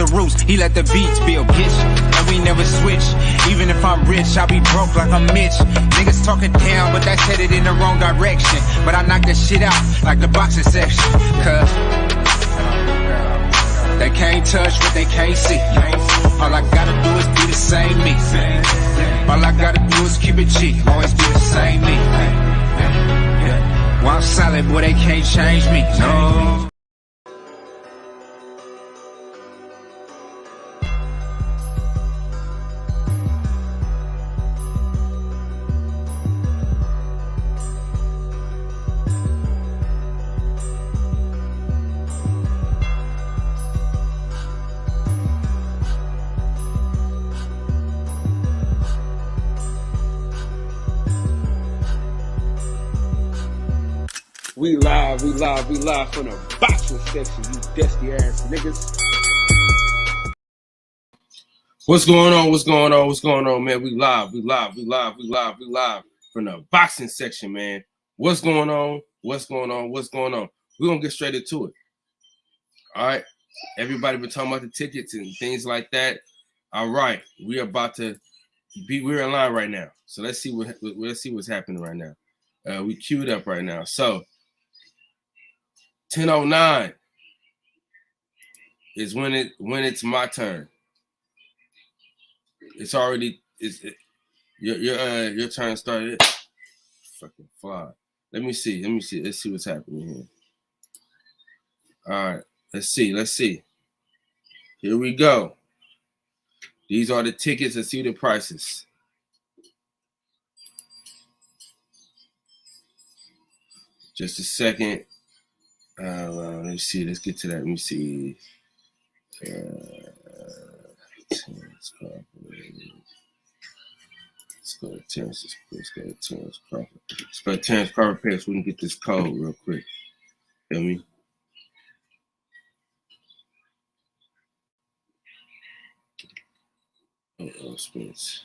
the roots, he let the beats build, bitch. And we never switch. Even if I'm rich, I'll be broke like I'm Mitch. Niggas talking down, but that's headed in the wrong direction. But I knock that shit out like the boxing section. Cause they can't touch what they can't see. All I gotta do is be the same me. All I gotta do is keep it cheap. Always be the same me. While I'm solid, boy, they can't change me. No. We live from the boxing section, you dusty ass niggas. What's going on, man? We live from the boxing section, man. What's going on? We're gonna get straight into it. All right. Everybody been talking about the tickets and things like that. All right, we're in line right now. So let's see what's happening right now. We queued up right now. So 10:09 is when it's my turn. It's already your turn started. Fucking fly. Let me see. Let's see what's happening here. All right. Let's see. Here we go. These are the tickets. Let's see the prices. Just a second. Let me see. Let's get to that. Let me see. Let's go to Terrence. Let's go to Terrence Crawford. Let's go to Terrence Crawford page so we can get this code real quick. Feel me? Spence.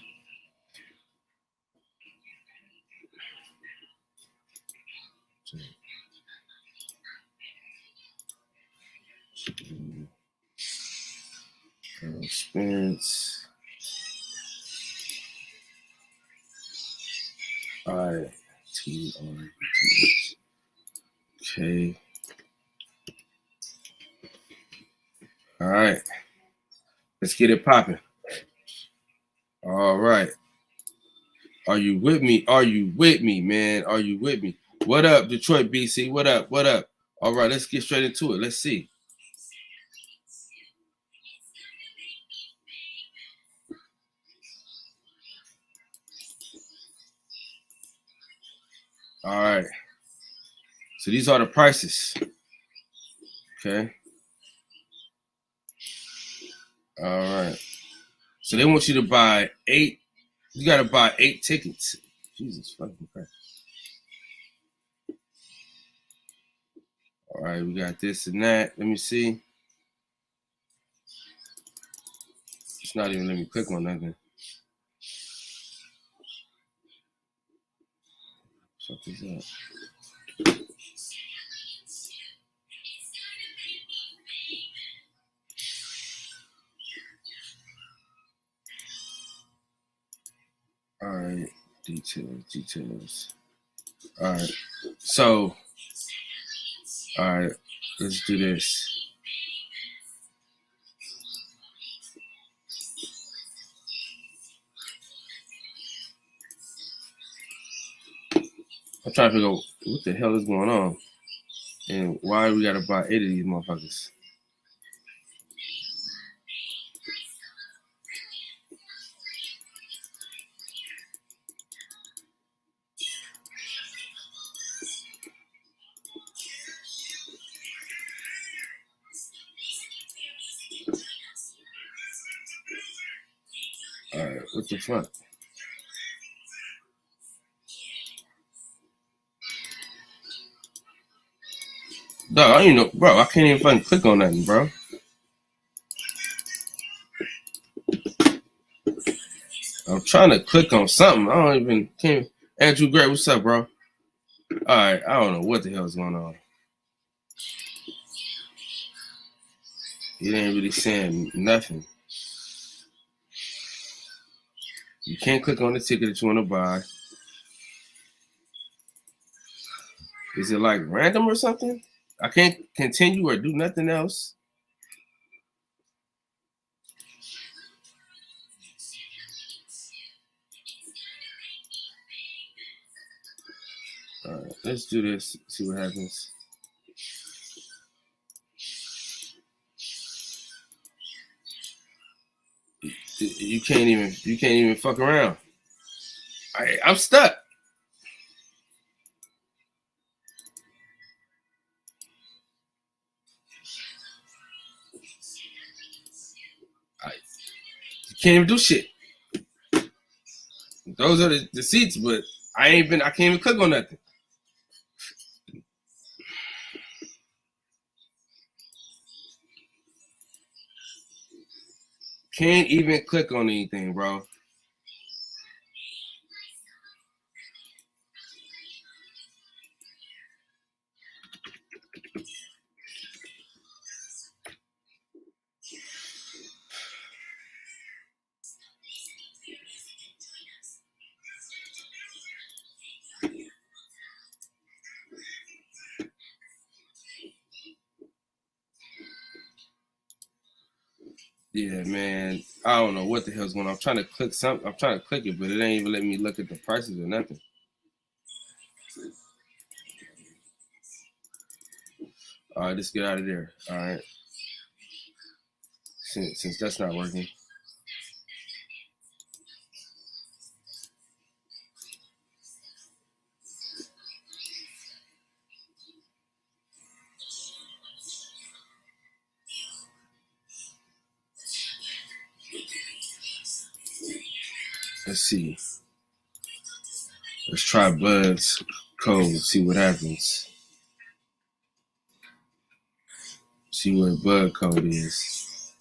Spence. I-T-R-T-H. Okay. All right. Let's get it popping. All right. Are you with me? Man? Are you with me? What up, Detroit BC? What up? All right, let's get straight into it. Let's see. All right. So these are the prices. Okay. All right. So they want you to buy 8. You got to buy 8 tickets. Jesus fucking Christ. All right. We got this and that. Let me see. It's not even letting me click on nothing. Fuck this up. All right, details. All right, so, all right, let's do this. I'm trying to figure out what the hell is going on and why we gotta buy 8 of these motherfuckers. All right, what the fuck? No, I don't even know, bro. I can't even fucking click on nothing, bro. I'm trying to click on something. I can't. Andrew Gray, what's up, bro? All right, I don't know what the hell is going on. It ain't really saying nothing. You can't click on the ticket that you want to buy. Is it like random or something? I can't continue or do nothing else. All right, let's do this. See what happens. You can't even fuck around. I'm stuck. You can't even do shit. Those are the seats, but I can't even click on nothing. Can't even click on anything, bro. Yeah, man. I don't know what the hell's going on. I'm trying to click something. I'm trying to click it, but it ain't even letting me look at the prices or nothing. All right, let's get out of there. All right. Since that's not working. Let's see. Let's try Bud's code, see what happens. See what Bud code is.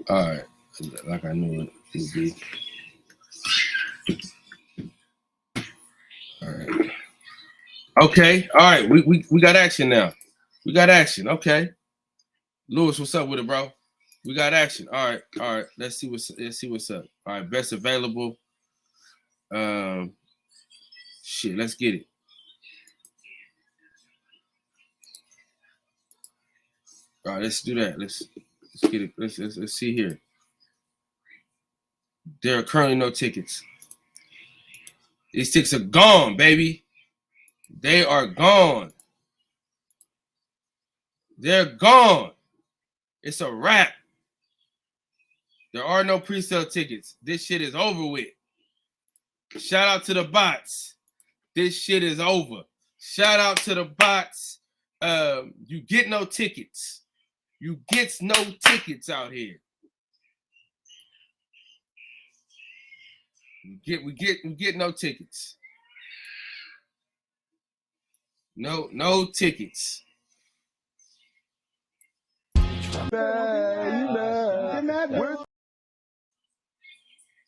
All right. Like I knew it would be. All right. Okay. All right. We got action now. We got action. Okay. Lewis, what's up with it, bro? We got action. All right. All right. Let's see what's up. All right. Best available. Shit. Let's get it. All right. Let's do that. Let's get it. Let's see here. There are currently no tickets. These tickets are gone, baby. They are gone. They're gone. It's a wrap. There are no pre-sale tickets. This shit is over with. Shout out to the bots. This shit is over. Shout out to the bots. You get no tickets. You get no tickets out here. We get no tickets. No tickets.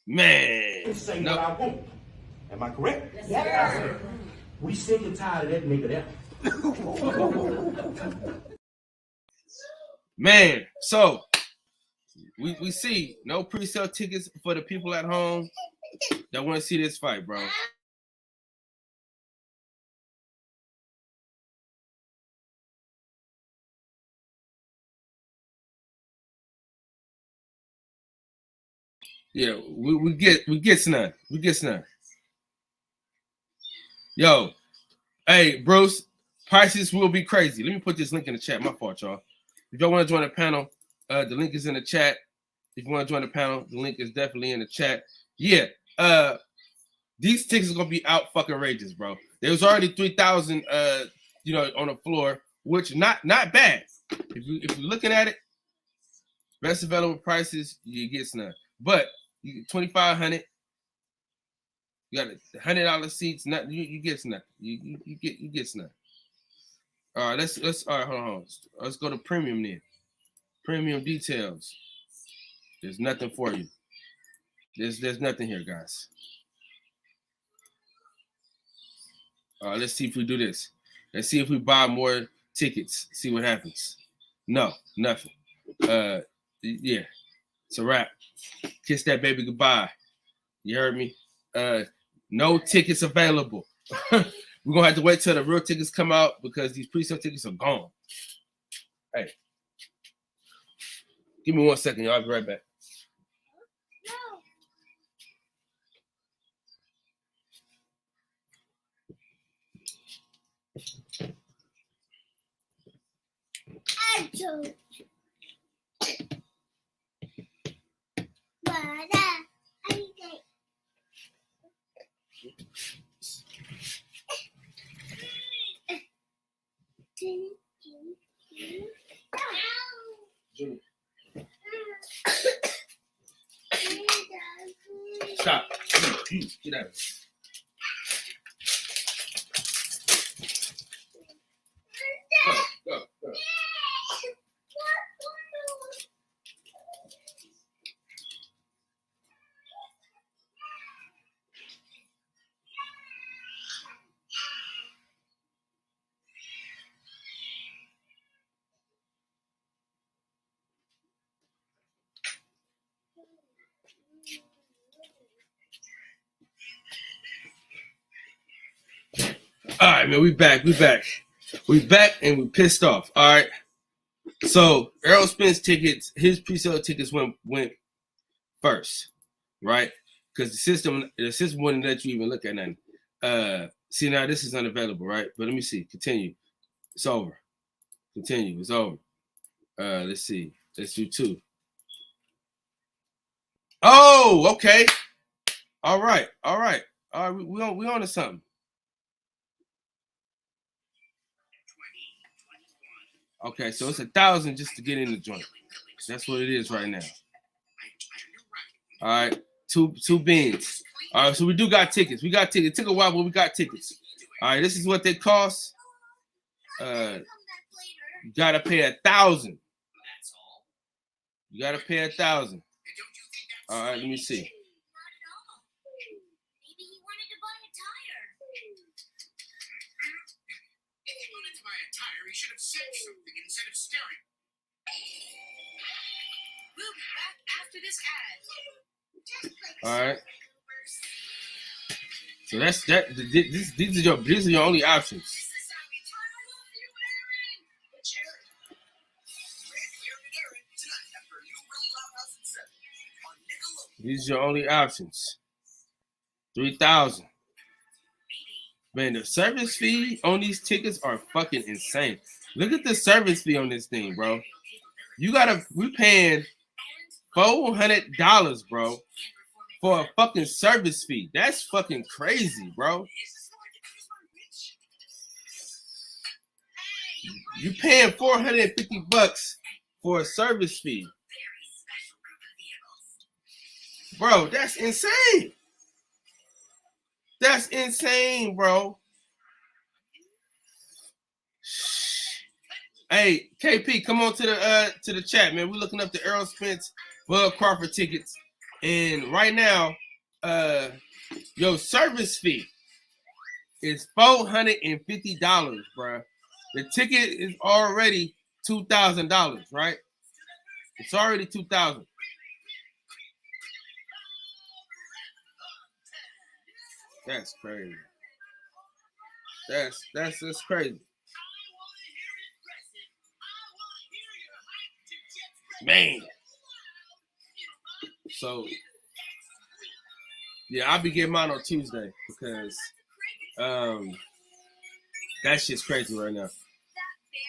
Man. Say what I want. Am I correct? Yes, sir. We sick and tired of that nigga there. Man, so we see no pre-sale tickets for the people at home that want to see this fight, bro. Yeah, we get none. We get none. Yo, hey, Bruce, prices will be crazy. Let me put this link in the chat. My fault, y'all. If y'all want to join the panel, the link is in the chat. If you want to join the panel, the link is definitely in the chat. Yeah, these tickets are gonna be out fucking rages, bro. There was already 3,000, on the floor, which not bad. If you're looking at it, best available prices, you get none. But you get 2,500. You got the $100 seats. Nothing. You get nothing. You get nothing. All right. Let's. All right. Hold on. Let's go to premium then. Premium details. There's nothing for you. There's nothing here, guys. All right. Let's see if we do this. Let's see if we buy more tickets. See what happens. No, nothing. Yeah, it's a wrap. Kiss that baby goodbye. You heard me? No tickets available. We're gonna have to wait till the real tickets come out because these pre-sale tickets are gone. Hey, give me 1 second, y'all. I'll be right back. Junior. Stop. Get out. Go. All right, man, we back, and we pissed off. All right, so Errol Spence tickets, his pre-sale tickets went first, right? Because the system wouldn't let you even look at nothing. See, now this is unavailable, right? But let me see. Continue. It's over. Continue. It's over. Let's see. Let's do 2. Oh, okay. All right. We on to something. Okay, so it's $1,000 just to get in the joint. That's what it is right now. All right, two bins. All right, so we do got tickets. We got tickets. It took a while, but we got tickets. All right, this is what they cost. You gotta pay $1,000. You gotta pay $1,000. All right, let me see. Should have said something instead of staring. We'll be back after this ad. All right. So that's that. These are your only options. These are your only options. 3,000. Man, the service fee on these tickets are fucking insane. Look at the service fee on this thing, bro. We're paying $400, bro, for a fucking service fee. That's fucking crazy, bro. You paying $450 for a service fee. Bro, that's insane. That's insane, bro. Hey, KP, come on to the chat, man. We're looking up the Errol Spence, Bud Crawford tickets, and right now, your service fee is $450, bro. The ticket is already $2,000, right? It's already $2,000. That's crazy. That's crazy. Man. So yeah, I'll be getting mine on Tuesday because that shit's crazy right now.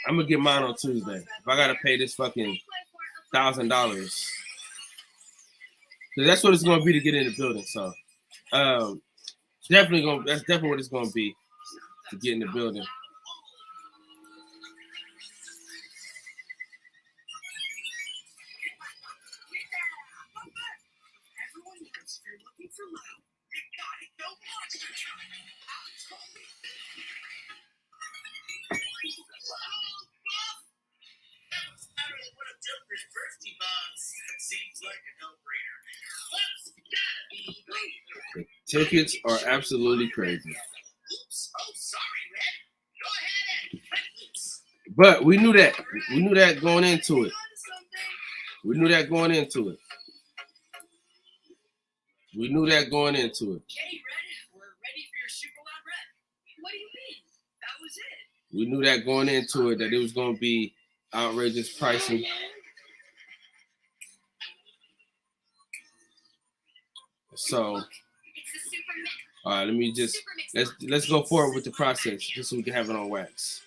I'm gonna get mine on Tuesday. If I gotta pay this fucking $1,000, because that's what it's gonna be to get in the building. So that's definitely what it's gonna be to get in the building. Tickets are absolutely crazy. But we knew that. We knew that going into it. We knew that going into it. We knew that going into it. Okay, Red, we're ready for your super loud red. What do you mean? That was it. We knew that going into it, that it was going to be outrageous pricing. So, It's the super mix. all right, let me just let's go forward with the process just so we can have it on wax.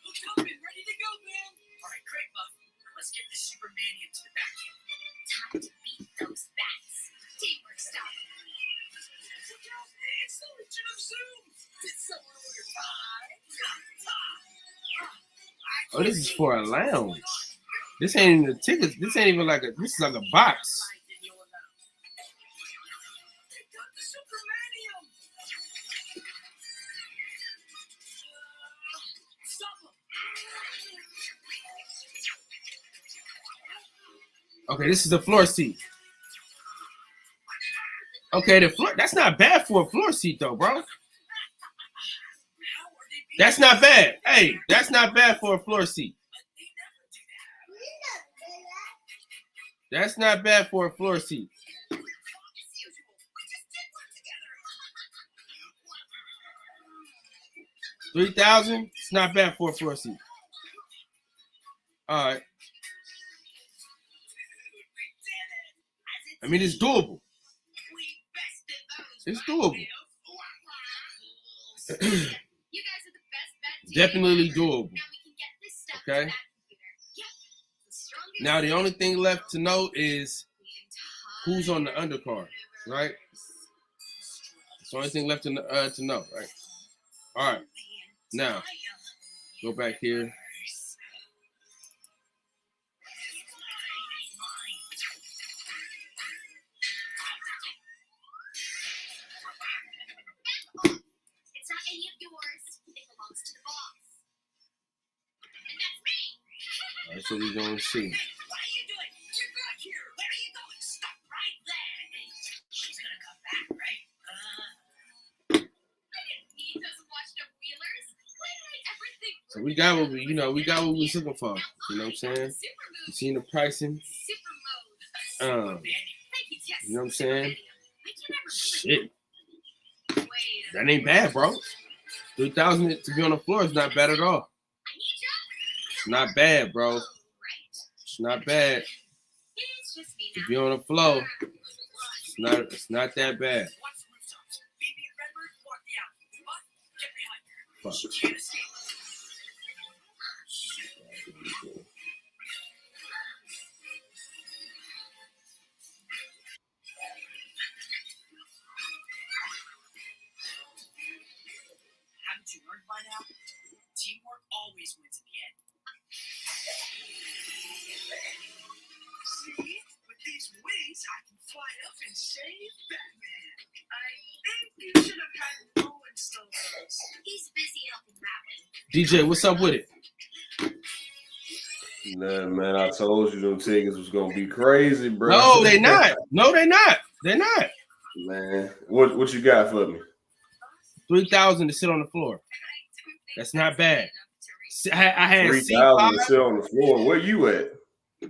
Looks open, ready to go, man. All right, great, Buff. Let's get this Supermania to the back end. Time to beat those bats. Teamwork style. It's the Legion of Zoom. Did someone order pie? Oh, this is for a lounge. This ain't even the tickets. This ain't even like a. This is like a box. Okay, this is the floor seat. Okay, the floor. That's not bad for a floor seat, though, bro. That's not bad. Hey, that's not bad for a floor seat. That's not bad for a floor seat. 3,000. It's not bad for a floor seat. All right. I mean, it's doable. It's doable. You guys are the best bet. Definitely doable. Now we can get this stuff Okay. to that computer. Yep. The strongest Now the only thing left to know is who's on the undercard, right? That's the only thing left to know, right? All right. Now go back here. It's not any of yours. It belongs to the boss. And that's me. All right, so we're gonna see. What are you doing? Get back here. Where are you going? Stop right there. She's gonna come back, right? I didn't need those washed up wheelers. Why did I ever think? So we got what we was looking for. You know what I'm saying? Super You move. seen the pricing? Super mode. Um, Thank you, Jess. you know what I'm saying? I can never Shit, Wait a that ain't bad, bro. 3,000 to be on the floor is not bad at all. I need you. It's not bad, bro. Right. It's not bad It's just me to now. be on the floor. It's not that bad. Watch the rooftops. Phoebe and Redbird block me out. Buck, get behind her. Fuck. She can't escape. Haven't you learned by now? Teamwork always wins in the end. See, with these wings, I can fly up and save Batman. I think you should have had Rowan still those. He's busy helping Batman. DJ, what's up with it? Nah, man, I told you them tickets was gonna be crazy, bro. No, they not. No, they not. They're not. Man, what you got for me? 3,000 to sit on the floor. That's not bad. I had 3,000 to C5. sit on the floor. Where you at?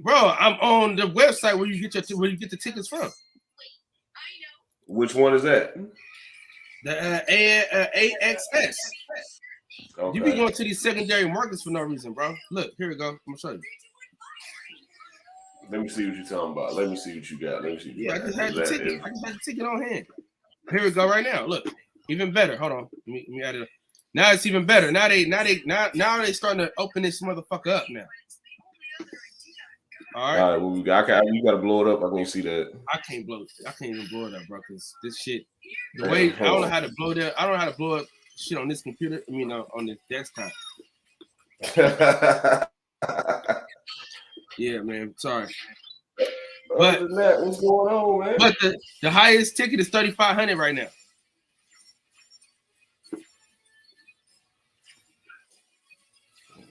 Bro, I'm on the website where you get the tickets from. Which one is that? The AXS. Okay. You be going to these secondary markets for no reason, bro. Look, here we go. I'm gonna show you. Let me see what you're talking about. Let me see what you got. Let me see. What you Yeah, I got. just had the That ticket. is- I just had the ticket on hand. Here we go right now. Look, even better. Hold on. Let me add it up. Now it's even better. Now they starting to open this motherfucker up now. All All right. right, what we got? You gotta blow it up. I can't see that. I can't even blow it up, bro, because this shit, the way I don't know how to blow that. I don't know how to blow up shit on this computer. I mean, on this desktop. Yeah, man. Sorry. But- Other than that, what's going on, man? But the highest ticket is 3,500 right now.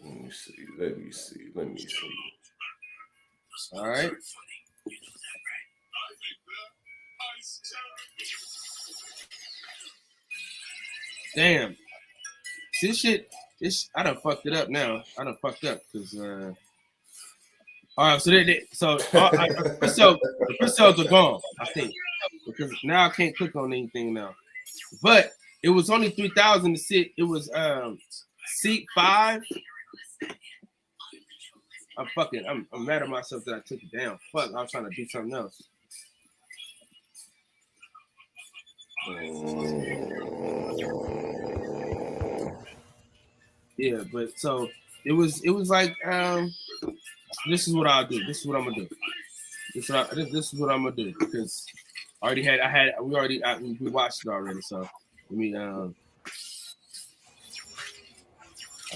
Let me see. Let me see. Let me see. All right. Damn. This shit I done fucked it up now. I done fucked up because all right, so the pre-sales are gone, I think, because now I can't click on anything now. But it was only 3,000 to sit. It was seat 5. I'm mad at myself that I took it down. Fuck, I was trying to do something else. Yeah, but so it was like this is what I'll do. This is what I'm gonna do. This is what I'm gonna do because we watched it already. So let me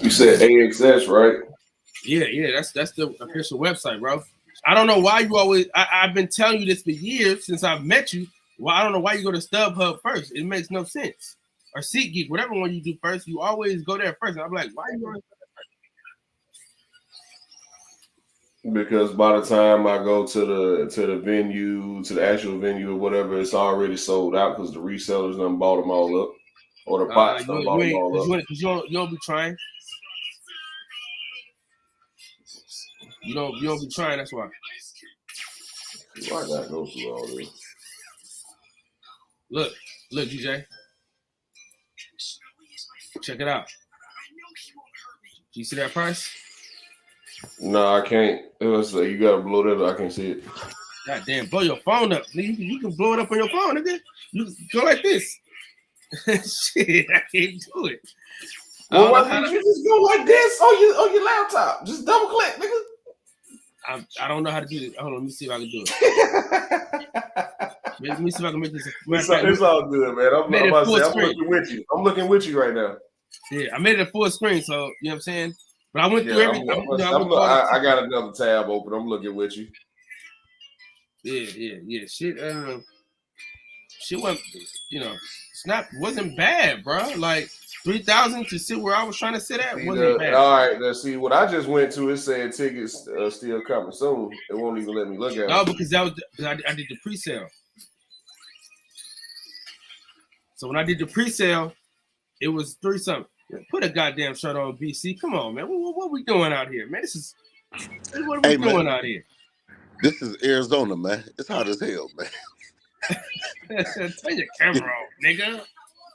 You said AXS, right? Yeah, that's the official website, bro. I don't know why you always. I've been telling you this for years since I've met you. Well, I don't know why you go to StubHub first. It makes no sense. Or SeatGeek, whatever one you do first, you always go there first. And I'm like, why are you going there first? Because by the time I go to the venue, to the actual venue or whatever, it's already sold out because the resellers done bought them all up, or the bots done bought them all up. Because you don't be trying. You don't be trying. That's why. Why I gotta go through all this? Look, DJ. Check it out. Do you see that price? No, I can't. You gotta blow that up. I can't see it. God damn, blow your phone up. You can blow it up on your phone, nigga. You go like this. Shit, I can't do it. Well, why can't you just go like this on your laptop? Just double click, nigga. I don't know how to do this. Hold on, let me see if I can do it. Let me see if I can make this. It's all good, man. I'm looking with you. I'm looking with you right now. Yeah, I made it a full screen, so you know what I'm saying. But I went through everything. I got another tab open. I'm looking with you. Yeah. Shit went. Wasn't bad, bro. Like 3,000 to sit where I was trying to sit at wasn't bad. All right, let's see. What I just went to, it said tickets still coming soon. It won't even let me look at it. No, because I did the pre-sale. So when I did the pre-sale, it was 3 something. Put a goddamn shirt on, BC. Come on, man. What we doing out here, man? What are we doing out here? This is Arizona, man. It's hot as hell, man. Turn your camera on, nigga.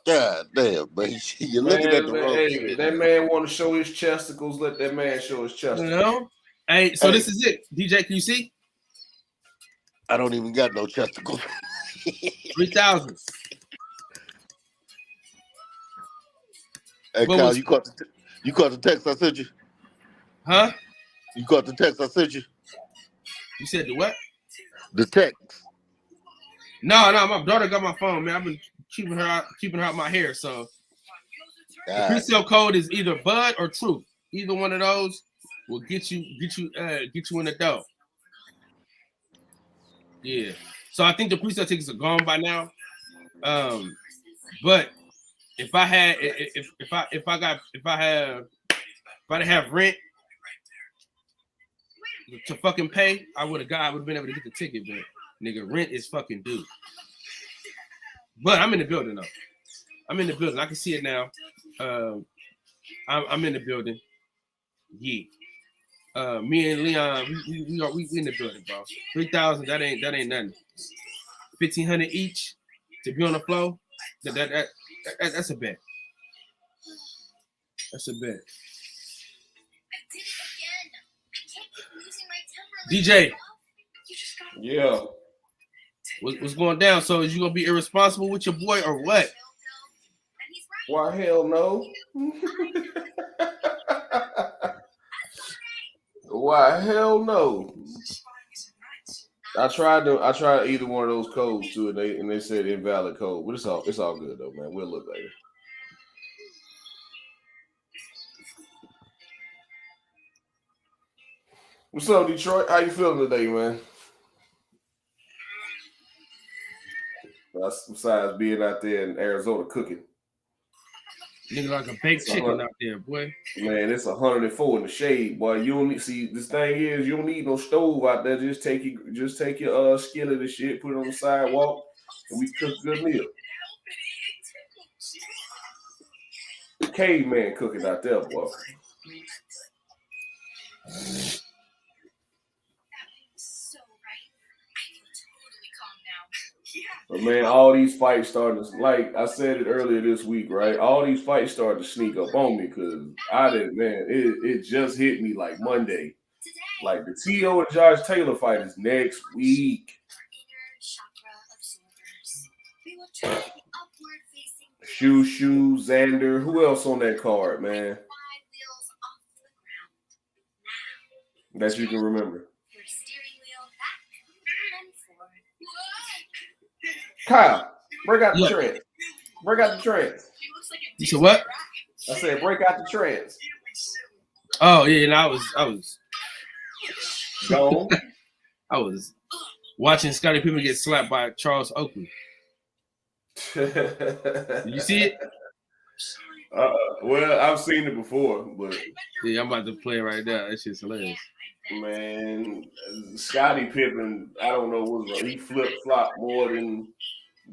God damn, man. You're looking at the wrong shit. That man want to show his chesticles. Let that man show his chesticles. You know? Hey, so this is it. DJ, can you see? I don't even got no chesticles. 3,000. Hey, Kyle, you caught the text I sent you? Huh? You caught the text I sent you? You said the what? The text. No, my daughter got my phone, man. I've been keeping her out my hair. So the pre-sale code is either Bud or Truth. Either one of those will get you in the dough. Yeah. So I think the pre-sale tickets are gone by now. But if I didn't have rent to fucking pay, I would have been able to get the ticket, but nigga, rent is fucking due. But I'm in the building though. I can see it now. I'm in the building. Yeah. Me and Leon, we in the building, bro. 3,000, that ain't nothing. 1,500 each to be on the floor. That's a bet. That's a bet. DJ. Yeah. What's going down? So is you gonna be irresponsible with your boy or what? Why hell no? Why hell no? I tried either one of those codes too, and they said invalid code, but it's all good though, man. We'll look later. What's up, Detroit? How you feeling today, man? Besides being out there in Arizona cooking. Nigga like a baked chicken out there, boy. Man, it's 104 in the shade, boy. You don't need this thing is you don't need no stove out there. Just take your skillet and shit, put it on the sidewalk, and we cook a good meal. caveman cooking out there, boy. So right. I feel totally calm now. Yeah. But man, all these fights starting to, like I said it earlier this week, right? All these fights started to sneak up on me because I didn't, man, it just hit me like Monday. Like the T.O. and Josh Taylor fight is next week. Shoo, Xander. Who else on that card, man? That you can remember. Kyle, break out the trance. Break out the trance. You said what? I said break out the trance. Oh yeah, and I was Gone. I was watching Scottie Pippen get slapped by Charles Oakley. Did you see it? Well, I've seen it before, but yeah, I'm about to play it right now. That shit's hilarious. Man, Scottie Pippen, I don't know what was he flip flop more than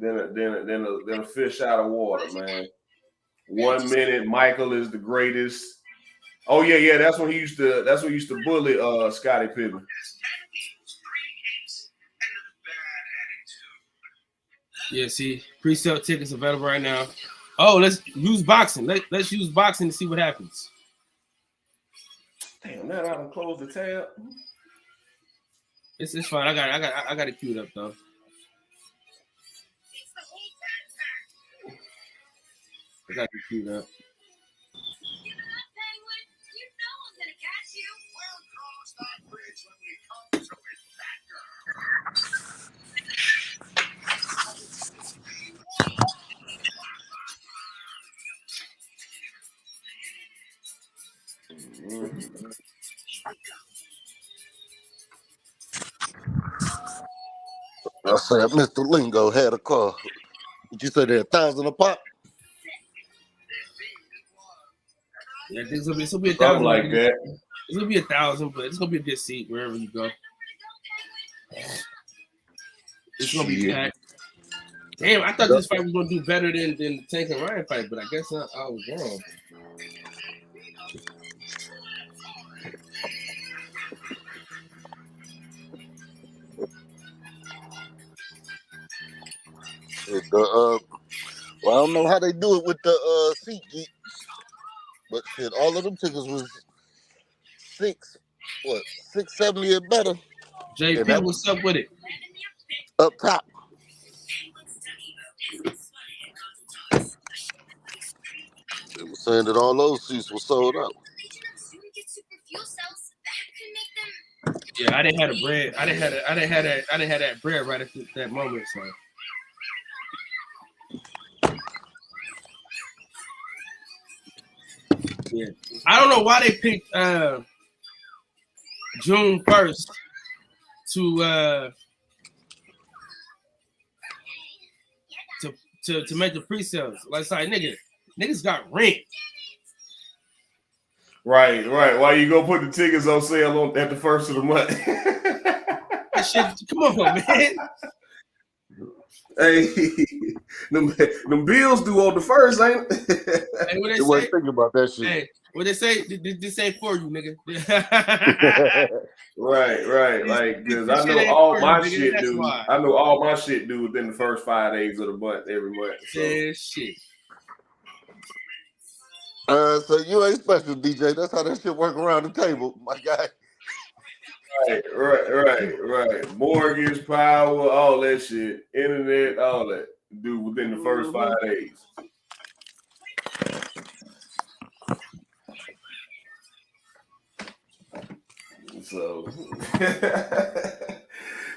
a fish out of water, man. 1 minute, Michael is the greatest. Oh yeah, that's when he used to bully Scottie Pippen. Yeah, see, pre-sale tickets available right now. Oh, let's use boxing. Let's use boxing to see what happens. Damn, now I done close the tab. It's fine. I got it queued up though. I got it queued up. I said Mr. Lingo had a car. Did you say they're 1,000 a pop? Yeah, this will be 1,000. Something like that. It's gonna be 1,000, but it's gonna be a good seat wherever you go. It's gonna be packed. Damn, I thought this fight was gonna do better than the Tank and Ryan fight, but I guess I was wrong. Well, I don't know how they do it with the seat geek, but shit, all of them tickets was $670 or better. JP, what's up with it? Up top. They were saying that all those seats were sold out. Yeah, I didn't have the bread. I didn't have that bread right at that moment. So. Yeah, I don't know why they picked June 1st to make the pre-sales. Like, sorry, niggas got rent. Right. Why you go put the tickets on sale at the first of the month? That shit, come on, man. Hey, them bills due on the first, ain't it? Hey, what they wasn't thinking about that shit. Hey, what they say? This ain't for you, nigga. Right. Like, because I know all my shit due. I know all my shit due within the first 5 days of the month every month. So. Yeah, shit. So you ain't special, DJ. That's how that shit work around the table, my guy. Right. Mortgage, power, all that shit, internet, all that. Do within the first 5 days. So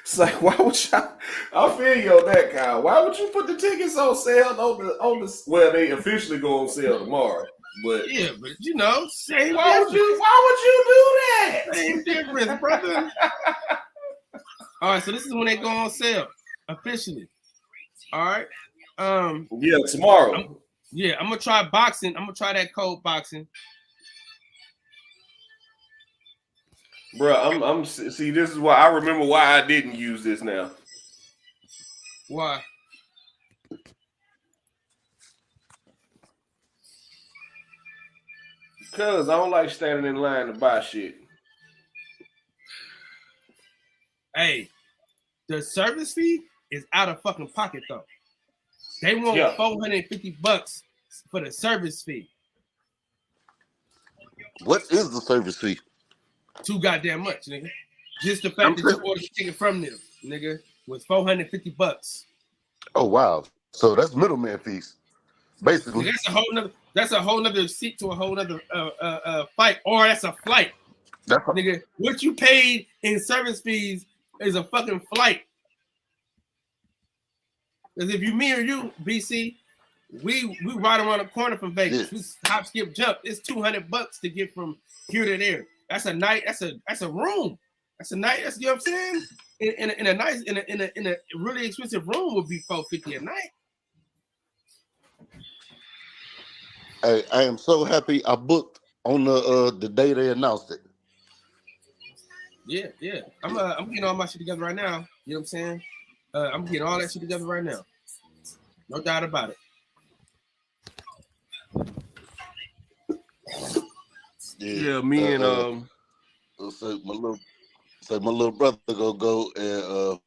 it's like, why would y'all? I feel you on that, Kyle. Why would you put the tickets on sale on the? Well, they officially go on sale tomorrow. But yeah, but you know, same. Why would you do that? Same difference, brother. All right, so this is when they go on sale officially. All right. Yeah, tomorrow. I'm gonna try boxing. I'm gonna try that code boxing. Bro, I'm see. This is why I remember why I didn't use this now. Why? Cause I don't like standing in line to buy shit. Hey, the service fee is out of fucking pocket though. They want Yeah. $450 for the service fee. What is the service fee? Too goddamn much, nigga. Just the fact that you ordered the ticket from them, nigga, was $450. Oh wow. So that's middleman fees. Basically. That's a whole nother seat to a whole nother fight, or that's a flight. That's Nigga, what you paid in service fees is a fucking flight. Because if me or you, BC, we right around the corner from Vegas. Yeah. We hop, skip, jump. It's $200 to get from here to there. That's a night. That's a room. That's a night. That's, you know what I'm saying. In a really expensive room would be $450 a night. Hey, I am so happy I booked on the day they announced it. Yeah. I'm getting all my shit together right now. You know what I'm saying? I'm getting all that shit together right now. No doubt about it. Yeah, me and So my little brother go and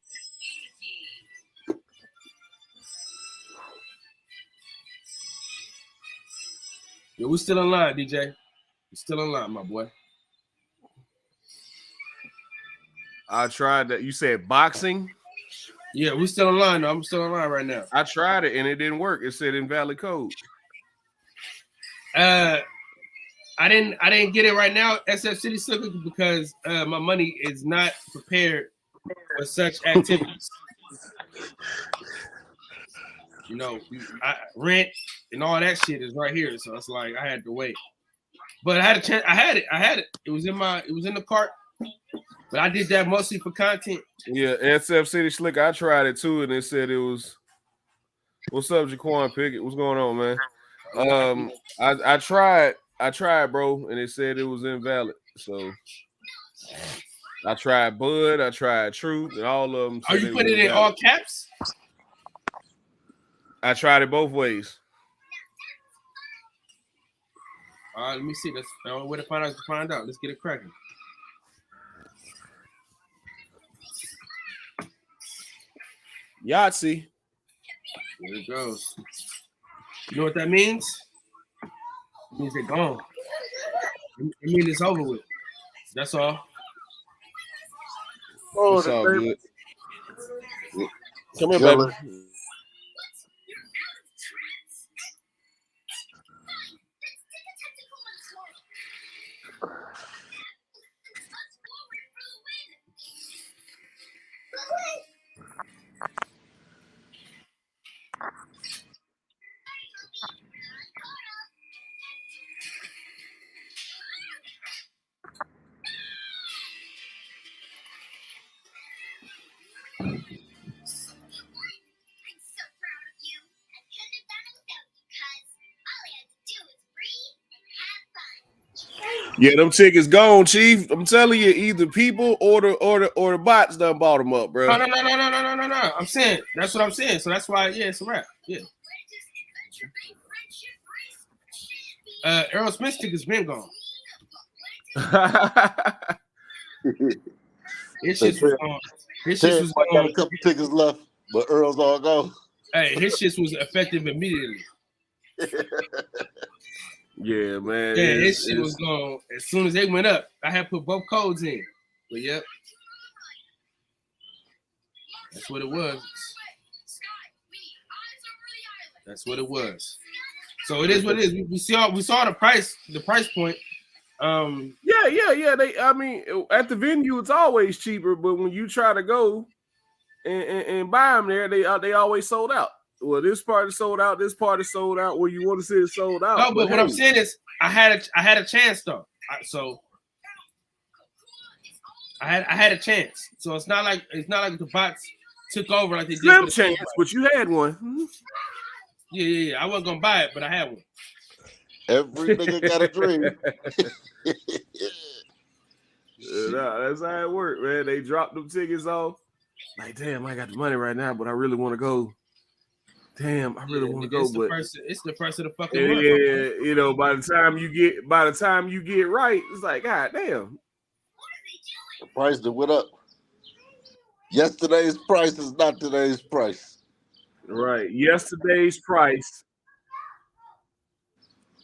Yeah, we still in line, DJ. We still in line, my boy. I tried that. You said boxing? Yeah, we still in line though. I'm still in line right now. I tried it and it didn't work. It said invalid code. I didn't get it right now, SF City Slicker, because my money is not prepared for such activities. You know, rent and all that shit is right here, so it's like I had to wait. But I had a chance. I had it. It was in the cart. But I did that mostly for content. Yeah, SF City Slick. I tried it too, and it said it was. What's up, Jaquan Pickett? What's going on, man? I tried, bro, and it said it was invalid. So I tried Bud, I tried Truth, and all of them. Are you putting it in all caps? I tried it both ways. All right, let me see. That's the only way to find out. Let's get it cracking. Yahtzee. There it goes. You know what that means? It means they're gone. It means it's over with. That's all. Oh, it's all good. Come here, baby. Yeah, them tickets gone, Chief. I'm telling you, either people or the bots done bought them up, bro. No. I'm saying that's what I'm saying. So that's why, yeah, it's a wrap. Yeah. Errol Smith's tickets been gone. His shit was gone. His shit was got gone. a couple tickets left, but Earl's all gone. Hey, his shit was effective immediately. Yeah, man. Yeah, his shit was gone as soon as they went up. I had put both codes in. But yep. That's what it was. That's what it was. So it is what it is. We saw the price point. Yeah. I mean, at the venue, it's always cheaper, but when you try to go and buy them there, they always sold out. Well, this part is sold out. This part is sold out. Where you want to see it sold out. No, but what I'm saying is, I had a chance though. I had a chance. So it's not like the bots took over like they did. Slim chance, but you had one. Yeah. I wasn't gonna buy it, but I had one. Every nigga got a dream. That's how it worked, man. They dropped them tickets off. Like, damn, I got the money right now, but I really want to go. damn, I really want to go, but it's the first of the fucking yeah, month. you know, by the time you get right, it's like, God damn. The price that went up. Yesterday's price is not today's price. Right. Yesterday's price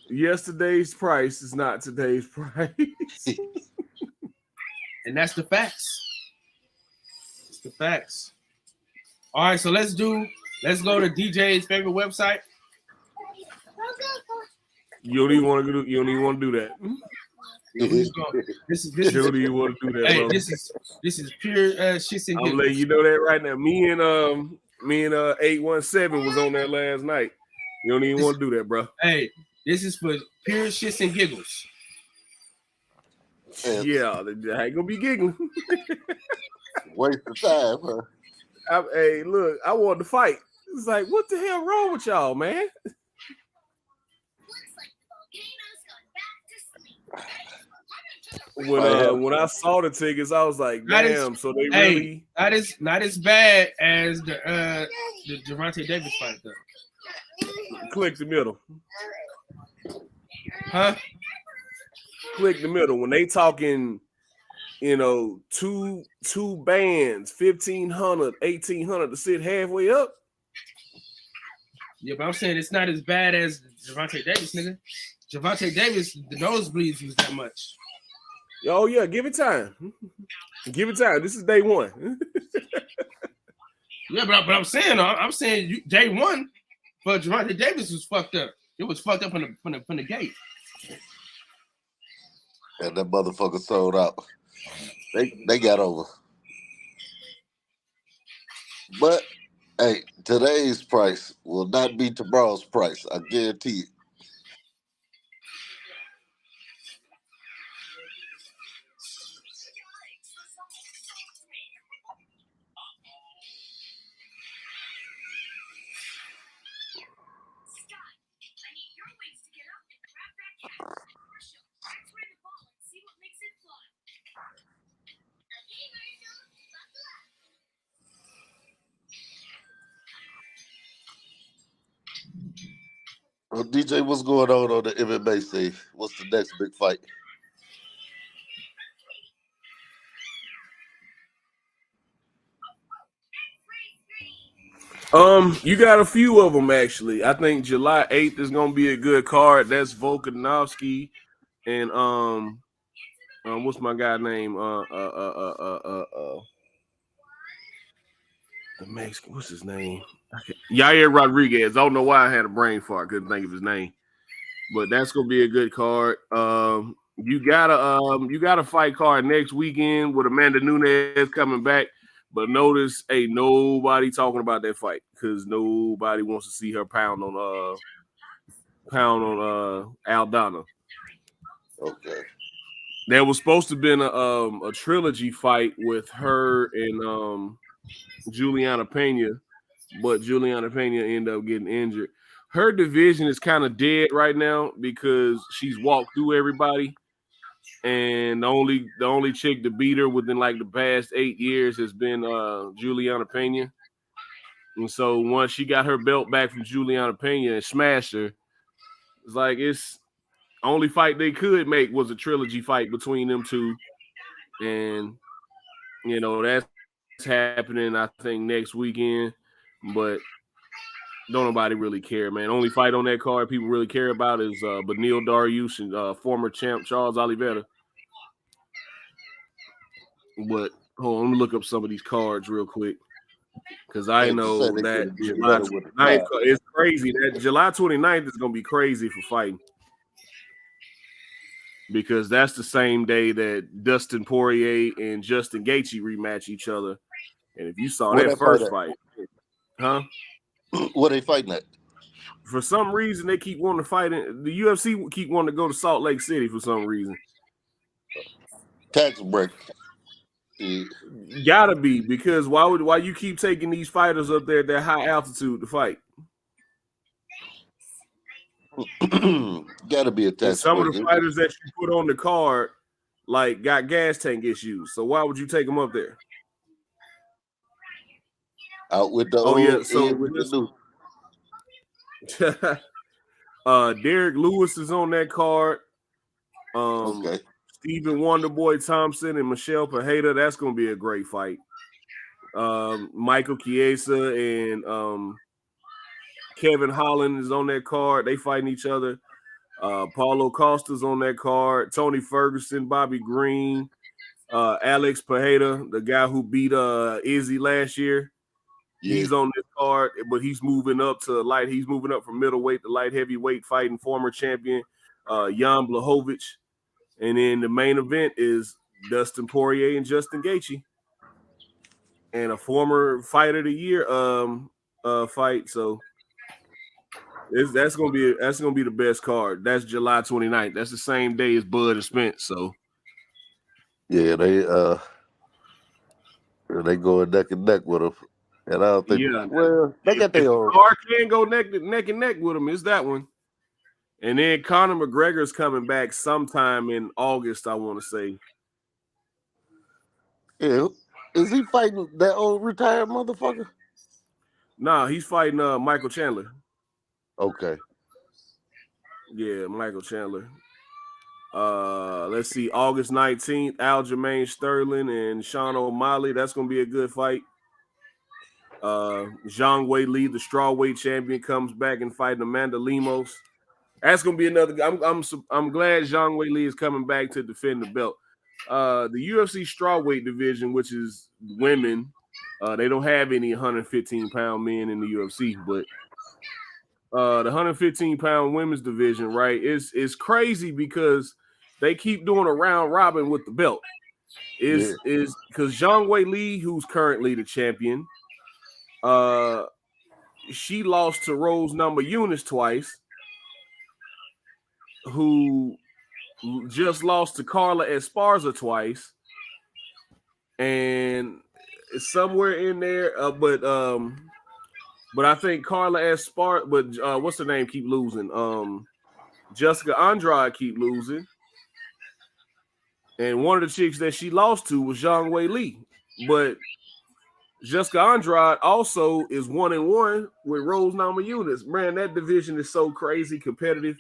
is not today's price. And that's the facts. It's the facts. All right, so let's go to DJ's favorite website. You don't even want to do that. This is You don't even want to do that, hey, bro. this is pure shits and I'm giggles. letting you know that right now. Me and 817 was on that last night. You don't even want to do that, bro. Hey, this is for pure shits and giggles. Yeah, I ain't gonna be giggling. Waste of time, huh? Hey, look, I wanted to fight. It's like, what the hell wrong with y'all, man? When I saw the tickets, I was like, damn. So they really not as bad as the Gervonta Davis fight though. Click the middle. Huh? Click the middle. When they talking, you know, two bands, 1,500, 1,800 to sit halfway up. Yeah, but I'm saying it's not as bad as Gervonta Davis, nigga. Gervonta Davis, the nosebleeds was that much. Oh yeah, give it time. Give it time. This is day one. Yeah, but I'm saying day one, but Gervonta Davis was fucked up. It was fucked up from the gate. And that motherfucker sold out. They got over. But hey, today's price will not be tomorrow's price. I guarantee it. Well, DJ, what's going on the MMA scene? What's the next big fight? You got a few of them actually. I think July 8th is gonna be a good card. That's Volkanovski and what's my guy name? The Mexican, what's his name? Yair Rodriguez. I don't know why I had a brain fart. Couldn't think of his name, but that's gonna be a good card. You got a fight card next weekend with Amanda Nunes coming back, but notice ain't nobody talking about that fight because nobody wants to see her pound on Aldana. Okay. There was supposed to have been a trilogy fight with her and Juliana Pena, but Juliana Pena ended up getting injured. Her division is kind of dead right now because she's walked through everybody, and the only chick to beat her within like the past 8 years has been Juliana Pena. And so once she got her belt back from Juliana Pena and smashed her, it's like it's only fight they could make was a trilogy fight between them two, and you know that's happening I think next weekend, but don't nobody really care, man. Only fight on that card people really care about is Beneil Dariush and former champ Charles Oliveira. But hold on, let me look up some of these cards real quick because I know that July 29th is crazy. That July 29th is gonna be crazy for fighting because that's the same day that Dustin Poirier and Justin Gaethje rematch each other. And if you saw that first fight, huh? What are they fighting at? For some reason, they keep wanting to fight. The UFC keep wanting to go to Salt Lake City for some reason. Tax break. Gotta be, because why you keep taking these fighters up there at that high altitude to fight? Gotta be a tax. Some of the fighters that you put on the card like got gas tank issues. So why would you take them up there? Out with the so Derek Lewis is on that card. Okay. Stephen Wonderboy Thompson and Michelle Pajeda. That's going to be a great fight. Michael Chiesa and Kevin Holland is on that card. They fighting each other. Paulo Costa's on that card. Tony Ferguson, Bobby Green, Alex Pajeda, the guy who beat Izzy last year. Yeah. He's on this card, but he's moving up to light. He's moving up from middleweight to light heavyweight, fighting former champion Jan Blachowicz. And then the main event is Dustin Poirier and Justin Gaethje, and a former Fight of the Year fight. So that's gonna be the best card. That's July 29th. That's the same day as Bud and Spence. So yeah, they go neck and neck with them. And I don't think they got their own. Card can go neck and neck with them. Is that one? And then Conor McGregor's coming back sometime in August, I want to say. Yeah. Is he fighting that old retired motherfucker? Nah, he's fighting Michael Chandler. Okay. Yeah, Michael Chandler. Let's see, August 19th, Aljamain Sterling and Sean O'Malley. That's going to be a good fight. Zhang Weili, the strawweight champion, comes back and fighting Amanda Lemos. That's gonna be another. I'm glad Zhang Weili is coming back to defend the belt. The UFC strawweight division, which is women, they don't have any 115-pound men in the UFC, but the 115-pound women's division, right, is crazy because they keep doing a round robin with the belt. Is because Zhang Weili, who's currently the champion, she lost to Rose Namajunas twice, who just lost to Carla Esparza twice, and somewhere in there, but I think Carla Esparza, but what's her name, keep losing. Jessica Andrade keep losing, and one of the chicks that she lost to was Zhang Weili, but Jessica Andrade also is 1-1 with Rose Namajunas. Man, that division is so crazy competitive.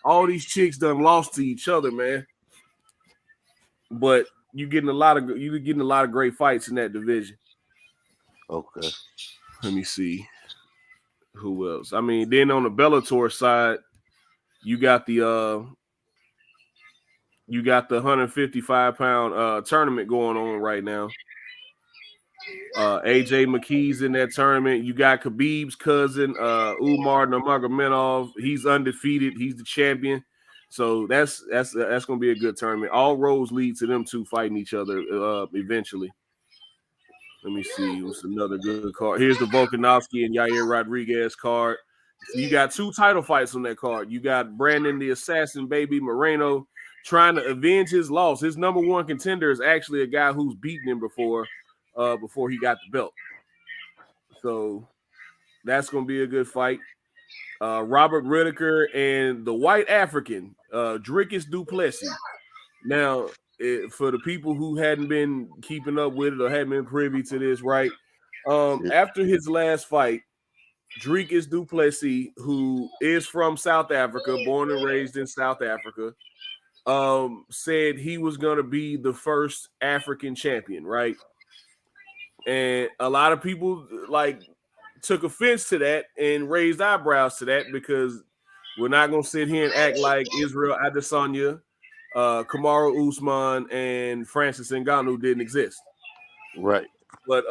All these chicks done lost to each other, man. But you're getting a lot of great fights in that division. Okay. Let me see who else. I mean, then on the Bellator side, you got the 155-pound tournament going on right now. AJ McKee's in that tournament. You got Khabib's cousin, Umar Nurmagomedov. He's undefeated. He's the champion. So that's gonna be a good tournament. All roads lead to them two fighting each other eventually. Let me see. What's another good card? Here's the Volkanovski and Yair Rodriguez card. So you got two title fights on that card. You got Brandon the Assassin Baby Moreno trying to avenge his loss. His number one contender is actually a guy who's beaten him before he got the belt. So that's going to be a good fight. Robert Whittaker and the White African, Dricus du Plessis. Now, for the people who hadn't been keeping up with it or hadn't been privy to this, right? After his last fight, Dricus du Plessis, who is from South Africa, born and raised in South Africa, said he was going to be the first African champion, right? And a lot of people took offense to that and raised eyebrows to that because we're not going to sit here and act like Israel Adesanya, Kamaru Usman, and Francis Ngannou didn't exist. Right. But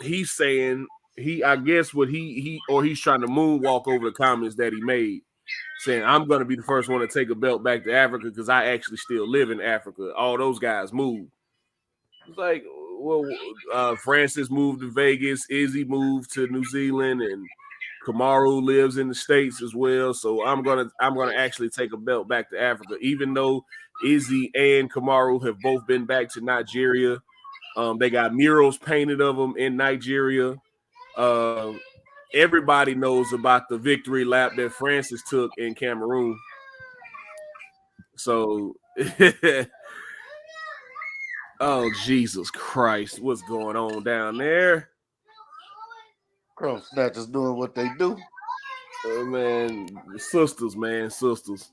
he's saying he's trying to moonwalk over the comments that he made, saying I'm going to be the first one to take a belt back to Africa because I actually still live in Africa. All those guys moved. It's like, well, Francis moved to Vegas, Izzy moved to New Zealand, and Kamaru lives in the States as well. So I'm gonna actually take a belt back to Africa, even though Izzy and Kamaru have both been back to Nigeria. They got murals painted of them in Nigeria. Everybody knows about the victory lap that Francis took in Cameroon. So oh, Jesus Christ. What's going on down there? Crow Snatchers doing what they do. Man, sisters, man, sisters.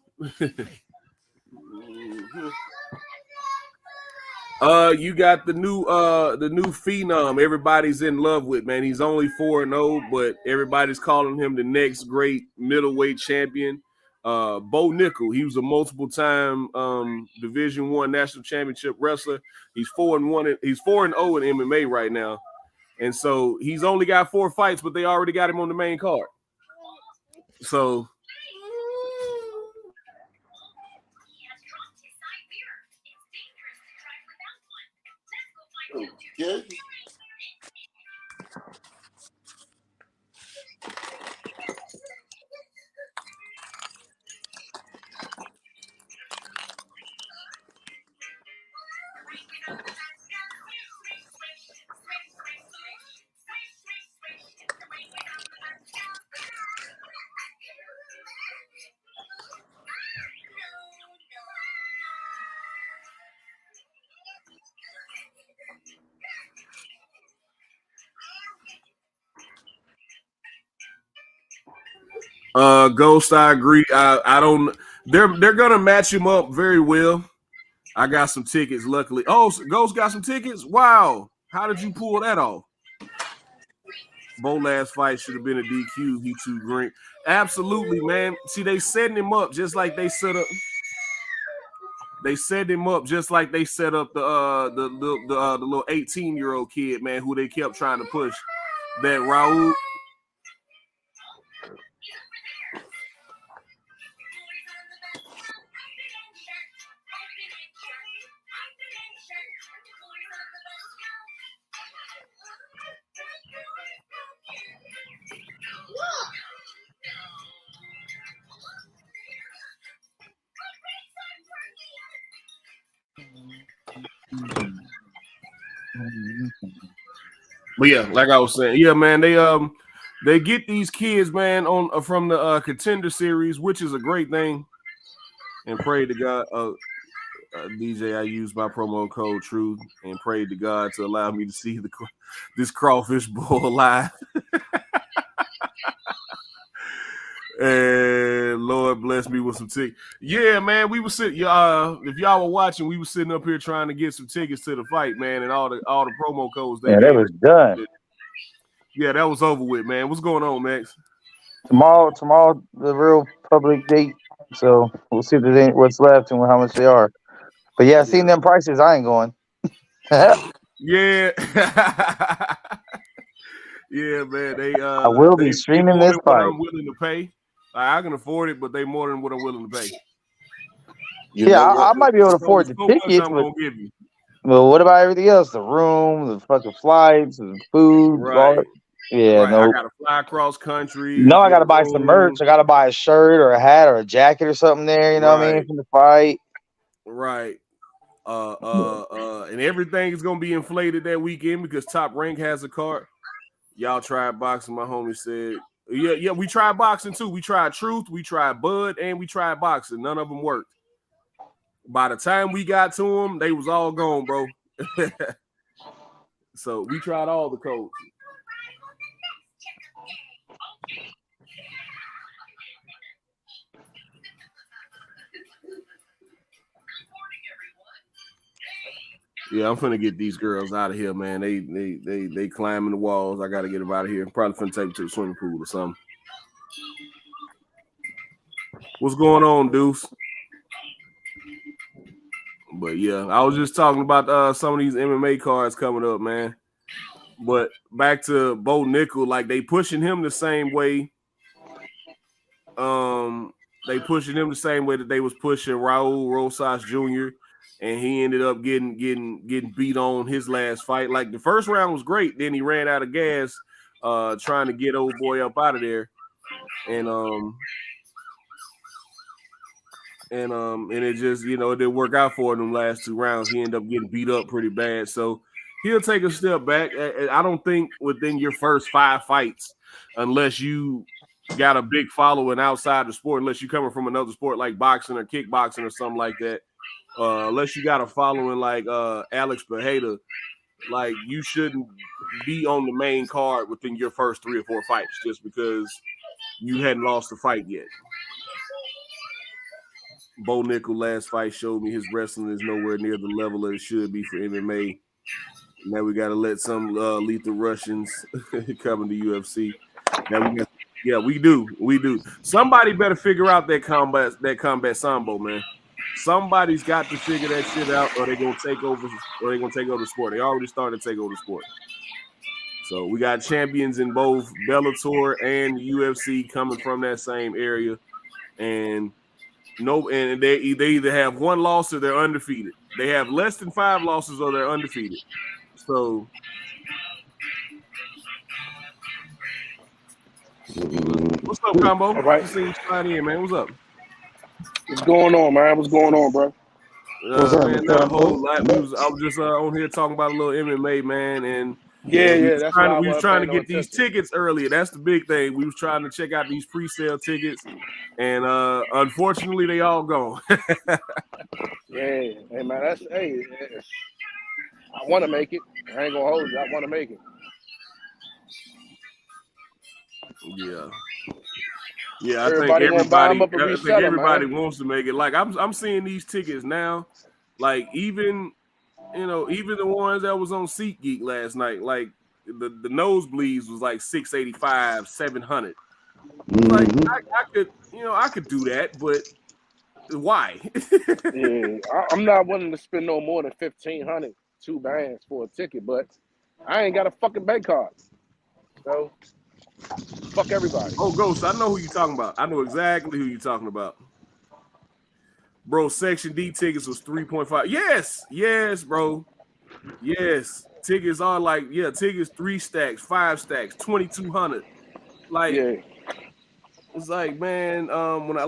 You got the new phenom everybody's in love with, man. He's only 4-0, but everybody's calling him the next great middleweight champion. Bo Nickel, he was a multiple-time Division I national championship wrestler. He's 4-1. He's 4-0 in MMA right now, and so he's only got 4 fights, but they already got him on the main card. So. Yeah. Ghost, I agree. I don't. They're gonna match him up very well. I got some tickets, luckily. Oh, Ghost got some tickets. Wow, how did you pull that off? Bo last fight should have been a DQ. He too green. Absolutely, man. See, they setting him up just like they set up. They set him up just like they set up the little 18-year-old kid, man, who they kept trying to push. That Raul. But yeah, like I was saying, yeah, man, they get these kids, man, on from the Contender Series, which is a great thing. And pray to God, DJ, I used my promo code Truth and prayed to God to allow me to see this crawfish boil live. And Lord bless me with some tickets. Yeah, man, we were sitting. If y'all were watching, we were sitting up here trying to get some tickets to the fight, man, and all the promo codes. Yeah, that was done. Yeah, that was over with, man. What's going on, Max? Tomorrow, the real public date. So we'll see if there's what's left and how much they are. But yeah, seeing them prices, I ain't going. Yeah. Yeah, man. I will be streaming this fight. I'm willing to pay. I can afford it, but they more than what I'm willing to pay. I might be able to afford the tickets. But what about everything else? The room, the fucking flights, the food. Right. Yeah, right. no. I gotta fly across country. No, I gotta buy some merch. I gotta buy a shirt or a hat or a jacket or something there. You know what I mean, from the fight. Right. And everything is gonna be inflated that weekend because Top Rank has a card. Y'all tried boxing. My homie said, yeah, we tried boxing too. We tried Truth, we tried Bud, and we tried boxing. None of them worked. By the time we got to them, they was all gone, bro. So we tried all the codes. Yeah, I'm finna get these girls out of here, man. They climbing the walls. I gotta get them out of here. I'm probably finna take them to the swimming pool or something. What's going on, Deuce? But yeah, I was just talking about some of these MMA cards coming up, man. But back to Bo Nickel, like they pushing him the same way. They pushing him the same way that they was pushing Raul Rosas Jr. And he ended up getting beat on his last fight. Like the first round was great. Then he ran out of gas trying to get old boy up out of there. And it just, it didn't work out for him last 2 rounds. He ended up getting beat up pretty bad. So he'll take a step back. I don't think within your first 5 fights, unless you got a big following outside the sport, unless you're coming from another sport like boxing or kickboxing or something like that, unless you got a following like Alex Pereira, like you shouldn't be on the main card within your first 3 or 4 fights just because you hadn't lost the fight yet. Bo Nickel last fight showed me his wrestling is nowhere near the level that it should be for MMA. Now we got to let some lethal Russians come into UFC. Now we do. Somebody better figure out that combat sambo, man. Somebody's got to figure that shit out, or they're gonna take over. Or they're gonna take over the sport. They already started to take over the sport. So we got champions in both Bellator and UFC coming from that same area, and they either have one loss or they're undefeated. They have less than 5 losses or they're undefeated. So what's up, Combo? All right. Just seeing you slide in, man. What's up? What's going on, man? What's going on, bro? Man, not a whole lot. I was just on here talking about a little MMA, man, and Yeah, we was trying to get these tickets earlier. That's the big thing. We was trying to check out these pre-sale tickets, and unfortunately, they all gone. Yeah, hey man, I want to make it. I ain't gonna hold you. I want to make it. Yeah. I Everybody think gonna buy 'em up and everybody, resell 'em, everybody man. wants to make it. Like I'm seeing these tickets now, like even the ones that was on SeatGeek last night, like the nosebleeds was like $685, $700. Like I could do that, but why? Yeah, I'm not willing to spend no more than $1,500, 2 bands for a ticket, but I ain't got a fucking bank card, so fuck everybody. Oh, Ghost, I know who you're talking about. I know exactly who you're talking about. Bro, Section D tickets was 3.5. Yes, bro. Yes. Tickets are like, tickets 3 stacks, 5 stacks, 2,200. Like, it's like, man, when I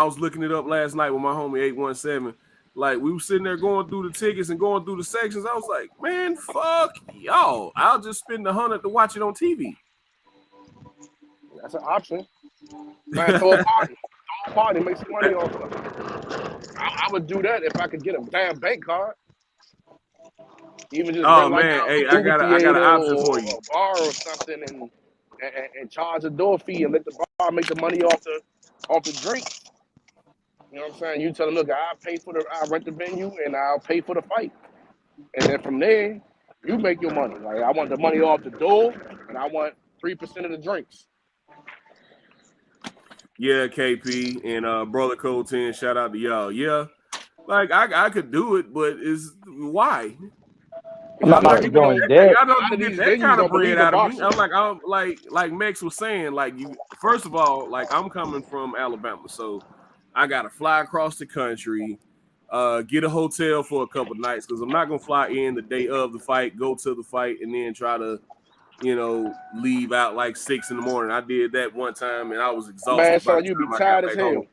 was looking it up last night with my homie 817, like we were sitting there going through the tickets and going through the sections. I was like, man, fuck y'all. I'll just spend $100 to watch it on TV. That's an option. Man, throw a party, make some money off of it. I would do that if I could get a damn bank card. Even just I got an option for you. A bar or something, and charge a door fee and let the bar make the money off the drink. You know what I'm saying? You tell them, look, I'll rent the venue and I'll pay for the fight, and then from there you make your money. Like I want the money off the door, and I want 3% of the drinks. Yeah, KP and Brother Code 10, shout out to y'all. Yeah, like I could do it, but why? I'm not about to go in debt. I don't get that kind of bread out of me. I'm like Max was saying, like you. First of all, like I'm coming from Alabama, so I gotta fly across the country, get a hotel for a couple nights because I'm not gonna fly in the day of the fight, go to the fight, and then try to, leave out like 6 in the morning. I did that one time and I was exhausted. Man, so you be tired as hell.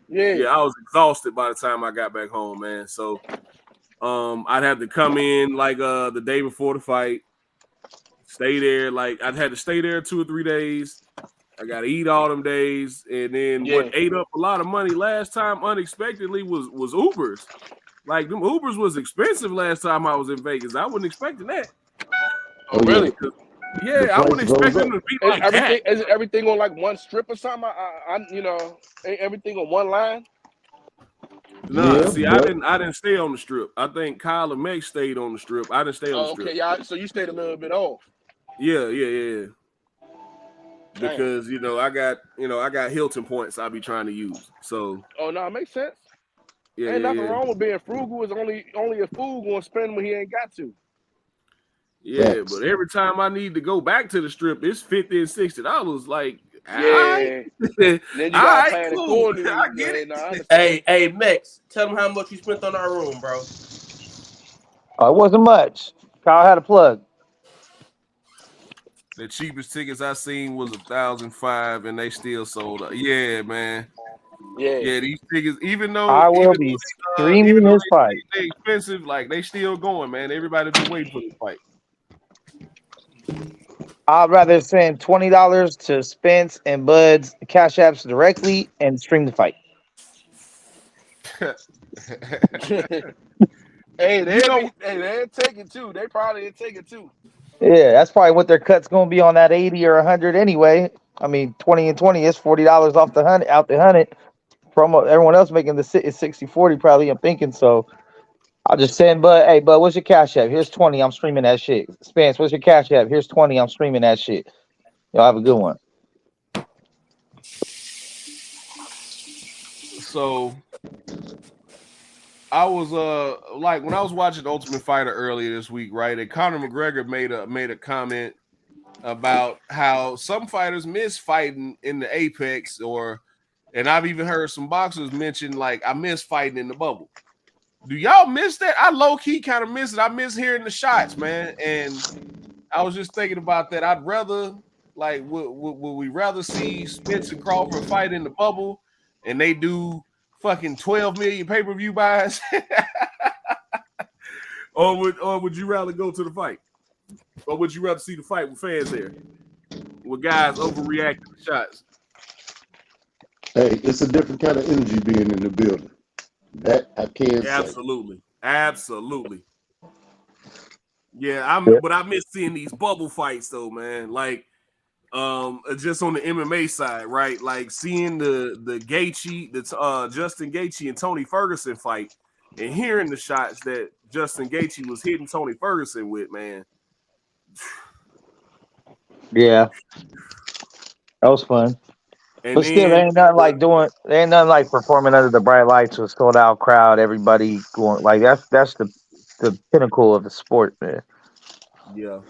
Yeah, I was exhausted by the time I got back home, man. So I'd have to come in like the day before the fight, stay there. Like I'd had to stay there 2 or 3 days. I gotta eat all them days, and then what ate up a lot of money last time unexpectedly was Ubers. Like them Ubers was expensive last time I was in Vegas. I wasn't expecting that. Oh, really? Yeah, I wouldn't expect them to be like that. Is everything on like one strip or something? Ain't everything on one line? No, I didn't stay on the strip. I think Kyle and Meg stayed on the strip. I didn't stay on the strip. Okay, yeah. So you stayed a little bit off. Yeah. Because I got Hilton points I'll be trying to use. So it makes sense. Yeah, ain't nothing wrong with being frugal. Is only a fool gonna spend when he ain't got to. Yeah, but every time I need to go back to the strip, it's $50 and $60. Like, then you got to pay the quarter. I get it. Hey, Max, tell them how much you spent on our room, bro. It wasn't much. Kyle had a plug. The cheapest tickets I seen was $1,500, and they still sold out. Yeah, man. Yeah, these tickets, even though I will be streaming this fight. They expensive, like they still going, man. Everybody been waiting for this fight. I'd rather send $20 to Spence and Bud's Cash Apps directly and stream the fight. Hey, they take it too. They probably take it too. Yeah, that's probably what their cut's going to be on that 80 or 100 anyway. I mean, 20 and 20 is $40 off the 100 out the 100. Promo. Everyone else making the is 60-40 probably. I'm thinking so. I'll just send Bud. Hey, Bud, what's your cash app? Here's 20. I'm streaming that shit. Spence, what's your cash app? Here's 20. I'm streaming that shit. Y'all have a good one. So I was like when I was watching Ultimate Fighter earlier this week, right? And Conor McGregor made a comment about how some fighters miss fighting in the Apex, and I've even heard some boxers mention like I miss fighting in the bubble. Do y'all miss that? I low key kind of miss it. I miss hearing the shots, man. And I was just thinking about that. I'd rather like would we rather see Spence and Crawford fight in the bubble, and they do fucking 12 million pay-per-view buys, or would you rather go to the fight, or would you rather see the fight with fans there, with guys overreacting to shots? Hey, it's a different kind of energy being in the building. That I can't Absolutely. Yeah, but I miss seeing these bubble fights though, man. Like, just on the MMA side, right? Like seeing the Gaethje, Justin Gaethje and Tony Ferguson fight, and hearing the shots that Justin Gaethje was hitting Tony Ferguson with, man. Yeah, that was fun. And but still, there ain't nothing like performing under the bright lights with sold out crowd, everybody going like that's the pinnacle of the sport, man. Yeah.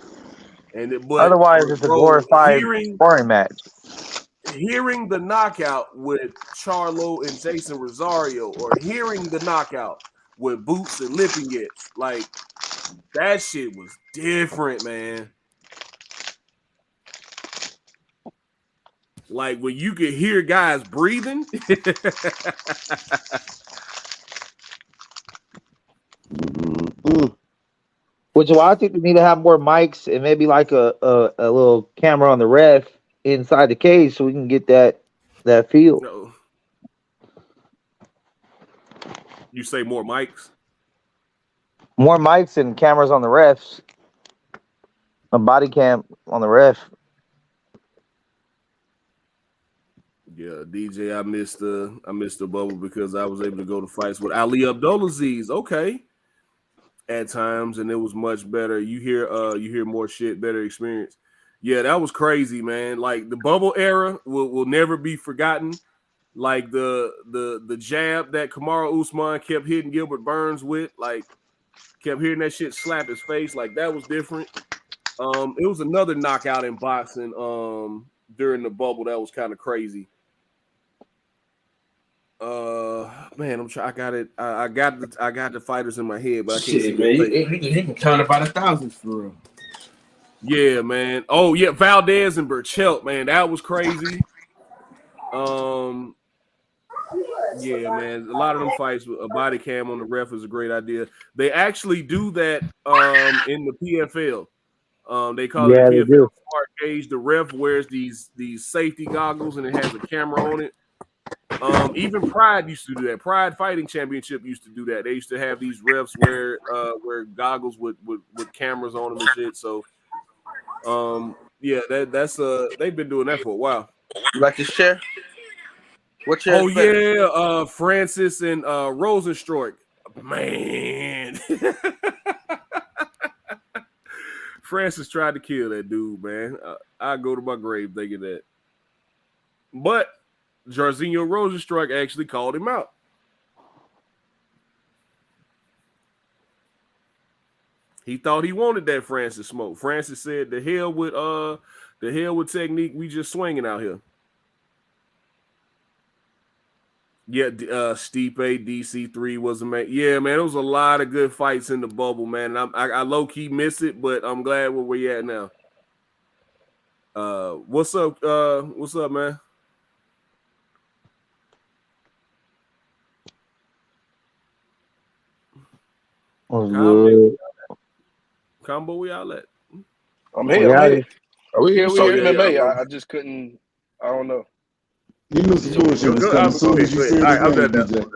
Otherwise, it's a glorified sparring match. Hearing the knockout with Charlo and Jason Rosario, or hearing the knockout with Boots and Lipinets, like that shit was different, man. Like when you could hear guys breathing. Which is why I think we need to have more mics and maybe like a little camera on the ref inside the cage so we can get that feel. No. You say more mics? More mics and cameras on the refs. A body cam on the ref. Yeah, DJ, I missed the bubble because I was able to go to fights with Ali Abdulaziz. Okay. At times, and it was much better. You hear more shit, better experience. Yeah, that was crazy, man. Like the bubble era will never be forgotten. Like the jab that Kamaru Usman kept hitting Gilbert Burns with, like kept hearing that shit slap his face. Like that was different. It was another knockout in boxing during the bubble that was kind of crazy. Man, I'm trying. I got it. I got the fighters in my head, but I can't see. Man, you can count about 1,000 for real. Yeah, man. Oh yeah, Valdez and Burchelt, man, that was crazy. Yeah, man. A lot of them fights with a body cam on the ref is a great idea. They actually do that in the PFL. They call it the PFL Smart Cage. The ref wears these safety goggles and it has a camera on it. Even Pride used to do that. Pride Fighting Championship used to do that. They used to have these refs wear goggles with cameras on them and shit. So yeah, that's they've been doing that for a while. You like this chair? What chair? Oh yeah, Francis and Rosenstruck. Man. Francis tried to kill that dude, man. I go to my grave thinking that. But Jairzinho Rosenstruck actually called him out. He thought he wanted that Francis smoke. Francis said, "The hell with technique. We just swinging out here." Yeah, Stipe DC3 was amazing. Yeah, man, there was a lot of good fights in the bubble, man. I low key miss it, but I'm glad where we at now. What's up? What's up, man? Combo, we all at. I'm here. Are we here? We here MMA. I just couldn't. I don't know. You knew some bullshit was coming as soon as you said his name,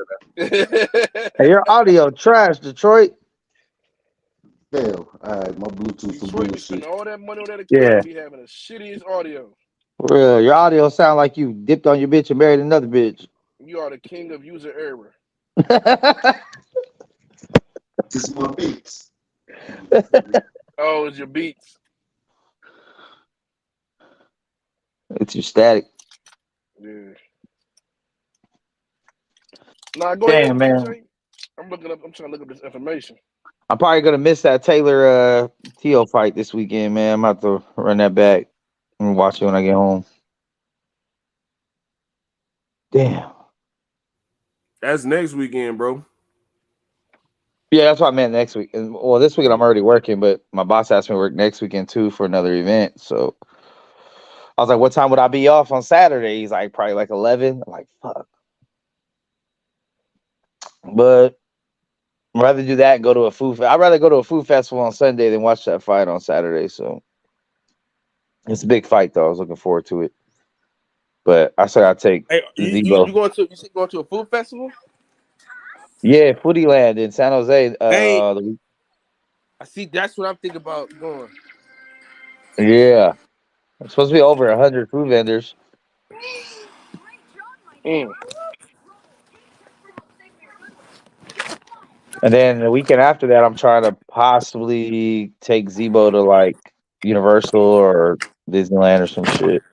Hey, your audio trash, Detroit. Damn. All right, my Bluetooth some bullshit. All that money on that account, Yeah. be having the shittiest audio. For real, your audio sound like you dipped on your bitch and married another bitch. You are the king of user error. It's my beats. Oh, it's your beats. It's your static. Yeah. Nah, go ahead, Damn, man. DJ. I'm trying to look up this information. I'm probably gonna miss that Taylor Tio fight this weekend, man. I'm about to run that back and watch it when I get home. Damn. That's next weekend, bro. Yeah, that's what I meant next week. Well, this weekend I'm already working, but my boss asked me to work next weekend too for another event. So I was like, "What time would I be off on Saturday?" He's like, "Probably like 11." I'm like, "Fuck." But I'd rather do that and go to a food. I'd rather go to a food festival on Sunday than watch that fight on Saturday. So it's a big fight, though. I was looking forward to it. But I said I'd take Hey, Zebo. you going to a food festival? Yeah, Foodie Land in San Jose. Hey, I see. That's what I'm thinking about going. Yeah, it's supposed to be over 100 food vendors. Mm. And then the weekend after that, I'm trying to possibly take Zebo to like Universal or Disneyland or some shit.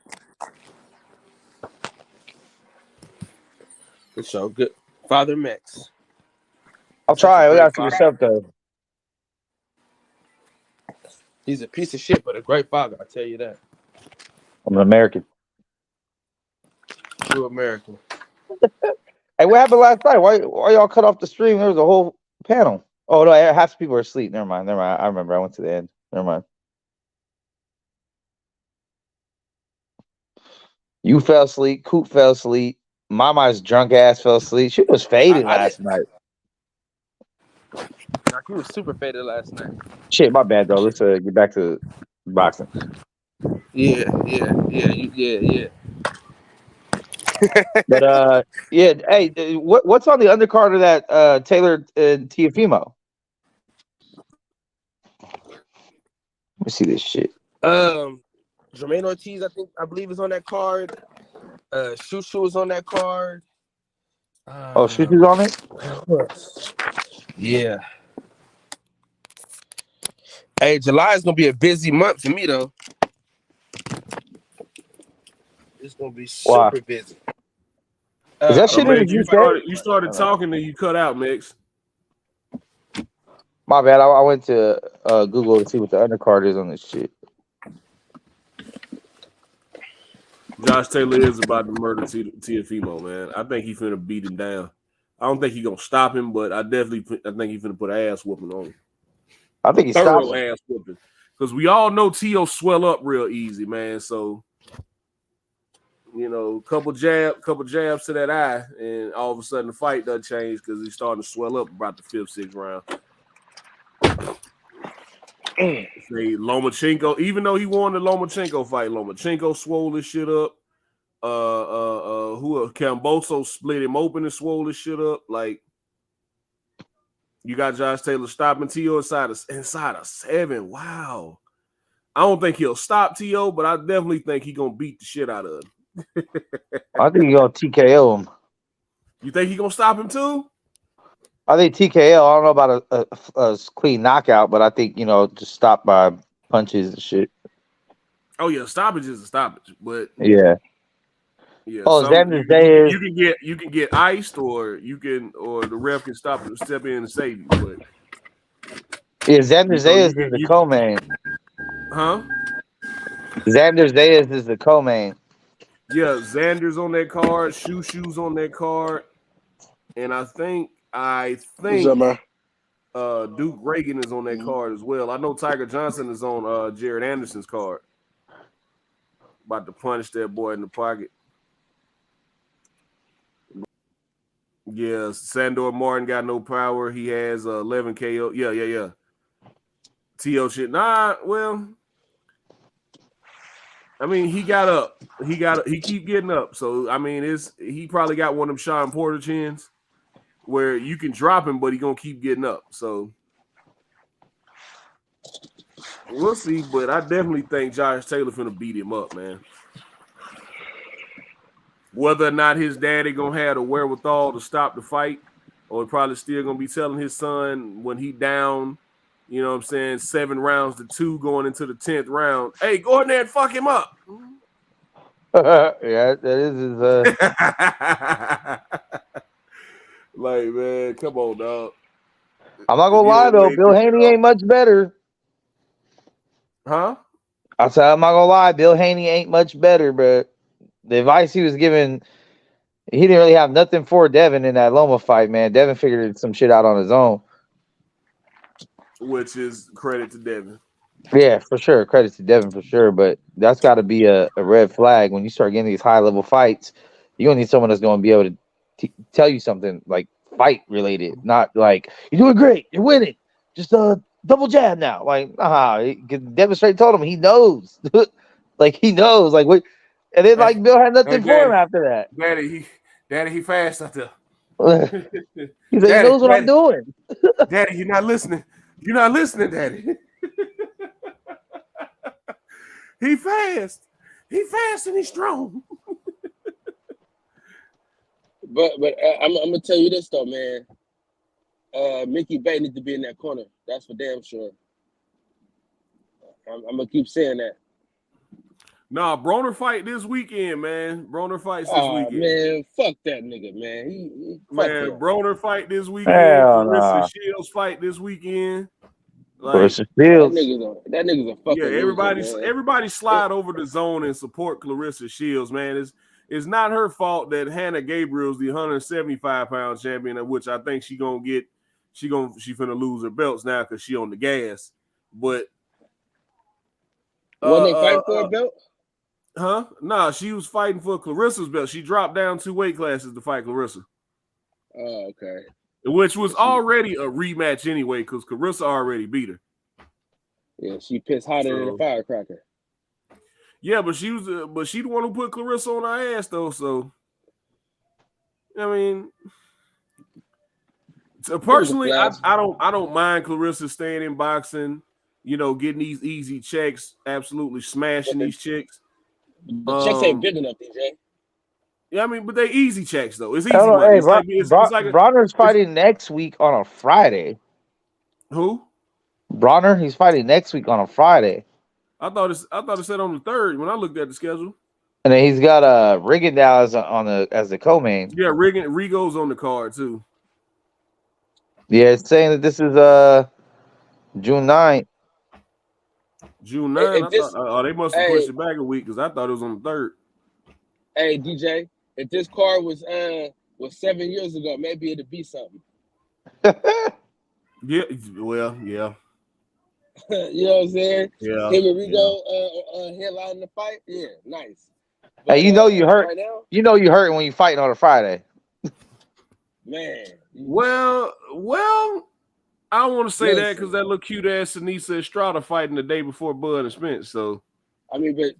It's so good, Father Max. I'll Such a try. We great gotta see father. what's up though. He's a piece of shit, but a great father. I tell you that. I'm an American. True American. Hey, what happened last night? Why y'all cut off the stream? There was a whole panel. Oh no, half the people were asleep. Never mind. I remember. I went to the end. Never mind. You fell asleep. Coop fell asleep. Mama's drunk ass fell asleep. She was faded last night. Like, he was super faded last night. Shit, my bad though. Let's get back to boxing. Yeah. But yeah. Hey, what's on the undercard of that Taylor and Teofimo? Let me see this shit. Jermaine Ortiz, I believe is on that card. Shushu is on that card. Oh, Shushu's on it? Yeah. Hey, July is gonna be a busy month for me though. It's gonna be super busy. Is that shit in the You started talking and you cut out, Mix. My bad. I went to Google to see what the undercard is on this shit. Josh Taylor is about to murder Teofimo, man. I think he's finna beat him down. I don't think he's gonna stop him, but I think he's finna put an ass whooping on him. I think he's thorough ass whooping. Because we all know Tio swell up real easy, man. So, you know, couple jabs to that eye, and all of a sudden the fight doesn't change because he's starting to swell up about the 5th, 6th round. Say Lomachenko, even though he won the Lomachenko fight, Lomachenko swole his shit up. Camboso split him open and swole his shit up. Like, you got Josh Taylor stopping Tio inside of 7. Wow. I don't think he'll stop Tio, but I definitely think he's gonna beat the shit out of him. I think he's gonna TKO him. You think he's gonna stop him too? I think TKO. I don't know about a clean knockout, but I think, you know, just stop by punches and shit. Oh yeah, stoppage is a stoppage, but yeah. Oh, Xander Zayas. You can get iced, or the ref can step in and save you. But yeah, Xander Zayas is the co-main. Huh? Xander Zayas is the co-main. Yeah, Xander's on that card. Shushu's on that card, and I think What's up, man? Duke Reagan is on that card as well. I know Tiger Johnson is on Jared Anderson's card. About to punch that boy in the pocket. Yeah, Sandor Martin got no power. He has 11 KO. Yeah. Tio shit. Nah, well, I mean, he got up. He keep getting up. So I mean, he probably got one of them Sean Porter chins where you can drop him, but he gonna keep getting up. So we'll see. But I definitely think Josh Taylor finna beat him up, man. whether or not his daddy gonna have the wherewithal to stop the fight, or probably still gonna be telling his son when he down, you know what I'm saying, 7 rounds to 2 going into the 10th round. Hey, go in there and fuck him up. Yeah, that is his. Like, man, come on, dog. I'm not gonna lie though, Bill Haney ain't much better. Huh? I said I'm not gonna lie, Bill Haney ain't much better, but the advice he was giving, he didn't really have nothing for Devin in that Loma fight, man. Devin figured some shit out on his own. Which is credit to Devin. Yeah, for sure. Credit to Devin for sure, but that's got to be a red flag when you start getting these high level fights. You're gonna need someone that's gonna be able to tell you something like fight related, not like you're doing great, you're winning, just double jab now. Like, Devin straight told him he knows, like he knows, like what, and then like Bill had nothing for him after that. Daddy, he fast out there. He said, he knows what I'm doing. Daddy, you're not listening. You're not listening, Daddy. He fast. He fast and he's strong. But I'm gonna tell you this though, man. Mickey Bay needs to be in that corner. That's for damn sure. I'm gonna keep saying that. Nah, Broner fight this weekend, man. Broner fights this weekend. Man, fuck that nigga, man. Man, Broner fight this weekend. Hell Clarissa nah. Shields fight this weekend. Like, Clarissa Shields. That nigga's a fucking loser, everybody slide over the zone and support Clarissa Shields, man. It's not her fault that Hannah Gabriel's the 175-pound champion, of which I think she finna lose her belts now because she on the gas. But when they fight for a belt? Huh? Nah, she was fighting for Clarissa's belt. She dropped down 2 weight classes to fight Clarissa. Oh, okay. Which was already a rematch anyway, because Clarissa already beat her. Yeah, she pissed hotter than a firecracker. Yeah, but she the one who put Clarissa on her ass though. So, I mean, so personally, I don't mind Clarissa staying in boxing. You know, getting these easy checks, absolutely smashing these chicks. The checks ain't big enough, DJ. Yeah, I mean, but they easy checks though. It's easy Hey, money. It's like Bronner's fighting next week on a Friday. Who? Bronner, he's fighting next week on a Friday. I thought it said on the 3rd when I looked at the schedule. And then he's got Rigondeaux as the co-main. Yeah, Rigo's on the card too. Yeah, it's saying that this is June 9th. June 9th. They must have pushed it back a week because I thought it was on the 3rd. Hey, DJ, if this card was 7 years ago, maybe it'd be something. Yeah, well, yeah. You know what I'm saying? Yeah. Him and Rigo headlining the fight. Yeah, nice. But, hey, you hurt. Right now, you hurt when you fighting on a Friday. Man. Well, I don't want to say that because that little cute ass Anissa Estrada fighting the day before Bud and Spence. So, I mean, but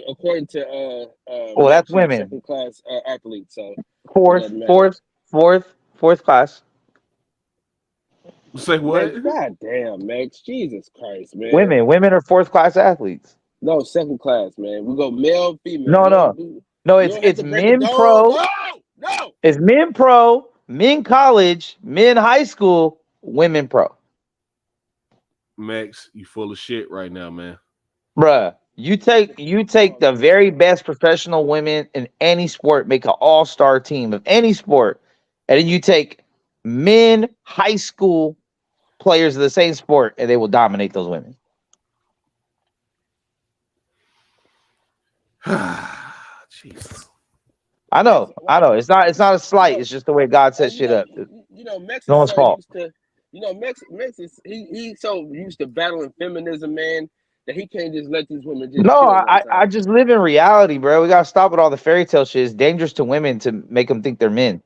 according to that's women, second class athletes. So fourth class. Say what? Man, God damn, Max. Jesus Christ, man. Women are 4th class athletes. No, 2nd class, man. We go male, female. No. It's men pro. No. It's men pro, men college, men high school, women pro. Max, you full of shit right now, man. Bruh, you take the very best professional women in any sport, make an all-star team of any sport, and then you take men high school players of the same sport, and they will dominate those women. Jesus. I know. It's not a slight. It's just the way God set shit up. You know, Mex no one's fault. Mex is he's so used to battling feminism, man, that he can't just let these women just. No, I just live in reality, bro. We gotta stop with all the fairy tale shit. It's dangerous to women to make them think they're men.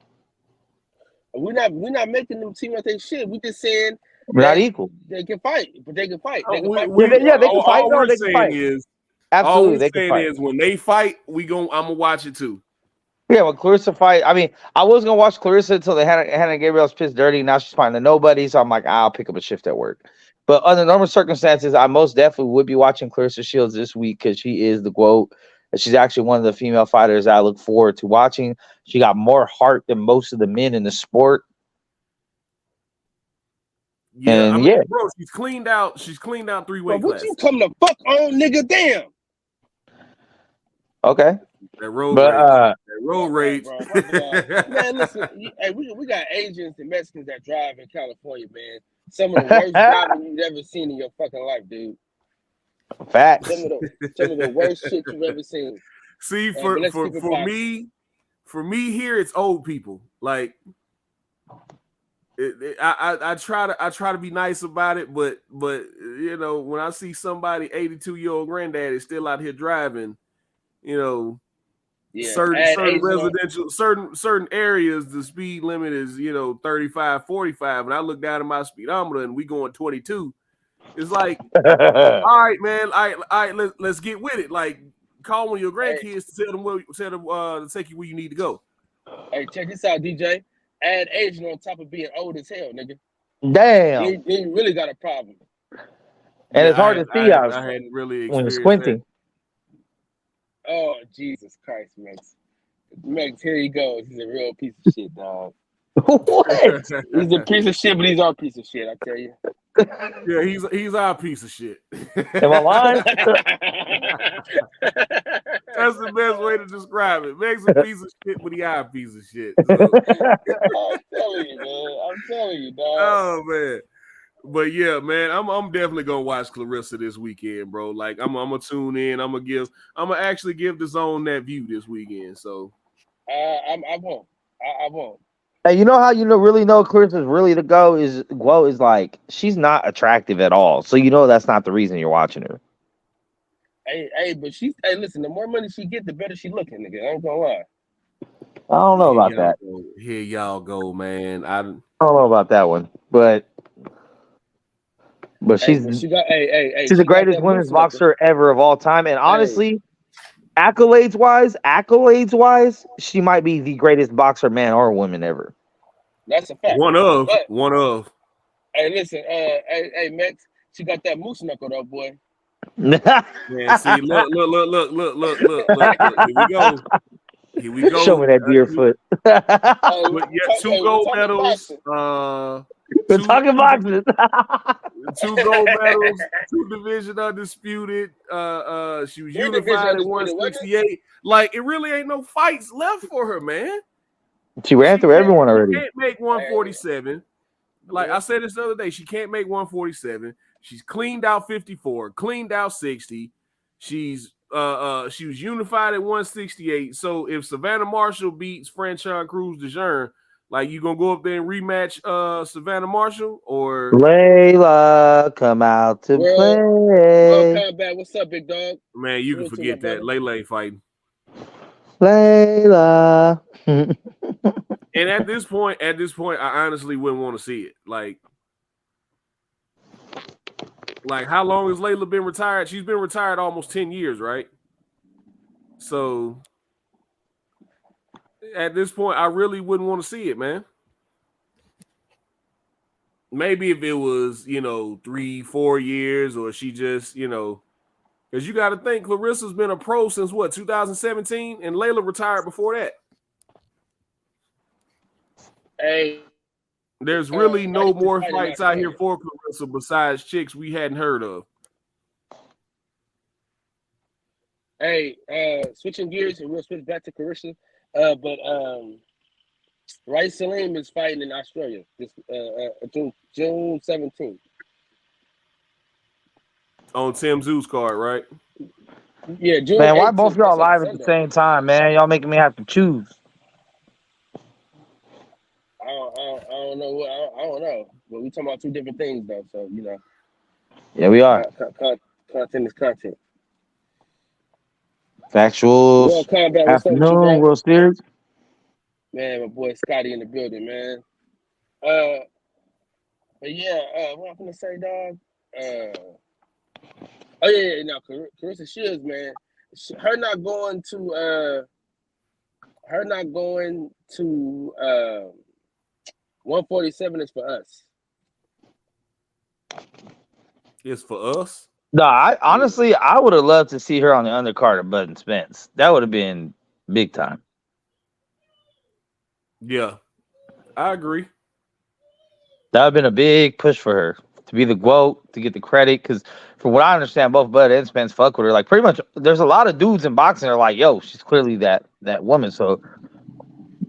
We're not making them seem like they shit. We just saying we're not equal. They can fight, but they can fight. They can fight. They can fight. No, they can fight. Absolutely, they can fight. Is when they fight, I'm gonna watch it too. Yeah, when Clarissa fight, I mean, I was gonna watch Clarissa until Hannah Gabriel's pissed dirty. Now she's fighting a nobody, so I'm like, I'll pick up a shift at work. But under normal circumstances, I most definitely would be watching Clarissa Shields this week because she is the GOAT. She's actually one of the female fighters I look forward to watching. She got more heart than most of the men in the sport. Yeah, And I mean, yeah, bro, she's cleaned out 3 Bro, weight what classes. you come the fuck on, nigga? Damn. okay. That road But rage. That road rage. Bro, my bad. Man, listen, hey, we got Asians and Mexicans that drive in California, man. Some of the worst driving you've ever seen in your fucking life, dude. facts. Some of the worst shit you've ever seen. See, But for let's keep it positive. me here, it's old people. Like, I try to be nice about it, but you know, when I see somebody 82-year-old granddaddy still out here driving, you know, Yeah, certain add Asian on- residential certain areas, the speed limit is 35, 45, and I look down at my speedometer and we going 22. It's like, all right, man, all right, let's get with it. Like, call one of your grandkids to tell them to take you where you need to go. Hey, check this out, DJ. Add Asian on top of being old as hell, nigga. Damn. You really got a problem. And it's hard to see I hadn't really when you're experienced squinting. that. Oh, Jesus Christ, Max. Max, here he goes. He's a real piece of shit, dog. What? He's a piece of shit, but he's our piece of shit, I tell you. Yeah, he's our piece of shit. Am I lying? That's the best way to describe it. Max a piece of shit, but he our piece of shit. So. I'm telling you, man. I'm telling you, dog. Oh man. But yeah, man, I'm definitely gonna watch Clarissa this weekend, bro. Like I'm gonna tune in. I'm gonna actually give the zone that view this weekend. So I won't. I won't. Hey, you know how really know Clarissa's really the go is like she's not attractive at all. So that's not the reason you're watching her. Hey, but listen, the more money she get, the better she looking, nigga. I ain't gonna lie. I don't know about that. Here y'all go, man. I don't know about that one, but she's she's the greatest women's boxer ever of all time, and honestly, accolades wise, she might be the greatest boxer, man or woman ever. That's a fact. One of. Hey, listen, hey, Max, she got that moose knuckle, though, boy. Man, see, look. Here we go. Show me that deer foot. Two gold medals. We're talking boxing. 2 gold medals, 2 division undisputed. She was unified at 168. Like, it really ain't no fights left for her, man. She ran through everyone already. She can't make 147. Like I said this the other day, she can't make 147. She's cleaned out 54, cleaned out 60. She was unified at 168. So if Savannah Marshall beats Franchon Cruz DeJean, like you gonna go up there and rematch Savannah Marshall or Layla come out to play? World Combat, what's up, big dog? Man, you can forget that. Lele fighting. Layla. And at this point, I honestly wouldn't want to see it. Like how long has Layla been retired? She's been retired almost 10 years, right? So at this point, I really wouldn't want to see it, man. Maybe if it was, 3-4 years, or she just, because you got to think Clarissa's been a pro since what, 2017, and Layla retired before that. Hey, there's really no more fights out here for Clarissa besides chicks we hadn't heard of. Hey, switching gears, and we'll switch back to Clarissa. But Rice Salim is fighting in Australia this June 17th. On Tim Zoo's card, right? Yeah, June. Man, why both y'all live at the same time, man? Y'all making me have to choose. I don't know. I don't know. But we talking about 2 different things, though. So Yeah, we are. Content is content. Factual. World Combat, afternoon, World Series. Man, my boy Scotty in the building, man. But yeah, what I'm gonna say, dog. No, Clarissa Shields, man. Her not going to 147 is for us. It's for us? No, I honestly I would have loved to see her on the undercard of Bud and Spence. That would have been big time. Yeah, I agree. That would have been a big push for her to be the GOAT, to get the credit. Because from what I understand, both Bud and Spence fuck with her. Like pretty much, there's a lot of dudes in boxing that are like, "Yo, she's clearly that woman." So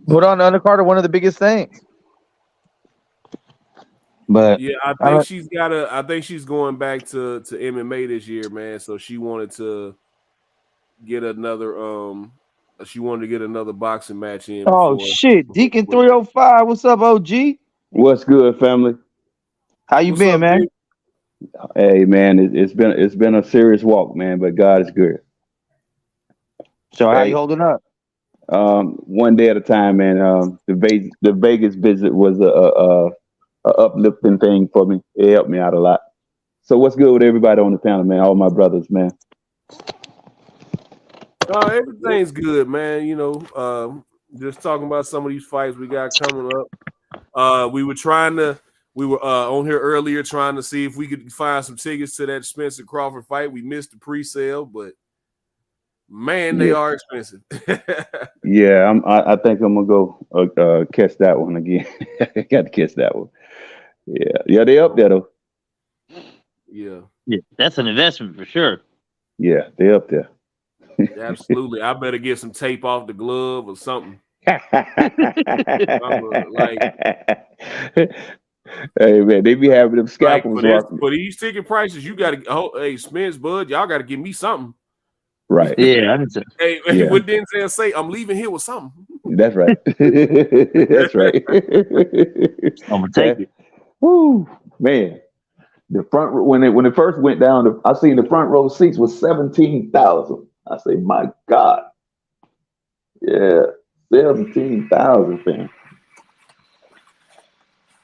put on the undercard of one of the biggest things. But Yeah, I think she's got a. I think she's going back to MMA this year, man. So she wanted to get another. She wanted to get another boxing match in. Oh shit, Deacon 305, what's up, OG? What's good, family? How you been, man? Hey, man, it's been a serious walk, man, but God is good. So how you holding up? One day at a time, man. The Vegas visit was a uplifting thing for me. It helped me out a lot. So what's good with everybody on the panel, man? All my brothers, man. Everything's good, man. You know, just talking about some of these fights we got coming up. We were on here earlier trying to see if we could find some tickets to that Spencer Crawford fight. We missed the pre-sale, but man, they are expensive. Yeah, I think I'm gonna go catch that one again. Got to catch that one. Yeah, they up there though. Yeah, that's an investment for sure. Yeah, they up there. Absolutely. I better get some tape off the glove or something. Hey man, they be having them scalpels. For these ticket prices, you got to. Hey, Spence, Bud, y'all got to give me something. Right. Yeah. Hey, Yeah. what Denzel say? I'm leaving here with something. That's right. That's right. I'm gonna take it. Woo, man. The front when it first went down, I seen the front row seats was 17,000. I say, my God. Yeah, 17,000, fam.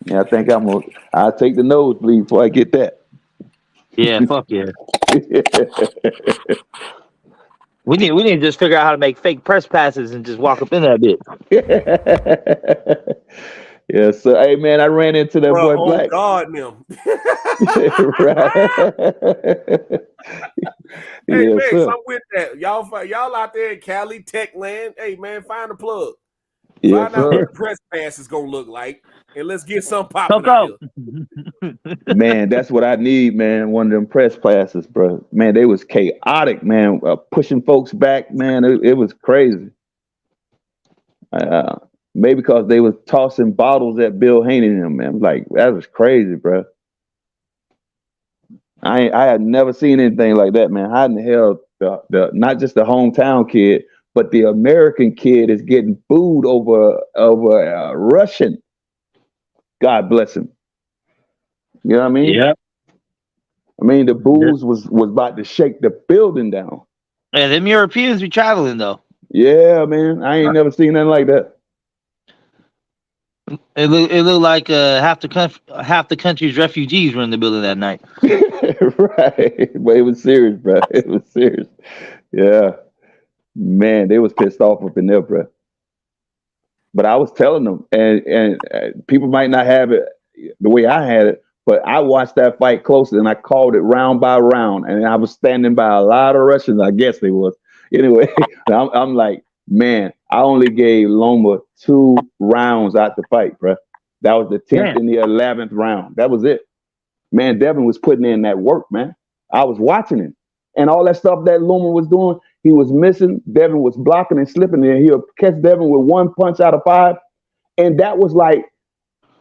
Yeah, I think I'll take the nosebleed before I get that. Yeah, fuck yeah. We need to just figure out how to make fake press passes and just walk up in that bit. Yeah, so hey man, I ran into that boy Black. God, no. Hey Yeah, man, sir. I'm with that. Y'all out there in Cali, Tech Land. Hey man, find a plug. Yeah, Find out sir. what the press pass is gonna look like, and let's get something popping out here. Man, that's what I need, man. One of them press passes, bro. Man, they was chaotic, man. Pushing folks back, man. It was crazy. Maybe because they was tossing bottles at Bill Haney and them, man. Like, that was crazy, bro. I had never seen anything like that, man. How in the hell the not just the hometown kid, but the American kid is getting booed over Russian. God bless him. You know what I mean? Yeah. I mean, the booze was about to shake the building down. Yeah, them Europeans be traveling though. Yeah, man. I ain't never seen nothing like that. It looked like half the country's refugees were in the building that night. Right. But it was serious, bro. It was serious. Yeah. Man, they was pissed off up in there, bro. But I was telling them, and people might not have it the way I had it, but I watched that fight closely and I called it round by round. And I was standing by a lot of Russians. I guess they was. Anyway, I'm like, man, I only gave Loma 2 rounds out the fight, bro. That was the 10th and the 11th round. That was it. Man, Devin was putting in that work, man. I was watching him. And all that stuff that Loma was doing, he was missing. Devin was blocking and slipping, and he'll catch Devin with 1 punch out of 5. And that was like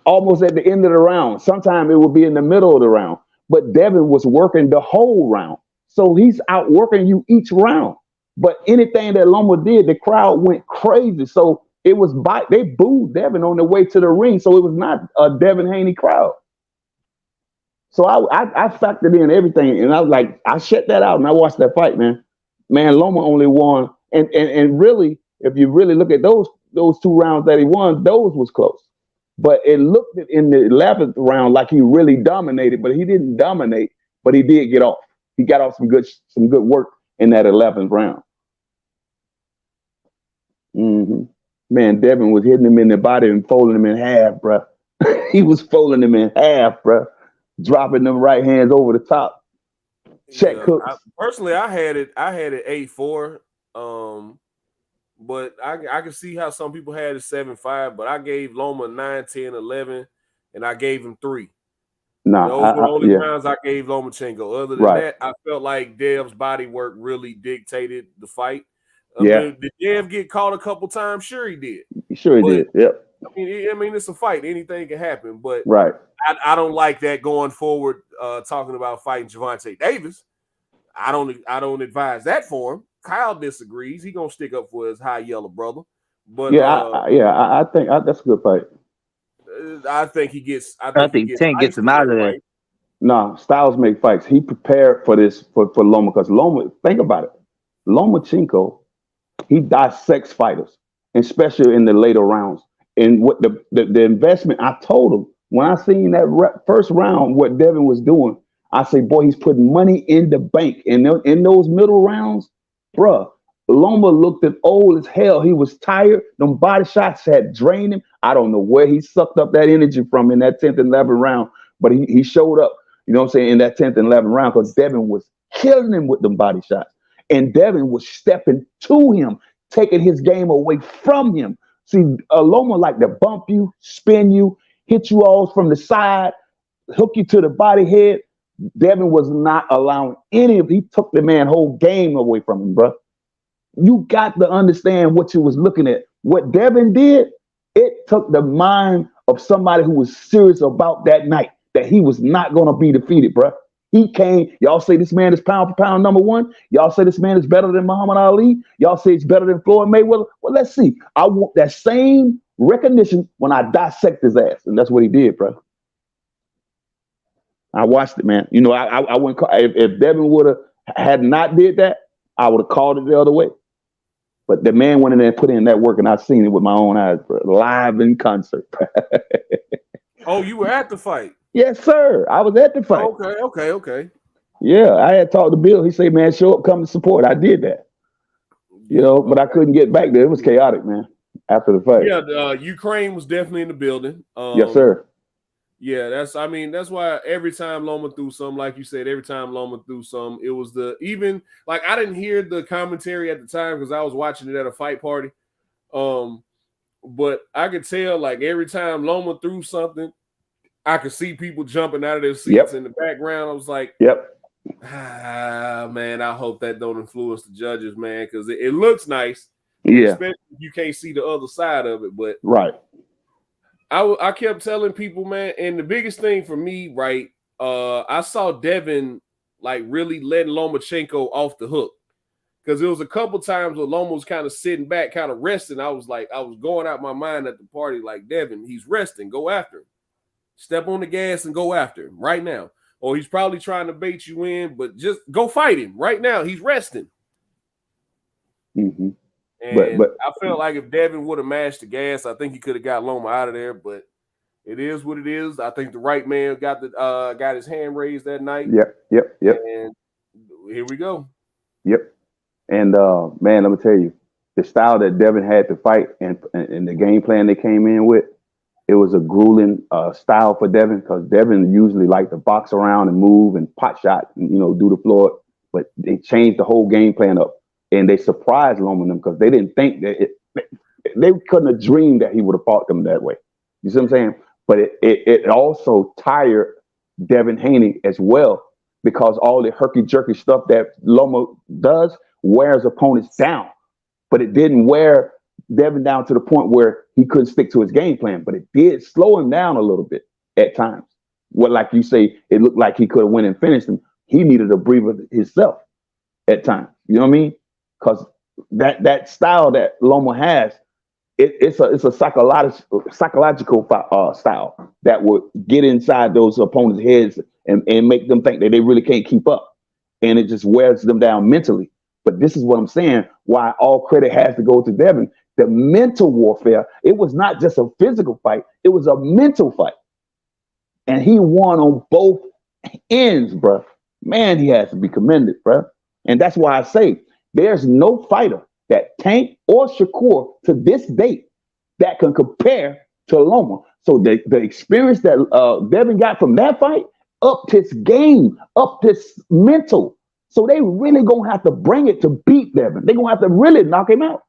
almost at the end of the round. Sometimes it would be in the middle of the round. But Devin was working the whole round. So he's outworking you each round. But anything that Loma did, the crowd went crazy. So it was they booed Devin on the way to the ring. So it was not a Devin Haney crowd. So I factored in everything, and I was like, I shut that out and I watched that fight, man. Man, Loma only won, and really, if you really look at those 2 rounds that he won, those was close. But it looked in the 11th round like he really dominated, but he didn't dominate. But he did get off. He got off some good work in that 11th round. Mm-hmm. Man, Devin was hitting him in the body and folding him in half, bro. He was folding him in half, bro. Dropping them right hands over the top. Chet Yeah, Cooks. personally, I had it 8-4. But I can see how some people had it 7-5. But I gave Loma 9, 10, 11, and I gave him 3. Nah, Those were the only yeah, rounds I gave Lomachenko. Other than right. that, I felt like Dev's body work really dictated the fight. Yeah, Did Dev get caught a couple times? Sure, he did. sure he But did. Yep, I mean, it's a fight. Anything can happen. But right. I don't like that going forward. Talking about fighting Gervonta Davis, I don't advise that for him. Kyle disagrees. He gonna stick up for his high yellow brother. But I think that's a good fight. I think he gets. I think Tank gets him out of there. Nah, Styles make fights. He prepared for this for Loma because Loma. Think about it, Lomachenko. He dissects fighters, especially in the later rounds. And what the investment, I told him when I seen that first round, what Devin was doing, I say, boy, he's putting money in the bank. And in those middle rounds, bruh, Loma looked old as hell. He was tired. Them body shots had drained him. I don't know where he sucked up that energy from in that 10th and 11th round, but he showed up, you know what I'm saying, in that 10th and 11th round because Devin was killing him with them body shots. And Devin was stepping to him, taking his game away from him. See, Loma like to bump you, spin you, hit you all from the side, hook you to the body head. Devin was not allowing any of. He took the man whole game away from him, bro. You got to understand what you was looking at. What Devin did, it took the mind of somebody who was serious about that night, that he was not going to be defeated, bro. He came. Y'all say this man is pound for pound number one. Y'all say this man is better than Muhammad Ali. Y'all say he's better than Floyd Mayweather. Well, let's see. I want that same recognition when I dissect his ass, and that's what he did, bro. I watched it, man. You know, I wouldn't call, if Devin would have had not did that, I would have called it the other way. But the man went in there and put in that work, and I've seen it with my own eyes, bro, live in concert. Oh, you were at the fight? Yes, sir. I was at the fight. Okay. Yeah, I had talked to Bill. He said, man, show up, come to support. I did that. You know, but I couldn't get back there. It was chaotic, man, after the fight. Yeah, Ukraine was definitely in the building. Yes, sir. Yeah, that's why every time Loma threw something, like you said, every time Loma threw something, it was I didn't hear the commentary at the time because I was watching it at a fight party. But I could tell, like, every time Loma threw something, I could see people jumping out of their seats in the background. I was like, man, I hope that don't influence the judges, man, because it looks nice. Yeah. Especially if you can't see the other side of it. But right. I kept telling people, man, and the biggest thing for me, right, I saw Devin, like, really letting Lomachenko off the hook. Because there was a couple times where Loma was kind of sitting back, kind of resting. I was going out my mind at the party, like, Devin, he's resting. Go after him. Step on the gas and go after him right now. Or he's probably trying to bait you in, but just go fight him right now. He's resting. Mm-hmm. And I felt like if Devin would have mashed the gas, I think he could have got Loma out of there. But it is what it is. I think the right man got his hand raised that night. Yep. And here we go. Yep. And man, let me tell you, the style that Devin had to fight and the game plan they came in with, it was a grueling style for Devin because Devin usually liked to box around and move and pot shot and, you know, do the floor. But they changed the whole game plan up. And they surprised Loma and them because they didn't think that they couldn't have dreamed that he would have fought them that way. You see what I'm saying? But it also tired Devin Haney as well because all the herky-jerky stuff that Loma does wears opponents down. But it didn't wear Devin down to the point where he couldn't stick to his game plan. But it did slow him down a little bit at times. What, like you say, it looked like he could have went and finished him. He needed a breather himself at times. You know what I mean? Because that style that Loma has, it's a psychological style that would get inside those opponents' heads and make them think that they really can't keep up. And it just wears them down mentally. But this is what I'm saying, why all credit has to go to Devin. The mental warfare, it was not just a physical fight, it was a mental fight. And he won on both ends, bro. Man, he has to be commended, bro. And that's why I say, there's no fighter that Tank or Shakur to this date that can compare to Loma. So the experience that Devin got from that fight upped his game, upped his mental. So they really gonna have to bring it to beat Devin. They gonna have to really knock him out.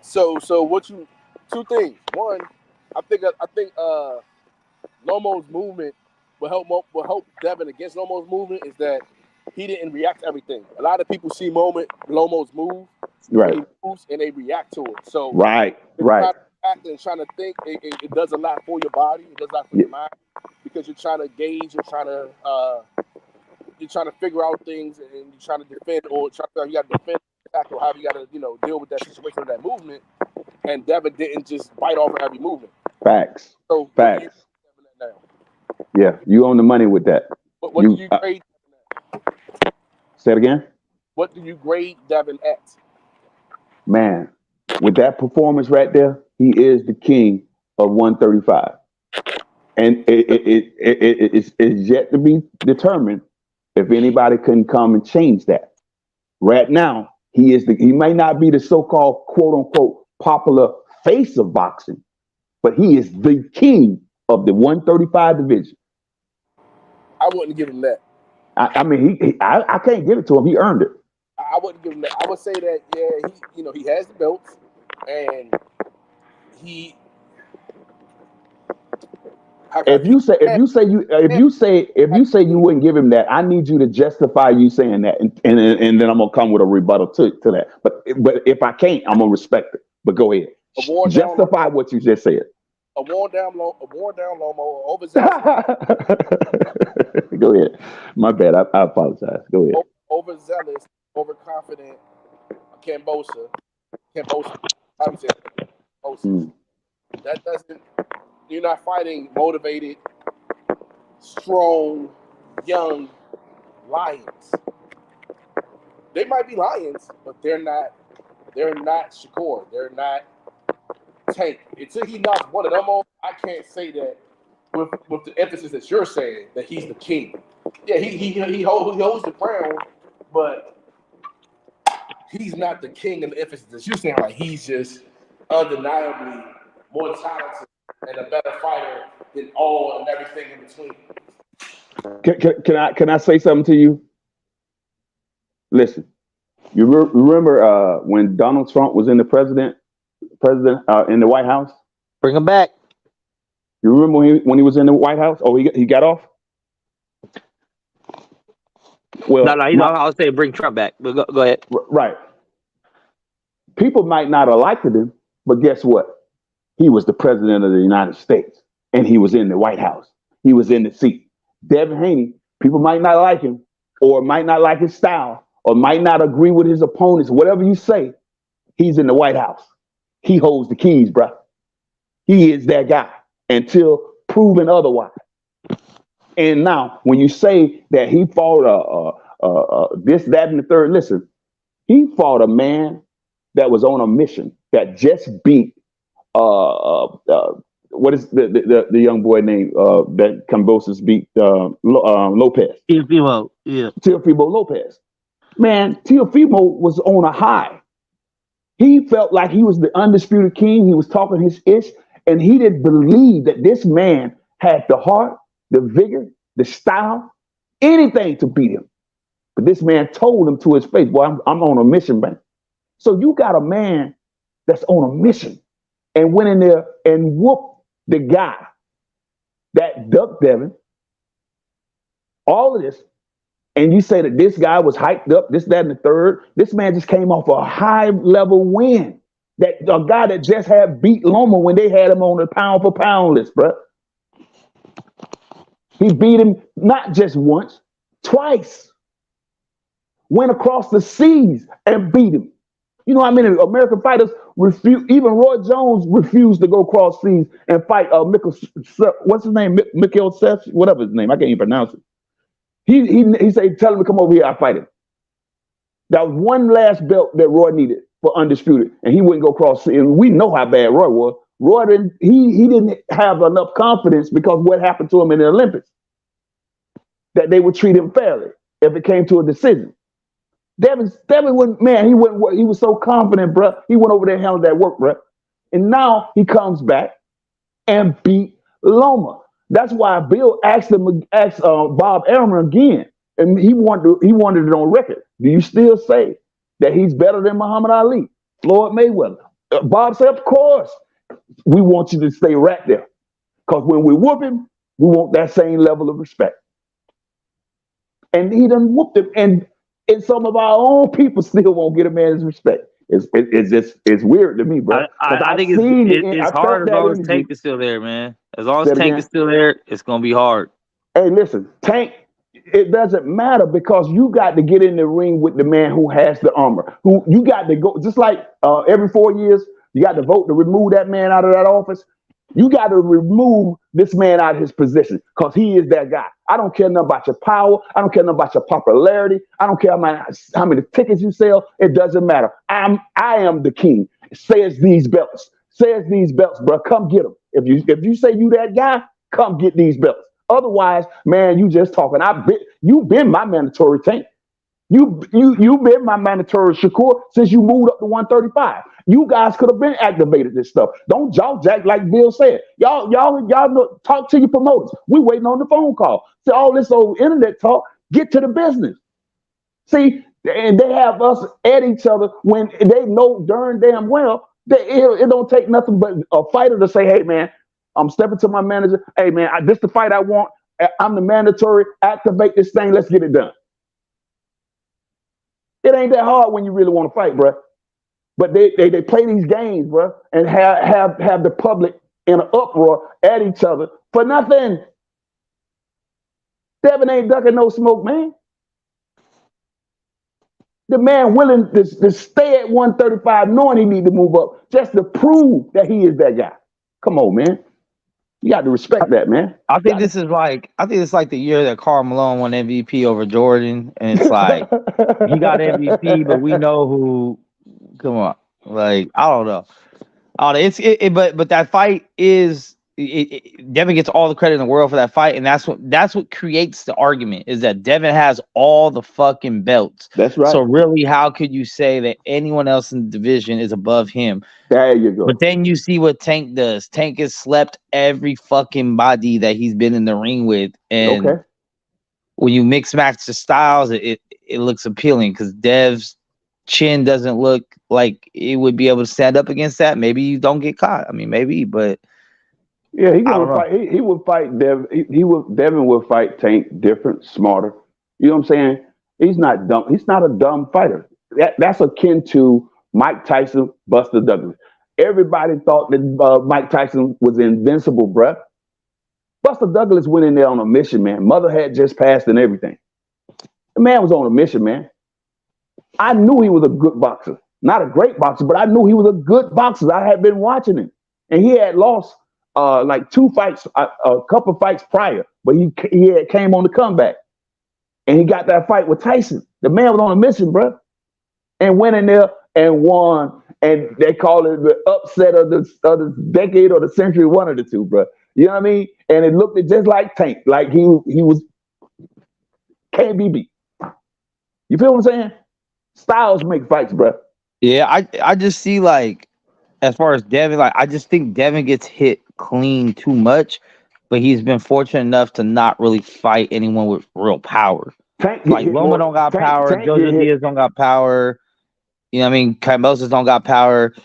So what you? Two things. One, I think Lomo's movement will help Devin against Lomo's movement is that he didn't react to everything. A lot of people see Lomo's move, Right. he moves, and they react to it. So Right. if you're trying to act and trying to think, it does a lot for your body. It does a lot for your mind because you're trying to gauge. You're trying to figure out things, and you're trying to defend or try to you got to defend, attack, or how you got to deal with that situation or that movement. And Devin didn't just bite off every movement. Facts. So Facts. Yeah, you own the money with that. What do you grade? Say it again. What do you grade Devin at? Man, with that performance right there, he is the king of 135, and it's yet to be determined if anybody can come and change that. Right now, he may not be the so-called quote unquote popular face of boxing, but he is the king of the 135 division. I wouldn't give him that. I mean, I can't give it to him. He earned it. I wouldn't give him that. I would say that he has the belts, and he. If you say you wouldn't give him that, I need you to justify you saying that, and then I'm gonna come with a rebuttal to that. But if I can't, I'm gonna respect it. But go ahead, justify what you just said. A worn down Lomo, overzealous. Go ahead. My bad. I apologize. Go ahead. Overzealous, overconfident. Kambosos. How do you say it? Kambosos. That doesn't. You're not fighting motivated, strong, young lions. They might be lions, but they're not. They're not Shakur. They're not Tank. Until he knocks one of them off, I can't say that with the emphasis that you're saying that he's the king. Yeah, he holds the crown, but he's not the king and the emphasis that you're saying. Like he's just undeniably more talented and a better fighter than all and everything in between. Can I say something to you? Listen, you remember when Donald Trump was in the president in the White House? Bring him back. You remember when he was in the White House? Oh, he got off? Well, No, I was saying bring Trump back. But go ahead. Right. People might not have liked him, but guess what? He was the president of the United States, and he was in the White House. He was in the seat. Devin Haney, people might not like him, or might not like his style, or might not agree with his opponents. Whatever you say, he's in the White House. He holds the keys, bro. He is that guy until proven otherwise. And now, when you say that he fought this, that, and the third, listen, he fought a man that was on a mission that just beat what is the young boy name that Kambosos beat Lopez? Teofimo, yeah. Teofimo Lopez. Man, Teofimo was on a high. He felt like he was the undisputed king. He was talking his ish, and he didn't believe that this man had the heart, the vigor, the style, anything to beat him. But this man told him to his face, "Boy, I'm on a mission, man." So you got a man that's on a mission and went in there and whooped the guy that ducked Devin. All of this, and you say that this guy was hyped up, this, that, and the third. This man just came off a high-level win. That a guy that just had beat Loma when they had him on the pound-for-pound list, bro. He beat him not just once, twice. Went across the seas and beat him. You know how many American fighters refuse? Even Roy Jones refused to go cross seas and fight what's his name? Mikhail Seth, whatever his name. I can't even pronounce it. He said, "Tell him to come over here. I fight him." That was one last belt that Roy needed for undisputed, and he wouldn't go cross seas. And we know how bad Roy was. Roy didn't. He didn't have enough confidence because what happened to him in the Olympics, that they would treat him fairly if it came to a decision. Devin went, man, he was so confident, bro. He went over there and handled that work, bro. And now he comes back and beat Loma. That's why Bill asked Bob Arum again. and he wanted it on record. Do you still say that he's better than Muhammad Ali, Floyd Mayweather? Bob said, of course. We want you to stay right there. Because when we whoop him, we want that same level of respect. And he done whooped him. And some of our own people still won't get a man's respect. It's weird to me, bro. I think it's hard as long as Tank is still there, man. As long as Tank is still there, it's gonna be hard. Hey, listen, Tank, it doesn't matter because you got to get in the ring with the man who has the armor. Who you got to go, just like every 4 years, you got to vote to remove that man out of that office. You got to remove this man out of his position because he is that guy. I don't care nothing about your power. I don't care nothing about your popularity. I don't care how many tickets you sell. It doesn't matter. I am the king. Says these belts. Says these belts, bro. Come get them. If you say you that guy, come get these belts. Otherwise, man, you just talking. You've been my mandatory Tank. You've been my mandatory Shakur since you moved up to 135. You guys could have been activated this stuff. Don't jaw jack like Bill said. Y'all know, talk to your promoters. We waiting on the phone call. See all this old internet talk. Get to the business. See, and they have us at each other when they know darn damn well that it don't take nothing but a fighter to say, "Hey man, I'm stepping to my manager. Hey man, this the fight I want. I'm the mandatory. Activate this thing. Let's get it done." It ain't that hard when you really want to fight, bro. But they play these games, bro, and have the public in an uproar at each other for nothing. Devin ain't ducking no smoke, man. The man willing to stay at 135, knowing he need to move up, just to prove that he is that guy. Come on, man. You got to respect that, man. I think it's like the year that Karl Malone won MVP over Jordan, and it's like he got MVP, but we know who. Come on, like I don't know. But that fight is. Devin gets all the credit in the world for that fight, and that's what creates the argument is that Devin has all the fucking belts. That's right. So really, how could you say that anyone else in the division is above him? There you go. But then you see what Tank does. Tank has slept every fucking body that he's been in the ring with, and when you mix match the styles, it looks appealing because Dev's chin doesn't look like it would be able to stand up against that. Maybe you don't get caught. I mean, maybe, but. Yeah, he gonna fight. He would fight Devin. Devin would fight Tank different, smarter. You know what I'm saying? He's not dumb. He's not a dumb fighter. That's akin to Mike Tyson, Buster Douglas. Everybody thought that Mike Tyson was invincible, bruh. Buster Douglas went in there on a mission, man. Mother had just passed and everything. The man was on a mission, man. I knew he was a good boxer. Not a great boxer, but I knew he was a good boxer. I had been watching him. And he had lost like 2 fights, a couple fights prior, but he had came on the comeback, and he got that fight with Tyson. The man was on a mission, bro, and went in there and won. And they call it the upset of the decade or the century, one of the two, bro. You know what I mean? And it looked just like Tank, like he was can't be beat. You feel what I'm saying? Styles make fights, bro. Yeah, I just see like. As far as Devin, like I just think Devin gets hit clean too much, but he's been fortunate enough to not really fight anyone with real power. Like Loma don't got power, Joseph Diaz don't got power. You know what I mean? Kambosos don't got power.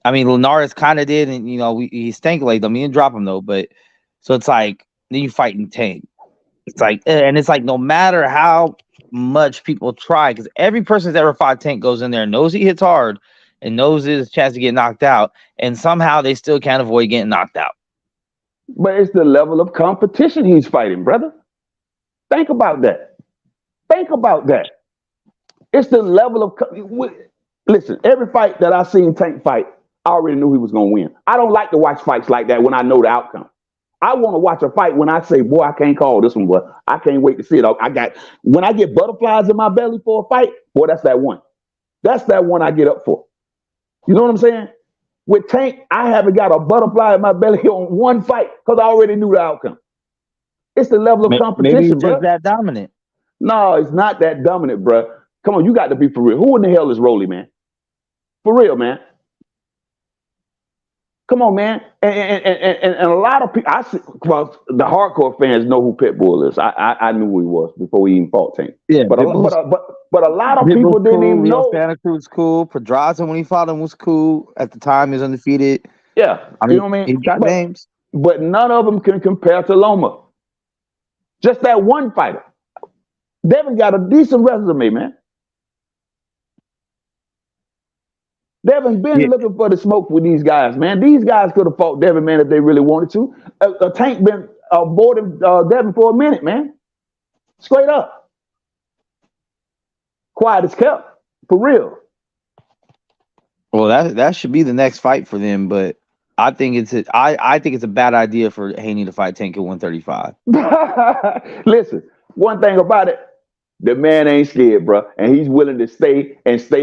I mean, Linares kind of did, and you know he stank like them. He didn't drop him though, but so it's like then you fighting Tank. It's like, and it's like no matter how much people try, because every person that's ever fought Tank goes in there and knows he hits hard. And knows there's a chance to get knocked out, and somehow they still can't avoid getting knocked out. But it's the level of competition he's fighting, brother. Think about that. Think about that. It's the level of listen. Every fight that I seen Tank fight, I already knew he was gonna win. I don't like to watch fights like that when I know the outcome. I want to watch a fight when I say, "Boy, I can't call this one, boy. I can't wait to see it." When I get butterflies in my belly for a fight, boy, that's that one. That's that one I get up for. You know what I'm saying? With Tank, I haven't got a butterfly in my belly on one fight because I already knew the outcome. It's the level of competition, maybe he's bro. just that dominant. No, it's not that dominant, bro. Come on, you got to be for real. Who in the hell is Rolly, man? For real, man. Come on, man. And a lot of people, well, the hardcore fans know who Pitbull is. I knew who he was before he even fought Tank. Yeah, but a lot of people Pitbull's didn't cool. even Leo know. Santa Cruz cool. Pedraza when he fought him was cool. At the time, he was undefeated. Yeah, I you mean, know what I mean. he got names. But none of them can compare to Loma. Just that one fighter. Devin got a decent resume, man. Devin been looking for the smoke with these guys, man. These guys could have fought Devin, man, if they really wanted to. A Tank been boarding Devin for a minute, man. Straight up. Quiet as kept. For real. Well, that should be the next fight for them, but I think it's a bad idea for Haney to fight Tank at 135. Listen, one thing about it, the man ain't scared, bro, and he's willing to stay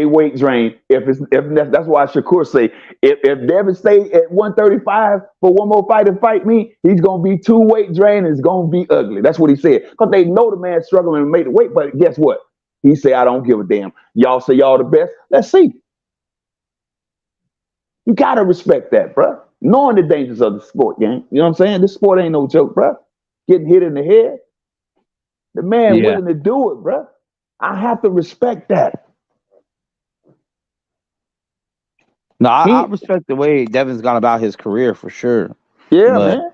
weight drained. If that's why Shakur say if Devin stay at 135 for one more fight and fight me, he's gonna be too weight drained and it's gonna be ugly. That's what he said. Because they know the man's struggling to make the weight, but guess what? He say, I don't give a damn. Y'all say y'all the best. Let's see. You gotta respect that, bro. Knowing the dangers of the sport, gang. You know what I'm saying? This sport ain't no joke, bro. Getting hit in the head. The man willing to do it, bro. I have to respect that. No, I respect the way Devin's gone about his career for sure. Yeah, man.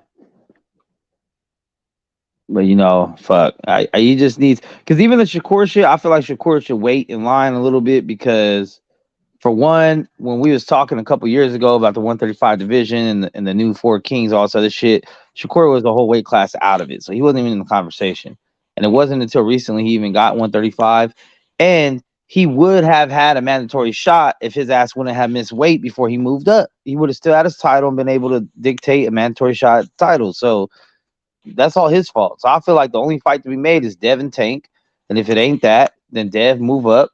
But you know, fuck. He just needs, because even the Shakur shit, I feel like Shakur should wait in line a little bit because, for one, when we was talking a couple years ago about the 135 division and the new Four Kings, all this other shit, Shakur was the whole weight class out of it, so he wasn't even in the conversation. And it wasn't until recently he even got 135, and he would have had a mandatory shot if his ass wouldn't have missed weight before he moved up. He would have still had his title and been able to dictate a mandatory shot at the title. So that's all his fault. So I feel like the only fight to be made is Dev and Tank, and if it ain't that, then Dev move up,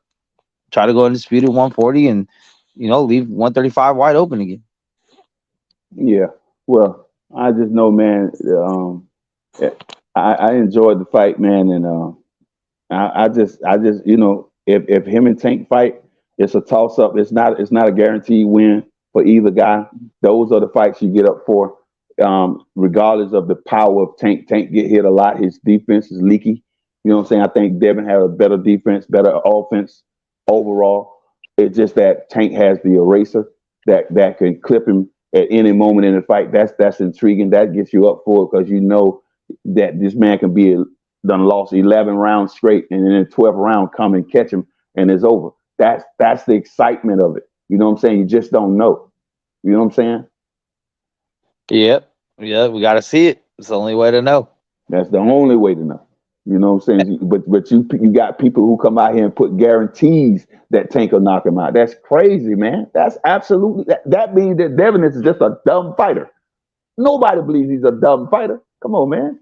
try to go undisputed 140, and leave 135 wide open again. Yeah. Well, I just know, man. I enjoyed the fight, man, and I just if him and Tank fight, it's a toss up. It's not a guaranteed win for either guy. Those are the fights you get up for, regardless of the power of Tank. Tank get hit a lot. His defense is leaky. You know what I'm saying? I think Devin had a better defense, better offense overall. It's just that Tank has the eraser that can clip him at any moment in the fight. That's intriguing. That gets you up for it because you know that this man can be done lost 11 rounds straight and then in the 12th round come and catch him and it's over. That's the excitement of it. You know what I'm saying? You just don't know. You know what I'm saying? Yep. Yeah, we got to see it. It's the only way to know. That's the only way to know. You know what I'm saying? But you got people who come out here and put guarantees that Tank will knock him out. That's crazy, man. That's absolutely that means that Devin is just a dumb fighter. Nobody believes he's a dumb fighter. Come on, man.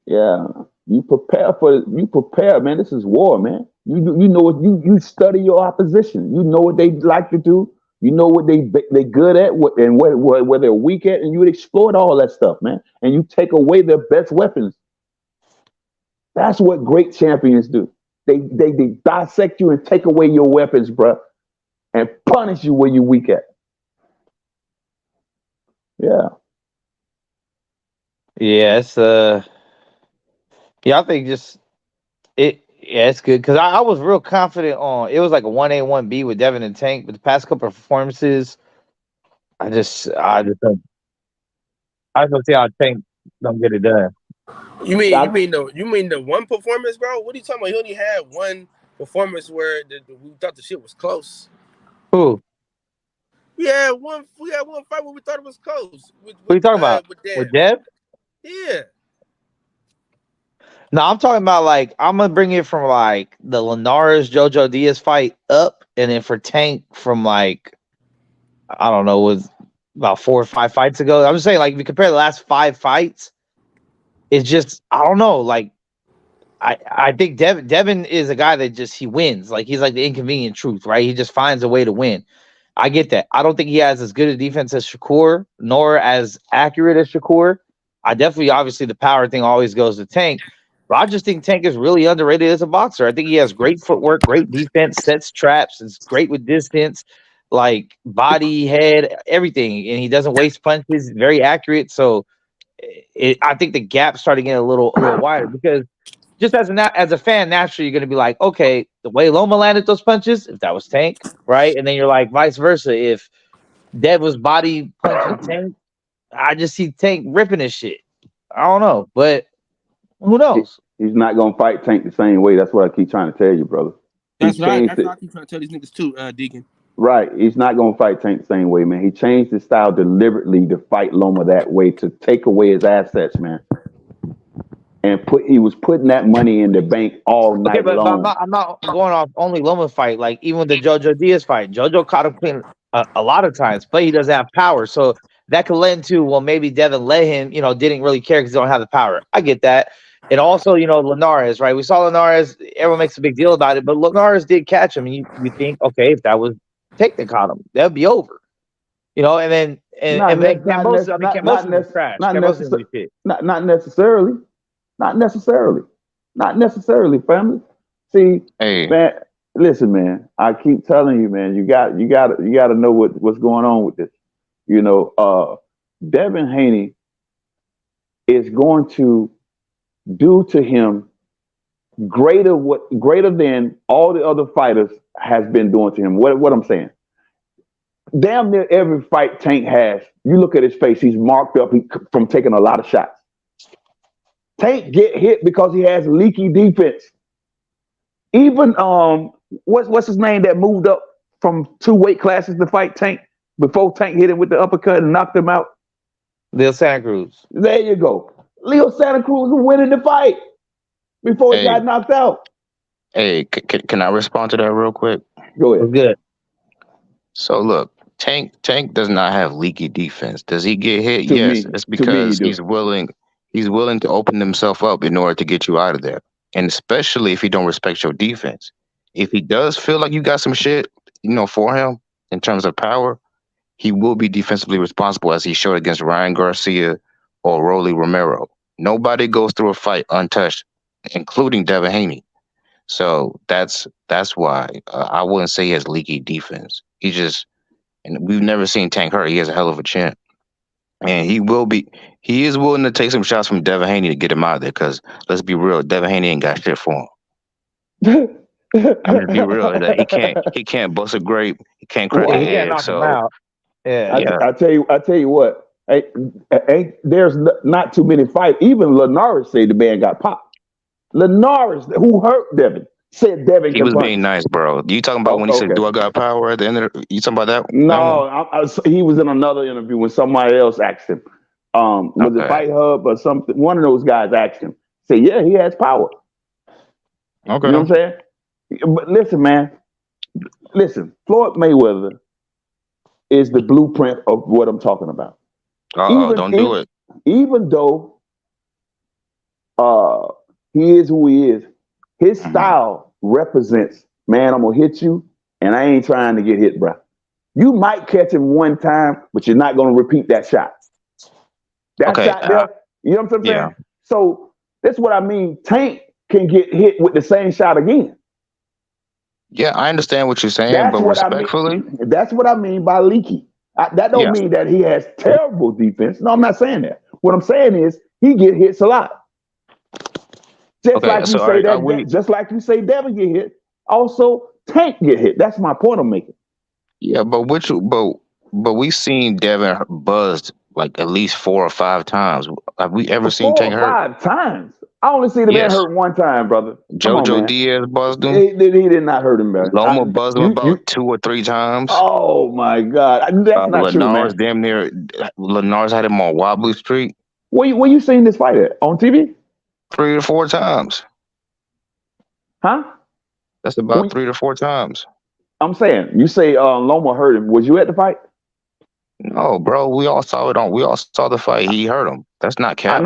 Yeah, you prepare, man. This is war, man. You know what you study your opposition. You know what they like to do. You know what they good at, and where they're weak at, and you would exploit all that stuff, man. And you take away their best weapons. That's what great champions do. They dissect you and take away your weapons, bro, and punish you where you're weak at. Yeah. Yeah, it's I think it's good because I was real confident on it was like a 1A, 1B with Devin and Tank, but the past couple of performances, I just don't see how Tank don't get it done. You mean the one performance, bro? What are you talking about? He only had one performance where we thought the shit was close. Who? We had one fight where we thought it was close. What are you talking about? With Dev? Yeah. No, I'm talking about like I'm gonna bring it from like the Linares Jojo Diaz fight up, and then for Tank from like I don't know, was about 4 or 5 fights ago. I'm just saying, like if you compare the last 5 fights, it's just I don't know. Like I think Devin is a guy that just he wins. Like he's like the inconvenient truth, right? He just finds a way to win. I get that. I don't think he has as good a defense as Shakur, nor as accurate as Shakur. I definitely, obviously, the power thing always goes to Tank. But I just think Tank is really underrated as a boxer. I think he has great footwork, great defense, sets traps, is great with distance. like body, head, everything, and he doesn't waste punches. Very accurate. So I think the gap started getting a little wider because just as a fan, naturally you're going to be like, okay, the way Loma landed those punches, if that was Tank, right, and then you're like vice versa. If Dev was body punching Tank, I just see Tank ripping his shit. I don't know, but who knows? He's not gonna fight Tank the same way. That's what I keep trying to tell you, brother. That's what I keep trying to tell these niggas too, Deacon. Right. He's not gonna fight Tank the same way, man. He changed his style deliberately to fight Loma that way to take away his assets, man. And he was putting that money in the bank all night long. I'm not going off only Loma fight. Like even with the Jojo Diaz fight, Jojo caught him clean a lot of times, but he doesn't have power. So that could lend to, well, maybe Devin let him, didn't really care because he don't have the power. I get that. And also, Linares, right? We saw Linares, everyone makes a big deal about it, but Linares did catch him. And you think, okay, if that was Tank that caught him, that'd be over. And then Cambosa was trash. Not necessarily. Not necessarily, family. See, man, listen, man. I keep telling you, man, you got to know what's going on with this. Devin Haney is going to do to him greater than all the other fighters has been doing to him. What I'm saying? Damn near every fight Tank has, you look at his face, he's marked up from taking a lot of shots. Tank get hit because he has leaky defense. Even what's his name that moved up from 2 weight classes to fight Tank before Tank hit him with the uppercut and knocked him out? Leo Santa Cruz. There you go. Leo Santa Cruz was winning the fight before he got knocked out. Hey, can I respond to that real quick? Go ahead. Good. So look, Tank does not have leaky defense. Does he get hit? Yes, it's because he's willing to open himself up in order to get you out of there. And especially if he don't respect your defense. If he does feel like you got some shit, for him in terms of power, he will be defensively responsible as he showed against Ryan Garcia or Rolly Romero. Nobody goes through a fight untouched, including Devin Haney. So that's why I wouldn't say he has leaky defense. And we've never seen Tank hurt. He has a hell of a chin. And he is willing to take some shots from Devin Haney to get him out of there, because let's be real, Devin Haney ain't got shit for him. I mean, be real, he can't bust a grape, he can't crack an egg. So I tell you what, there's not too many fights. Even Linares said the man got popped. Linares, who hurt Devin, said Devin he was being nice, bro. You talking about when he said, "Do I got power?" At the end of you talking about that? No, he was in another interview when somebody else asked him. Was it Fight Hub or something? One of those guys asked him. Say, yeah, he has power. Okay, you know what I'm saying? But listen, man. Listen, Floyd Mayweather is the blueprint of what I'm talking about. Don't do it. Even though he is who he is, his style represents, man, I'm gonna hit you, and I ain't trying to get hit, bro. You might catch him one time, but you're not gonna repeat that shot. That shot there, you know what I'm saying? Yeah. So that's what I mean. Tank can get hit with the same shot again. Yeah, I understand what you're saying, but respectfully, that's what I mean by leaky. That don't mean that he has terrible defense. No, I'm not saying that. What I'm saying is he get hits a lot. Just like you say Devin get hit, also Tank get hit. That's my point I'm making. Yeah, but we've seen Devin buzzed like at least 4 or 5 times. Have we ever seen Tank hurt? 5 times. I only see the man hurt one time, brother. Jojo Diaz buzzed him. He did not hurt him, man. Loma buzzed him about 2 or 3 times. Oh my God, that's not true, man. Damn near. Linares had him on Wobbly Street. Where you seen this fight at? On TV? 3 or 4 times. Huh? That's about 3 to 4 times. I'm saying, you say Loma hurt him. Was you at the fight? No, bro. We all saw the fight. He hurt him. That's not cap.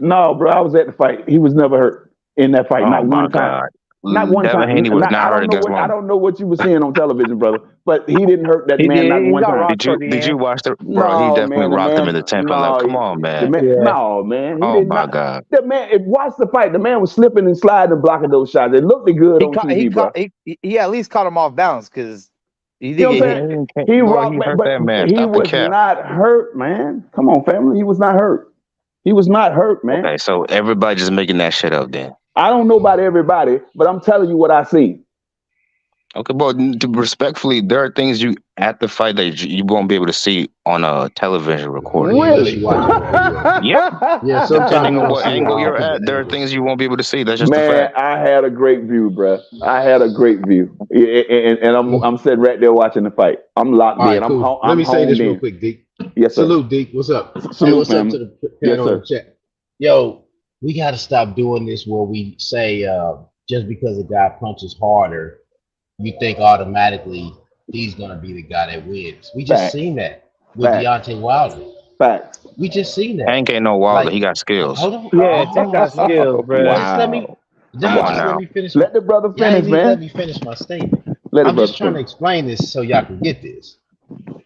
No, bro. I was at the fight. He was never hurt in that fight. Not one time. Not one time. Haney was not hurt against I don't know what you were seeing on television, brother. But he didn't hurt that man not one time. Did you watch the? Bro, he definitely rocked him in the 10th level. Come on, man. No, man. Oh my God. The man. Watch the fight. The man was slipping and sliding and blocking those shots. It looked good on TV, bro. He at least caught him off balance because He You did know what get I'm hit. saying? He Bro, rocked, he hurt but that man. he Stop the was cap. not hurt, man. Come on, family. He was not hurt. He was not hurt, man. Okay, so everybody just making that shit up then. I don't know about everybody, but I'm telling you what I seen. Okay, but respectfully, there are things you at the fight that you won't be able to see on a television recording. Really? Yeah. Yeah, sometimes Depending you on don't what see a angle lot you're of at, there are things you won't be able to see. That's just a Man, fact. I had a great view, bruh. I had a great view, and I'm sitting right there watching the fight. I'm locked All in. right, cool. I'm Let me say honed this real in. quick, Deke. Yes, sir. Salute, Deke. What's up? Hey, Salute, what's up family. to the Yes, panel in sir. the chat? Yo, we got to stop doing this where we say just because a guy punches harder, you think automatically he's going to be the guy that wins. We just Fact. seen that with Fact. Deontay Wilder. Facts. We just seen that. Tank ain't no Wilder. Like, He got skills. hold on. Yeah, hold Tank on, got hold on. skills, bro. Just let me, Come Dog, on just now. let me finish. Let the brother Y'all finish, ain't even let man. me finish my statement. Let the I'm brother just trying to finish. explain this so y'all can get this.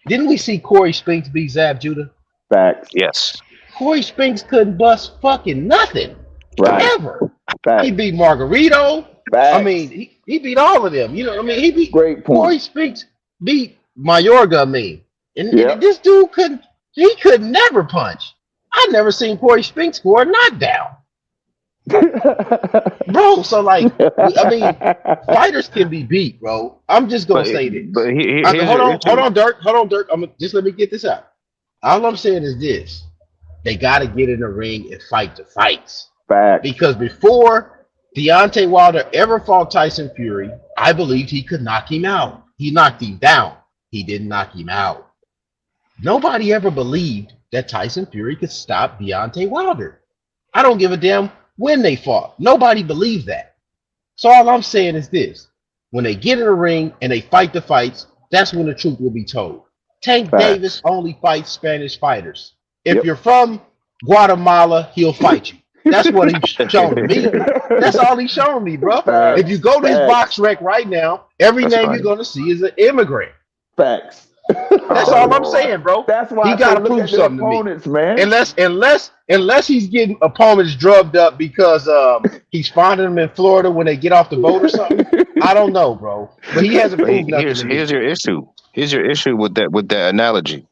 Didn't we see Corey Spinks beat Zab Judah? Facts. Yes. Corey Spinks couldn't bust fucking nothing. Right. Ever. Facts. He beat Margarito. Facts. I mean, he beat all of them. You know what I mean? He beat Great Corey point. Spinks beat Mayorga, I mean. And Yep. this dude could never punch. I never seen Corey Spinks score a knockdown. Bro, so like, I mean, fighters can be beat, bro. I'm just gonna say this. But here's Hold your on, issue. Hold on, Dirk. Just let me get this out. All I'm saying is this: they got to get in the ring and fight the fights. Facts. Because before Deontay Wilder ever fought Tyson Fury, I believed he could knock him out. He knocked him down. He didn't knock him out. Nobody ever believed that Tyson Fury could stop Deontay Wilder. I don't give a damn when they fought. Nobody believed that. So all I'm saying is this: when they get in the ring and they fight the fights, that's when the truth will be told. Tank Facts. Davis only fights Spanish fighters. If Yep. you're from Guatemala, he'll fight you. That's what he's shown to me. That's all he's showing me, bro. Facts. If you go to his Facts. box rec right now, every That's name right. you're gonna see is an immigrant. Facts. That's Oh, all I'm Lord. saying, bro. That's why He I say gotta look prove at the something to me. opponents, man. Unless he's getting opponents drugged up because he's finding them in Florida when they get off the boat or something. I don't know, bro. But he hasn't But proved nothing here's to me. your issue. Here's your issue with that analogy.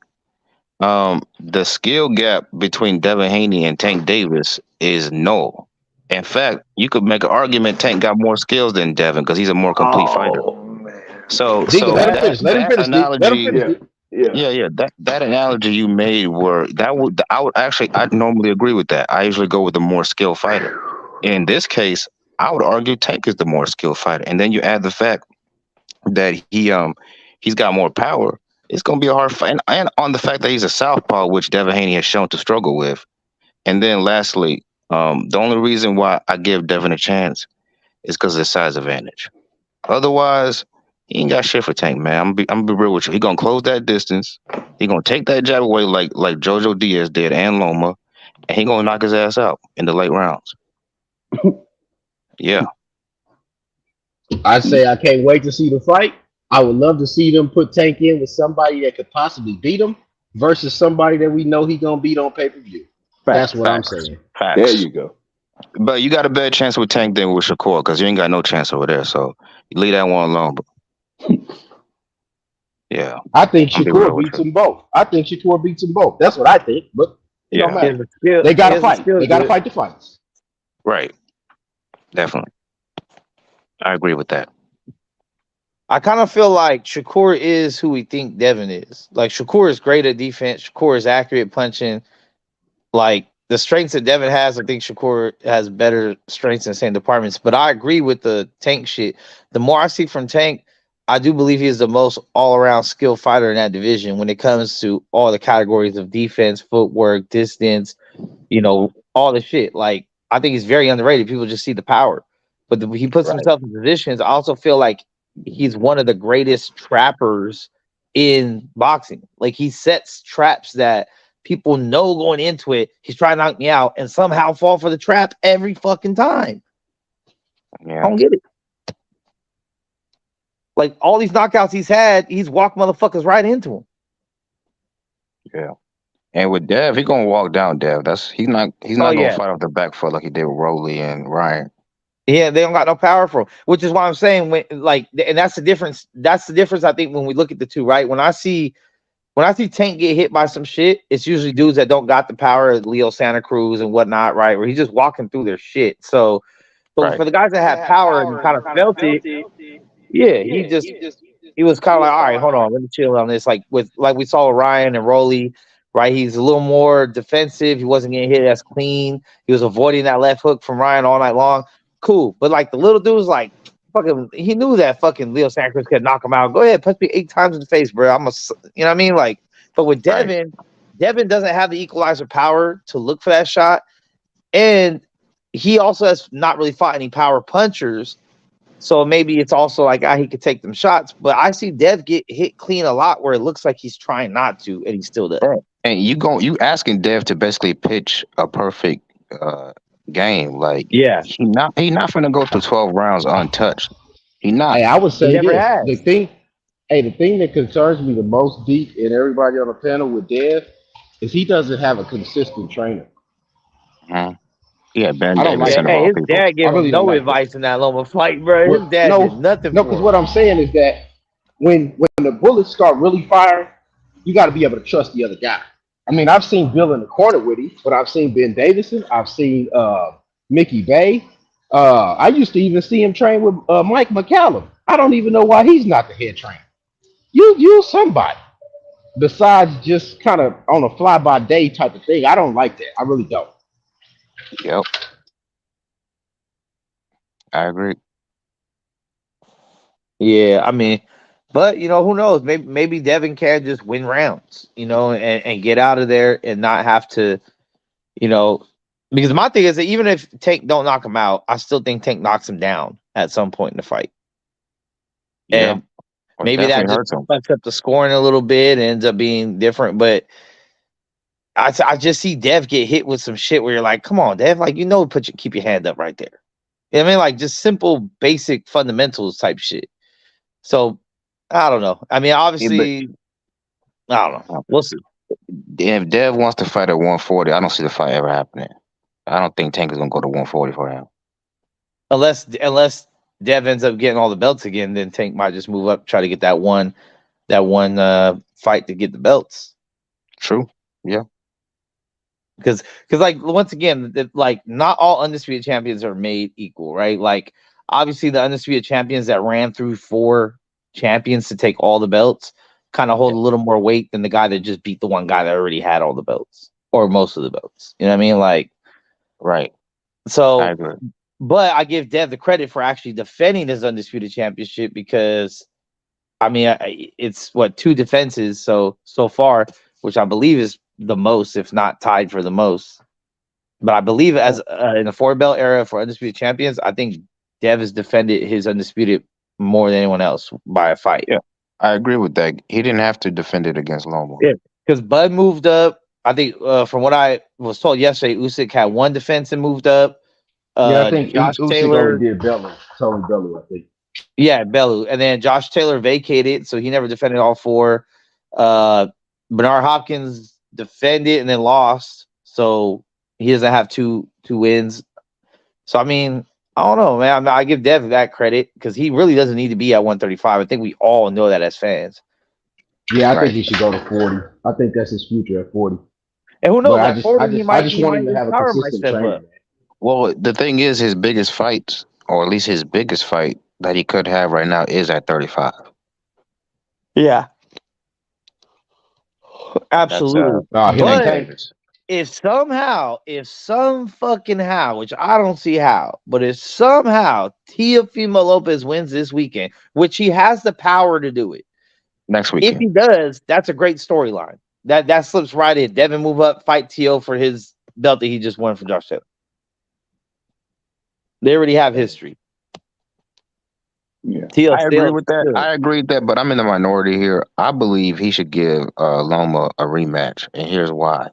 The skill gap between Devin Haney and Tank Davis is null. In fact, you could make an argument Tank got more skills than Devin because he's a more complete fighter. Oh man. So Deacon, let him finish. Let him that finish, Deacon. Let him analogy, finish, Deacon. Yeah. that analogy you made I would actually I normally agree with that. I usually go with the more skilled fighter. In this case, I would argue Tank is the more skilled fighter, and then you add the fact that he's got more power. It's gonna be a hard fight, and on the fact that he's a southpaw, which Devin Haney has shown to struggle with. And then lastly, the only reason why I give Devin a chance is because of the size advantage. Otherwise, he ain't got shit for Tank, man. I'm gonna be real with you. He gonna close that distance. He gonna take that jab away like Jojo Diaz did and Loma, and he gonna knock his ass out in the late rounds. Yeah. I say I can't wait to see the fight. I would love to see them put Tank in with somebody that could possibly beat him versus somebody that we know he gonna beat on pay-per-view. That's what I'm saying. Facts. There you go. But you got a better chance with Tank than with Shakur because you ain't got no chance over there. So you leave that one alone. But yeah, I think I'll be real Shakur with beats you. them both. That's what I think. But it don't Yeah, matter. They gotta fight. They gotta fight the fights. right. Definitely, I agree with that. I kind of feel like Shakur is who we think Devin is. Like Shakur is great at defense. Shakur is accurate at punching. Like the strengths that Devin has, I think Shakur has better strengths in the same departments. But I agree with the Tank shit. The more I see from Tank, I do believe he is the most all-around skilled fighter in that division when it comes to all the categories of defense, footwork, distance, all the shit. Like I think he's very underrated. People just see the power. But he puts himself in positions. I also feel like he's one of the greatest trappers in boxing. Like he sets traps that people know going into it, he's trying to knock me out and somehow fall for the trap every fucking time. Yeah. I don't get it. Like all these knockouts he's had, he's walked motherfuckers right into him. Yeah. And with Dev, he gonna walk down Dev. He's not gonna yeah. fight off the back foot like he did with Rowley and Ryan. Yeah, they don't got no power for him, which is why I'm saying and that's the difference. That's the difference. I think when we look at the two, right? When I see Tank get hit by some shit, it's usually dudes that don't got the power of Leo Santa Cruz and whatnot, right? Where he's just walking through their shit. So, but for the guys that have power and kind of felt it, yeah, he was kind of like, all right, hold on, let me chill on this. Like we saw with Ryan and Rolly, right? He's a little more defensive. He wasn't getting hit as clean. He was avoiding that left hook from Ryan all night long. Cool, but like the little dude was like, fucking, he knew that fucking Leo Santa Cruz could knock him out. Go ahead, punch me 8 times in the face, bro. You know what I mean? Like, but with Devin, Devin doesn't have the equalizer power to look for that shot, and he also has not really fought any power punchers. So maybe it's also like he could take them shots, but I see Dev get hit clean a lot where it looks like he's trying not to, and he still does. And you asking Dev to basically pitch a perfect game. Like, yeah, he not gonna go through 12 rounds untouched. He not. Hey, I would say never this. has. The thing that concerns me the most, Deep, and everybody on the panel with Dev, is he doesn't have a consistent trainer. Yeah, Ben I don't Davis like and that. all His people. dad gave I really him no don't like advice in that Loma fight, bro. Well, His dad did nothing no, for because him. what I'm saying is that when the bullets start really firing, you got to be able to trust the other guy. I mean, I've seen Bill in the corner with him, but I've seen Ben Davison, I've seen Mickey Bay. I used to even see him train with Mike McCallum. I don't even know why he's not the head trainer. You somebody besides just kind of on a fly by day type of thing. I don't like that. I really don't. Yep, I agree. Yeah, I mean, but who knows? Maybe Devin can just win rounds, and get out of there and not have to, because my thing is that even if Tank don't knock him out, I still think Tank knocks him down at some point in the fight. Yeah, And maybe that definitely just hurts him. fucks up the scoring a little bit and ends up being different. But I just see Dev get hit with some shit where you're like, come on, Dev, like, keep your hand up right there. You know what I mean? Like just simple, basic fundamentals type shit. So I don't know. I mean, obviously, I don't know. We'll see. If Dev wants to fight at 140, I don't see the fight ever happening. I don't think Tank is gonna go to 140 for him. Unless Dev ends up getting all the belts again, then Tank might just move up, try to get that one fight to get the belts. True. Yeah. Because like once again, like not all undisputed champions are made equal, right? Like obviously the undisputed champions that ran through 4 champions to take all the belts kind of hold a little more weight than the guy that just beat the one guy that already had all the belts or most of the belts. You know what I mean? Like, right. So, I agree. But I give Dev the credit for actually defending his undisputed championship because, I mean, it's 2 defenses so far, which I believe is the most, if not tied for the most. But I believe as in the 4-belt era for undisputed champions, I think Dev has defended his undisputed more than anyone else by a fight. Yeah, I agree with that. He didn't have to defend it against Loma. Yeah, because Bud moved up. I think from what I was told yesterday, Usyk had 1 defense and moved up. Yeah, I think Josh Usyk Taylor only did Bellew. Tony Bellew, I think. Yeah, Bellew. And then Josh Taylor vacated, so he never defended all 4. Bernard Hopkins defended and then lost, so he doesn't have two wins. So I mean, I don't know, man. I give Dev that credit because he really doesn't need to be at 135. I think we all know that as fans. Yeah, I think he should go to 40. I think that's his future at 40. And who knows? But At 40, I just want him to have a consistent trainer. Well, the thing is, his biggest fight, or at least his biggest fight that he could have right now, is at 35. Yeah, absolutely. But if some fucking how, which I don't see how, but if somehow Teofimo Lopez wins this weekend, which he has the power to do it next weekend, if he does, that's a great storyline. That slips right in. Devin move up, fight Teo for his belt that he just won for Josh Taylor. They already have history. Yeah, I agree with that. I agree with that, but I'm in the minority here. I believe he should give Loma a rematch, and here's why.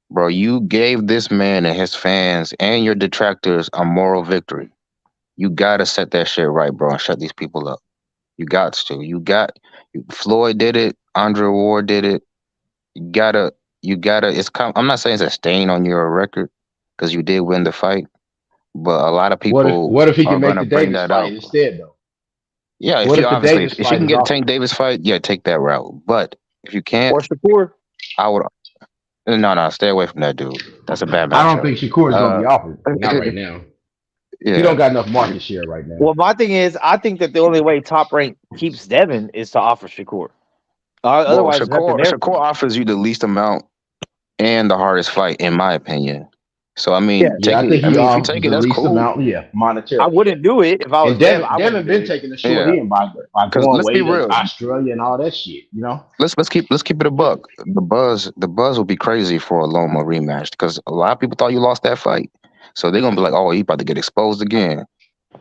Bro, you gave this man and his fans and your detractors a moral victory. You gotta set that shit right, bro, and shut these people up. You got to. Floyd did it. Andre Ward did it. You gotta. I'm not saying it's a stain on your record because you did win the fight, but a lot of What people if he are can make gonna the bring Davis that fight out. instead though? Yeah, if What you if the obviously Davis if you fight can is get a offered? Tank Davis fight, yeah, take that route. But if you can't, Or Shakur? I would no, stay away from that dude. That's a bad I don't matchup. think Shakur is going to be offered. Not right now. He Yeah. don't got enough market share right now. Well, my thing is, I think that the only way Top Rank keeps Devin is to offer Shakur. Otherwise, Well, nothing there. Shakur offers you the least amount and the hardest fight, in my opinion. So I mean, Yeah, I think if he you offers take the it, that's least cool. amount. Yeah, monetarily. I wouldn't do it if I was And Devin. I Devin wouldn't been do it. taking the short Yeah. end by Because going let's be way to real. Australia and all that shit. You know. Let's keep it a buck. The buzz will be crazy for a Loma rematch because a lot of people thought you lost that fight, so they're gonna be like, "Oh, he about to get exposed again."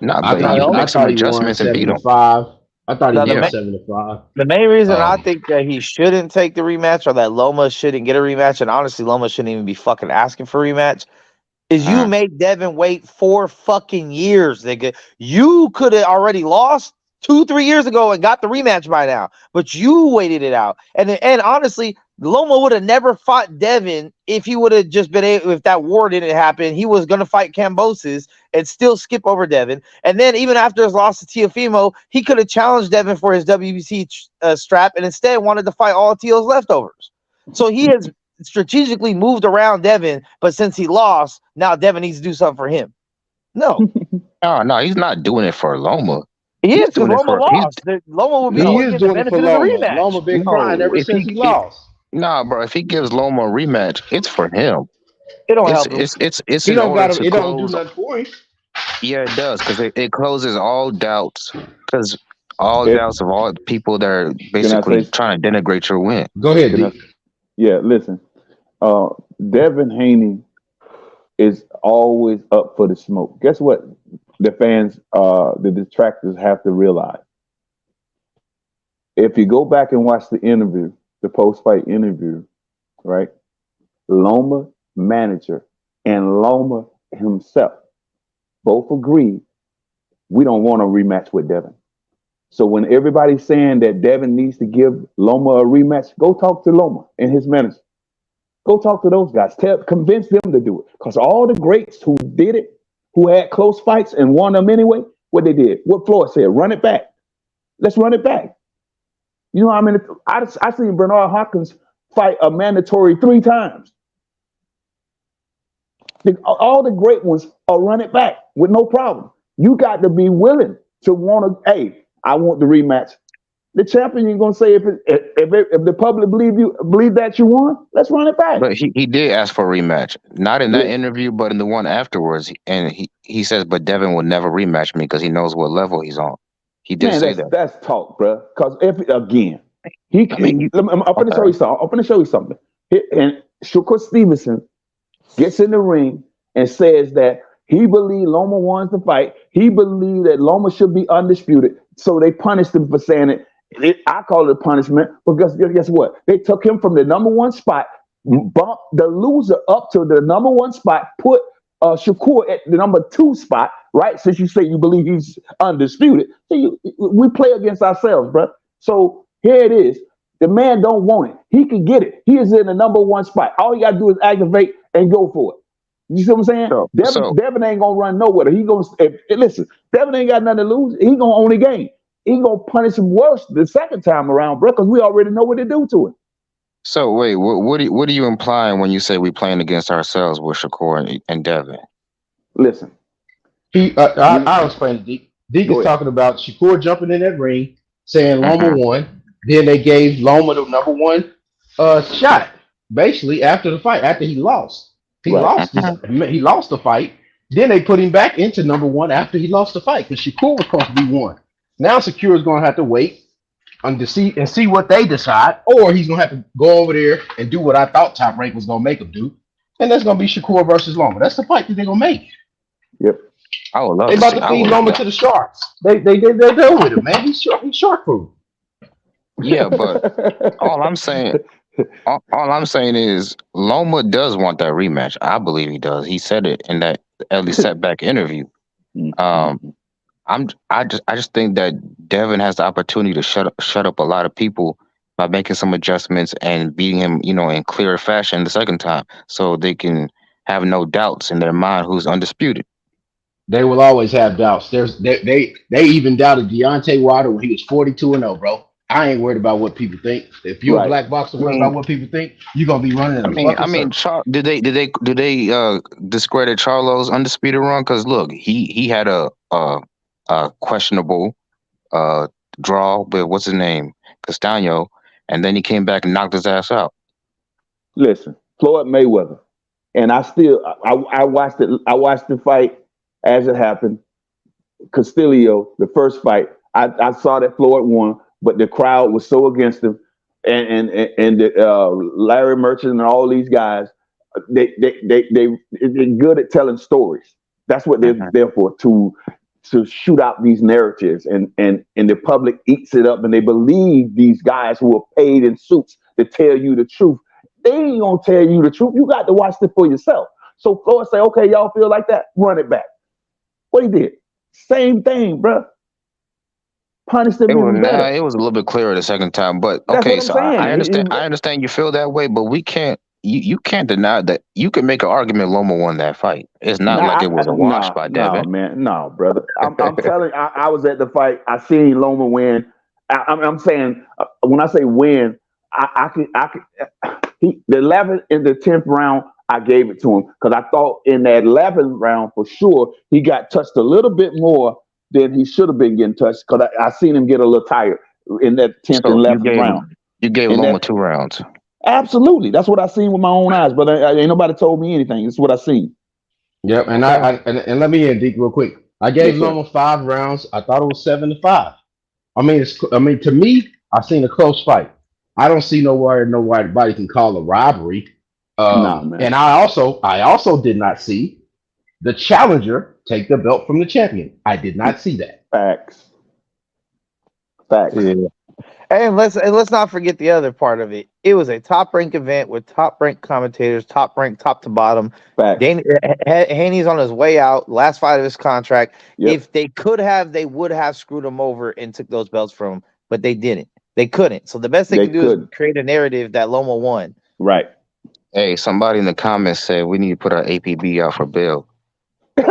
Nah, I but you can make some thought he won adjustments and beat him. 7-5. I thought he Now, won 7-5. the main reason I Um, think that he shouldn't take the rematch or that Loma shouldn't get a rematch, and honestly, Loma shouldn't even be fucking asking for a rematch, is you made Devin wait 4 fucking years, nigga. You could have already lost 2-3 years ago and got the rematch by now, but you waited it out. And honestly, Loma would have never fought Devin if he would have just been able, if that war didn't happen. He was going to fight Kambosos and still skip over Devin. And then even after his loss to Teofimo, he could have challenged Devin for his WBC strap and instead wanted to fight all Teo's leftovers. So he has strategically moved around Devin, but since he lost, now Devin needs to do something for him. No. No, he's not doing it for Loma. He is, because doing it Loma for- lost. Loma would be he able to is get the doing it for benefit of the Loma. rematch. Loma been No, crying ever if since he- he lost. Nah, bro. If he gives Loma a rematch, it's for him. It don't It's help him. it's He in don't order got him. to It don't do close. nothing for him. Yeah, it does because it closes all doubts. Because all doubts of all the people that are basically say- trying to denigrate your win. Go ahead, Can I- D. Yeah, listen. Devin Haney is always up for the smoke. Guess what? The fans, the detractors have to realize. If you go back and watch the interview, the post-fight interview, right? Loma manager and Loma himself both agreed we don't want a rematch with Devin. So when everybody's saying that Devin needs to give Loma a rematch, go talk to Loma and his manager. Go talk to those guys. Convince them to do it. Because all the greats who did it, who had close fights and won them anyway, what they did, what Floyd said, run it back. Let's run it back. You know how many? I seen Bernard Hopkins fight a mandatory 3 times. All the great ones are run it back with no problem. You got to be willing to want to, hey, I want the rematch. The champion ain't gonna say if the public believe that you won, let's run it back. But he did ask for a rematch, not in that interview, but in the one afterwards. And he says, but Devin will never rematch me because he knows what level he's on. He did say that. That's talk, bro. Because I'm going to show you something. I'm going to show you something. And Shakur Stevenson gets in the ring and says that he believed Loma wants the fight. He believed that Loma should be undisputed. So they punished him for saying it. I call it a punishment because guess what? They took him from the number 1 spot, bumped the loser up to the number 1 spot, put Shakur at the number 2 spot, right? Since you say you believe he's undisputed. So we play against ourselves, bro. So here it is. The man don't want it. He can get it. He is in the number 1 spot. All you got to do is activate and go for it. You see what I'm saying? Devin ain't going to run nowhere. He gonna listen, Devin ain't got nothing to lose. He going to only gain. He going to punish him worse the second time around, bro, because we already know what to do to him. So wait, what are you implying when you say we playing against ourselves with Shakur and Devin? Listen, I'll explain it. Deke is talking about Shakur jumping in that ring, saying Loma won. Then they gave Loma the number 1 shot, basically after the fight, after he lost. He lost the fight. Then they put him back into number 1 after he lost the fight because Shakur was supposed to be 1. Now Shakur is going to have to wait to see what they decide, or he's going to have to go over there and do what I thought Top Rank was going to make him do, and that's going to be Shakur versus Loma. That's the fight that they're going to make. Yep. I would love They about to feed Loma to the sharks. They're done with him, man. He's shark food. Yeah, but all I'm saying is Loma does want that rematch. I believe he does. He said it in that early setback interview. I just think that Devin has the opportunity to shut up a lot of people by making some adjustments and beating him, in clearer fashion the second time, so they can have no doubts in their mind who's undisputed. They will always have doubts. They even doubted Deontay Wilder when he was 42-0, bro. I ain't worried about what people think. If you're a Right. black boxer I worried mean, about what people think, you're gonna be running in a fucking circle. Did they discredit Charlo's undisputed run? Because look, he had a questionable draw with what's his name, Castaño, and then he came back and knocked his ass out. Listen, Floyd Mayweather, and I watched it. I watched the fight as it happened. Castillo, the first fight, I saw that Floyd won, but the crowd was so against him, and Larry Merchant and all these guys, they're good at telling stories. That's what they're there for, to shoot out these narratives, and the public eats it up, and they believe these guys who are paid in suits to tell you the truth. They ain't gonna tell you the truth. You got to watch it for yourself. So Floyd say, okay, y'all feel like that? Run it back. What he did? Same thing, bro. Punished them even better. It was a little bit clearer the second time, but That's okay. what So I'm saying. I understand. I understand you feel that way, but we can't. You can't deny that. You can make an argument Loma won that fight. It's not like it was a wash by Devin. No, man, no, brother. I'm telling. I was at the fight. I seen Loma win. I'm saying when I say win, I could. The 11th and the 10th round, I gave it to him because I thought in that 11th round for sure he got touched a little bit more than he should have been getting touched, because I seen him get a little tired in that 10th and 11th round. You gave Loma 2 rounds. Absolutely, that's what I seen with my own eyes. But ain't nobody told me anything. It's what I seen. Yep, and and let me end Deke real quick. I gave Loma 5 rounds. I thought it was 7-5. I mean, to me, I seen a close fight. I don't see nobody can call a robbery. Nah, man. And I also did not see the challenger take the belt from the champion. I did not see that. Facts. Yeah. And let's not forget the other part of it. It was a top rank event with top ranked commentators, top ranked, top to bottom. Haney's on his way out, last fight of his contract. Yep. If they could have, they would have screwed him over and took those belts from him, but they didn't. They couldn't. So the best they can do is create a narrative that Loma won. Right. Hey, somebody in the comments said we need to put our APB out for bail. We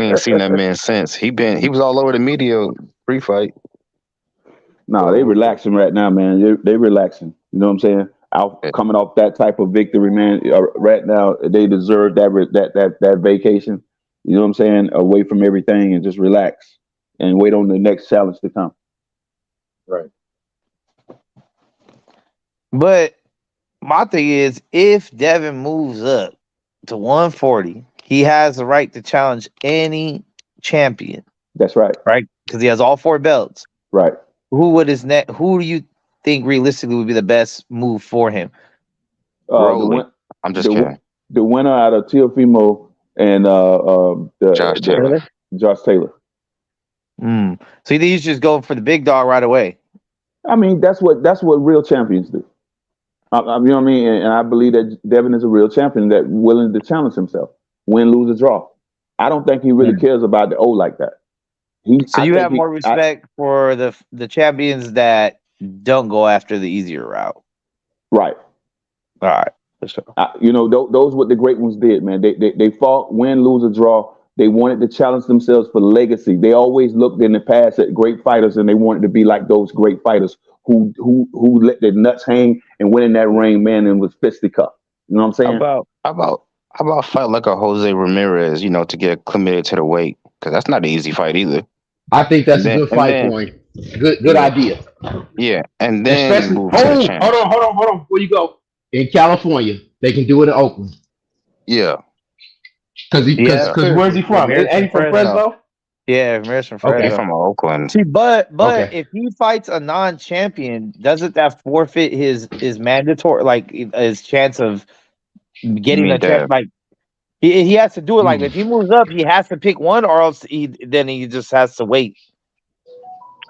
ain't seen that man since. He was all over the media pre-fight. No, they relaxing right now, man. They relaxing. You know what I'm saying? Coming off that type of victory, man. Right now, they deserve that vacation. You know what I'm saying? Away from everything and just relax and wait on the next challenge to come. Right. But my thing is, if Devin moves up to 140, he has the right to challenge any champion. That's right. Right? Because he has all 4 belts. Right. Who do you think realistically would be the best move for him? I'm just kidding. The winner out of Teofimo and Josh Taylor. Josh Taylor. So you think he's just going for the big dog right away? I mean, that's what real champions do. You know what I mean? And I believe that Devin is a real champion that's willing to challenge himself, win, lose, or draw. I don't think he really cares about the O like that. So you have more respect for the champions that don't go after the easier route. Right. All right. For sure. You know, those what the great ones did, man. They fought, win, lose, or draw. They wanted to challenge themselves for legacy. They always looked in the past at great fighters, and they wanted to be like those great fighters who let their nuts hang and went in that ring, man, and was fisticuffed. You know what I'm saying? How about a fight like a Jose Ramirez, to get committed to the weight? Because that's not an easy fight either. I think that's a good fight point. Good idea. Yeah, and then hold on. Before you go, in California, they can do it in Oakland. Yeah. Because where's he from? Ain't he from Fresno? Yeah, Ramirez from Fresno. Okay, from Oakland. See, but if he fights a non-champion, doesn't that forfeit his mandatory, like his chance of getting a chance? Like he has to do it. Like if he moves up, he has to pick one, or else he just has to wait.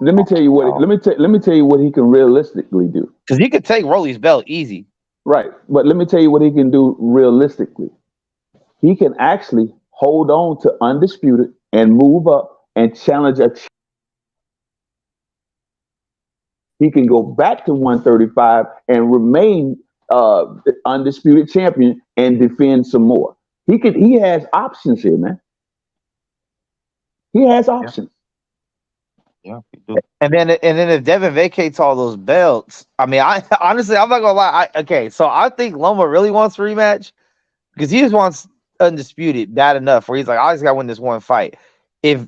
Let me tell you what. Let me tell you what he can realistically do. Because he could take Rolly's belt easy. Right, but let me tell you what he can do realistically. He can actually hold on to undisputed and move up and challenge he can go back to 135 and remain undisputed champion and defend some more. He has options here, man. He has options. Yeah. And then if Devin vacates all those belts, I mean, I honestly, I'm not gonna lie. So I think Loma really wants a rematch because he just wants undisputed bad enough where he's like, I just gotta win this one fight. If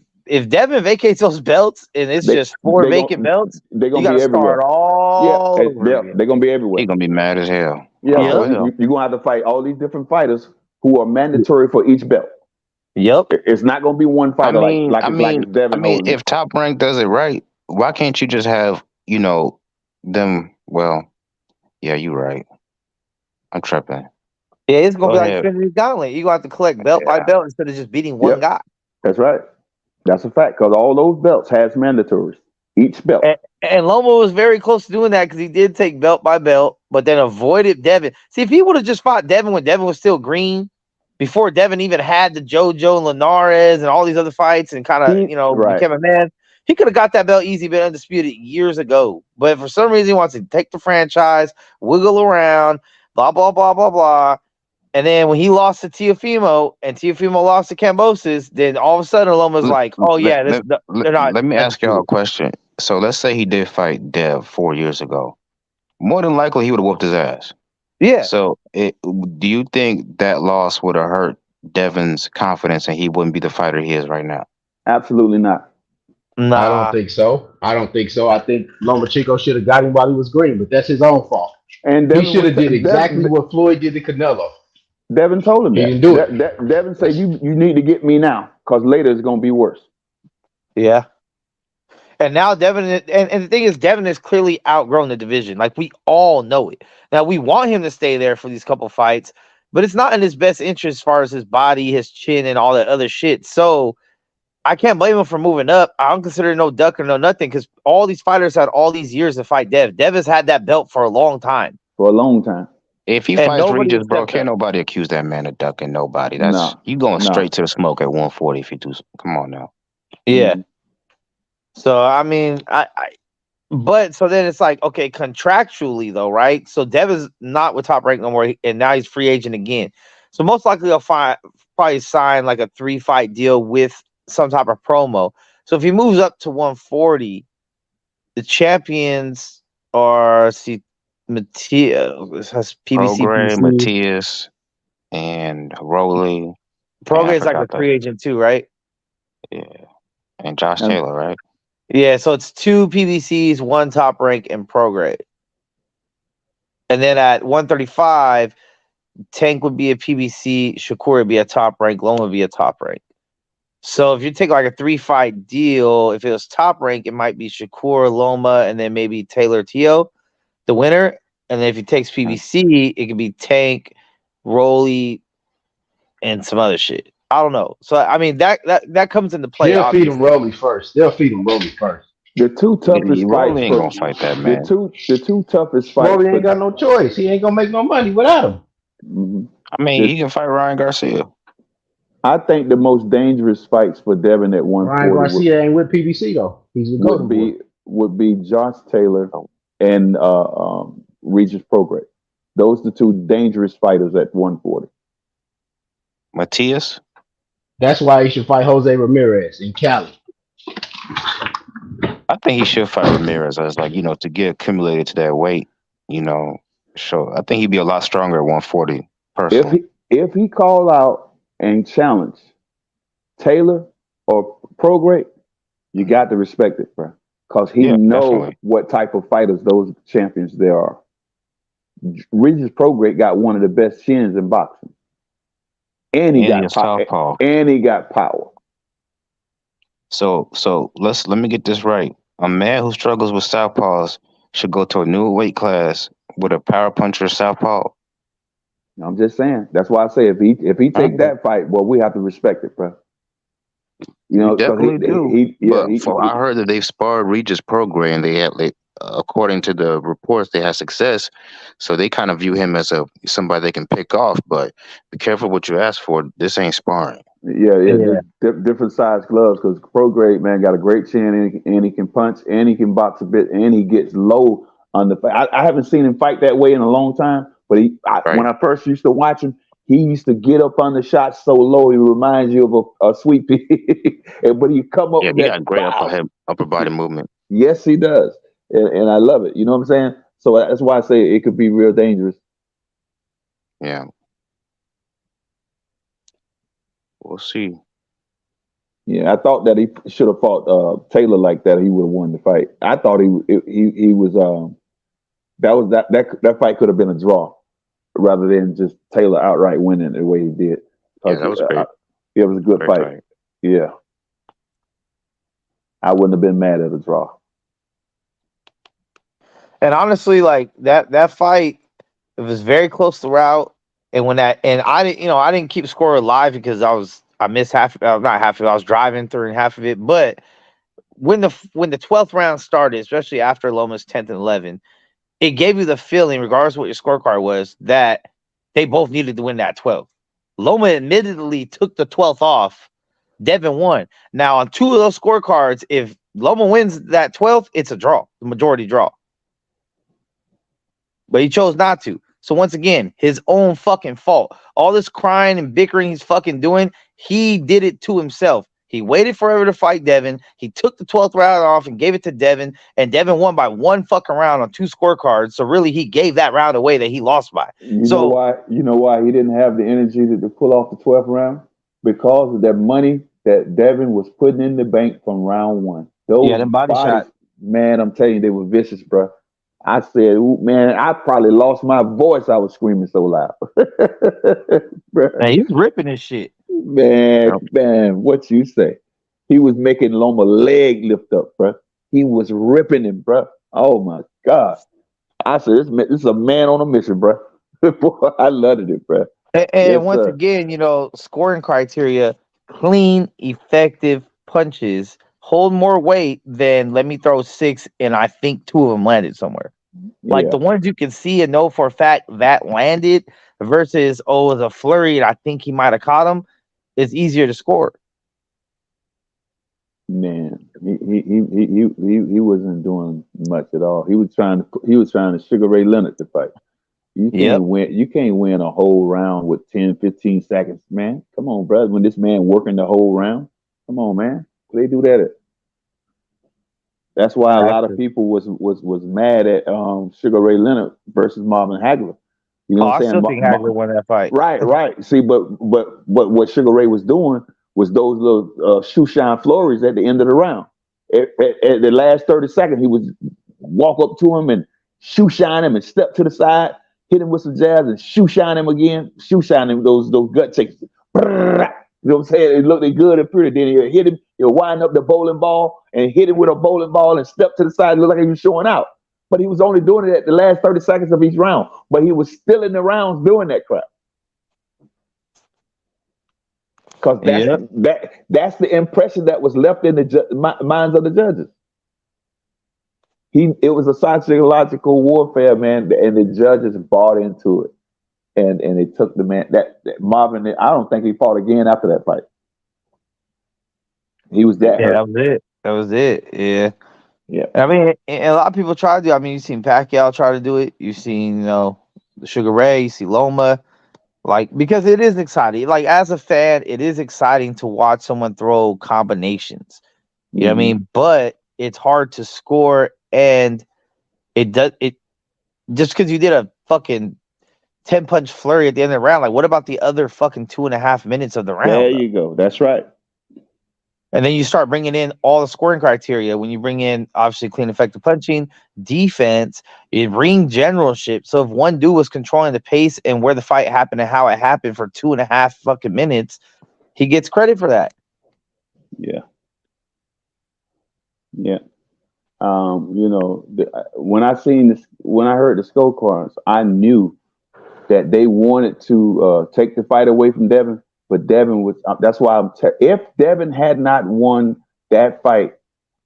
Devin vacates those belts and it's just 4 vacant belts, they're you gonna be gotta start everywhere. all over again. They're gonna be everywhere. He's gonna be mad as hell. Yeah, Yep. you're gonna have to fight all these different fighters who are mandatory for each belt. Yep. It's not gonna be one fighter like Devin holding. If Top Rank does it right, why can't you just have, them? Well, yeah, you're right. I'm tripping. Yeah, it's gonna Go be like ahead. Trinity Gauntlet. You're gonna have to collect belt by belt instead of just beating one guy. That's right. That's a fact because all those belts has mandatories. Each belt. And Loma was very close to doing that because he did take belt by belt, but then avoided Devin. See, if he would have just fought Devin when Devin was still green, before Devin even had the JoJo and Linares and all these other fights and kind of, became a man, he could have got that belt easy, been undisputed years ago. But for some reason, he wants to take the franchise, wiggle around, blah, blah, blah, blah, blah. And then when he lost to Teofimo and Teofimo lost to Kambosos, then all of a sudden Loma's like, oh, yeah, they're not. Let me ask y'all a question. So let's say he did fight Dev 4 years ago. More than likely, he would have whooped his ass. Yeah. So do you think that loss would have hurt Devin's confidence and he wouldn't be the fighter he is right now? Absolutely not. I don't think so. I think Lomachenko should have got him while he was green, but that's his own fault. And he should have did exactly what Floyd did to Canelo. Devin told him He that. didn't do it. Devin said, you need to get me now because later it's going to be worse. Yeah. And now Devin, and the thing is, Devin has clearly outgrown the division. Like, we all know it. Now, we want him to stay there for these couple fights, but it's not in his best interest as far as his body, his chin, and all that other shit. So I can't blame him for moving up. I don't consider no duck or no nothing because all these fighters had all these years to fight Dev. Dev has had that belt for a long time. For a long time. If he fights Regis, bro, can't nobody accuse that man of ducking nobody. You going straight to the smoke at 140 if you do. Come on now. Yeah. So I mean, but so then it's like, okay, contractually though, right? So Dev is not with Top Rank no more, and now he's free agent again. So most likely he'll probably sign like a 3-fight deal with some type of promo. So if he moves up to 140, the champions are Matias has PBC, Matias, and Rowley. Prograde is like a free agent too, right? Yeah, and Josh Taylor, right? Yeah, so it's 2 PBCs, 1 Top Rank, and Prograde. And then at 135, Tank would be a PBC, Shakur would be a Top Rank, Loma would be a Top Rank. So if you take like a 3-fight deal, if it was Top Rank, it might be Shakur, Loma, and then maybe Taylor Teo, the winner. And then if he takes PBC, it could be Tank, Rolly, and some other shit. I don't know. So I mean that comes into play. They'll feed him Rolly first. The 2 toughest fights. Ain't gonna fight that man. The two toughest fights. Rolly ain't got no choice. He ain't gonna make no money without him. Mm-hmm. I mean, he can fight Ryan Garcia. I think the most dangerous fights for Devin at 140 Ryan Garcia ain't with PBC though. He's with Golden Boy. Would be Josh Taylor and Regis Prograde. Those are the 2 dangerous fighters at 140. Matias? That's why he should fight Jose Ramirez in Cali. I think he should fight Ramirez as to get accumulated to that weight, So I think he'd be a lot stronger at 140 personally. If he call out and challenge Taylor or Prograde, you got to respect it, bro. Because he knows what type of fighters those champions there are. Regis Prograde got one of the best chins in boxing. And he got power. And he got power. So let me get this right. A man who struggles with southpaws should go to a new weight class with a power puncher southpaw. I'm just saying. That's why I say if he take that fight, well, we have to respect it, bro. Definitely do. I heard that they've sparred Regis Prograde, and they according to the reports, they had success. So they kind of view him as somebody they can pick off. But be careful what you ask for. This ain't sparring. Yeah. Different size gloves because Prograde, man, got a great chin and he can punch and he can box a bit and he gets low on the fight. I haven't seen him fight that way in a long time, but when I first used to watch him, He used to get up on the shot so low, he reminds you of a sweet pea. But he come up Yeah, with he that got great pow. upper body movement. Yes, he does. And I love it. You know what I'm saying? So that's why I say it could be real dangerous. Yeah. We'll see. Yeah, I thought that he should have fought Taylor like that. He would have won the fight. I thought he was that fight could have been a draw rather than just Taylor outright winning the way he did. Yeah, that was great. It was a good Great fight. Yeah, I wouldn't have been mad at a draw. And honestly, like that fight, it was very close throughout. And I didn't keep score alive because I missed not half of it. I was driving through half of it. But when the 12th round started, especially after Loma's 10th and 11th, it gave you the feeling, regardless of what your scorecard was, that they both needed to win that 12th. Loma admittedly took the 12th off. Devin won. Now on two of those scorecards, if Loma wins that 12th, it's a draw, the majority draw. But he chose not to. So once again, his own fucking fault. All this crying and bickering he's fucking doing, he did it to himself. He waited forever to fight Devin. He took the 12th round off and gave it to Devin, and Devin won by one fucking round on two scorecards. So really, he gave that round away that he lost by. You know why he didn't have the energy to pull off the 12th round? Because of that money that Devin was putting in the bank from round one. Those them body shots. Man, I'm telling you, they were vicious, bro. I said, man, I probably lost my voice. I was screaming so loud. Man, he was ripping his shit. Man, what you say? He was making Loma leg lift up, bro. He was ripping him, bro. Oh my God. I said, this is a man on a mission, bro. Boy, I loved it, bro. And yes, once again, scoring criteria, clean, effective punches hold more weight than let me throw 6 and I think 2 of them landed somewhere. Like the ones you can see and know for a fact that landed versus, it was a flurry and I think he might have caught him, is easier to score. Man, he wasn't doing much at all. He was trying to Sugar Ray Leonard to fight. You can't win a whole round with 10, 15 seconds, man. Come on, brother. When this man working the whole round, come on, man. They do that. That's why a lot of people was mad at Sugar Ray Leonard versus Marvin Hagler. You know what I'm saying? I still think Hagler won that fight. Right. See, but what Sugar Ray was doing was those little shoe shine flurries at the end of the round. At the last 30 seconds, he would walk up to him and shoe shine him and step to the side, hit him with some jabs and shoe shine him again, shoe shine him those gut takes. You know what I'm saying? It looked good and pretty. Then he'll hit him, he'll wind up the bowling ball and hit him with a bowling ball and step to the side. It looked like he was showing out. But he was only doing it at the last 30 seconds of each round. But he was still in the rounds doing that crap. Because that's the impression that was left in the minds of the judges. It was a psychological warfare, man, and the judges bought into it. And they took the man that Marvin. I don't think he fought again after that fight. He was that. Yeah, that was it. Yeah. I mean, and a lot of people try to do. I mean, you've seen Pacquiao try to do it. You've seen, Sugar Ray. You see Loma, because it is exciting. Like as a fan, it is exciting to watch someone throw combinations. You know what I mean? But it's hard to score, and it just because you did a fucking 10-punch flurry at the end of the round. Like, what about the other fucking 2.5 minutes of the round? There you go. That's right. And then you start bringing in all the scoring criteria. When you bring in, obviously, clean, effective punching, defense, ring generalship. So if one dude was controlling the pace and where the fight happened and how it happened for 2.5 fucking minutes, he gets credit for that. Yeah. When I heard the scorecards, I knew that they wanted to take the fight away from Devin, but Devin was. That's why if Devin had not won that fight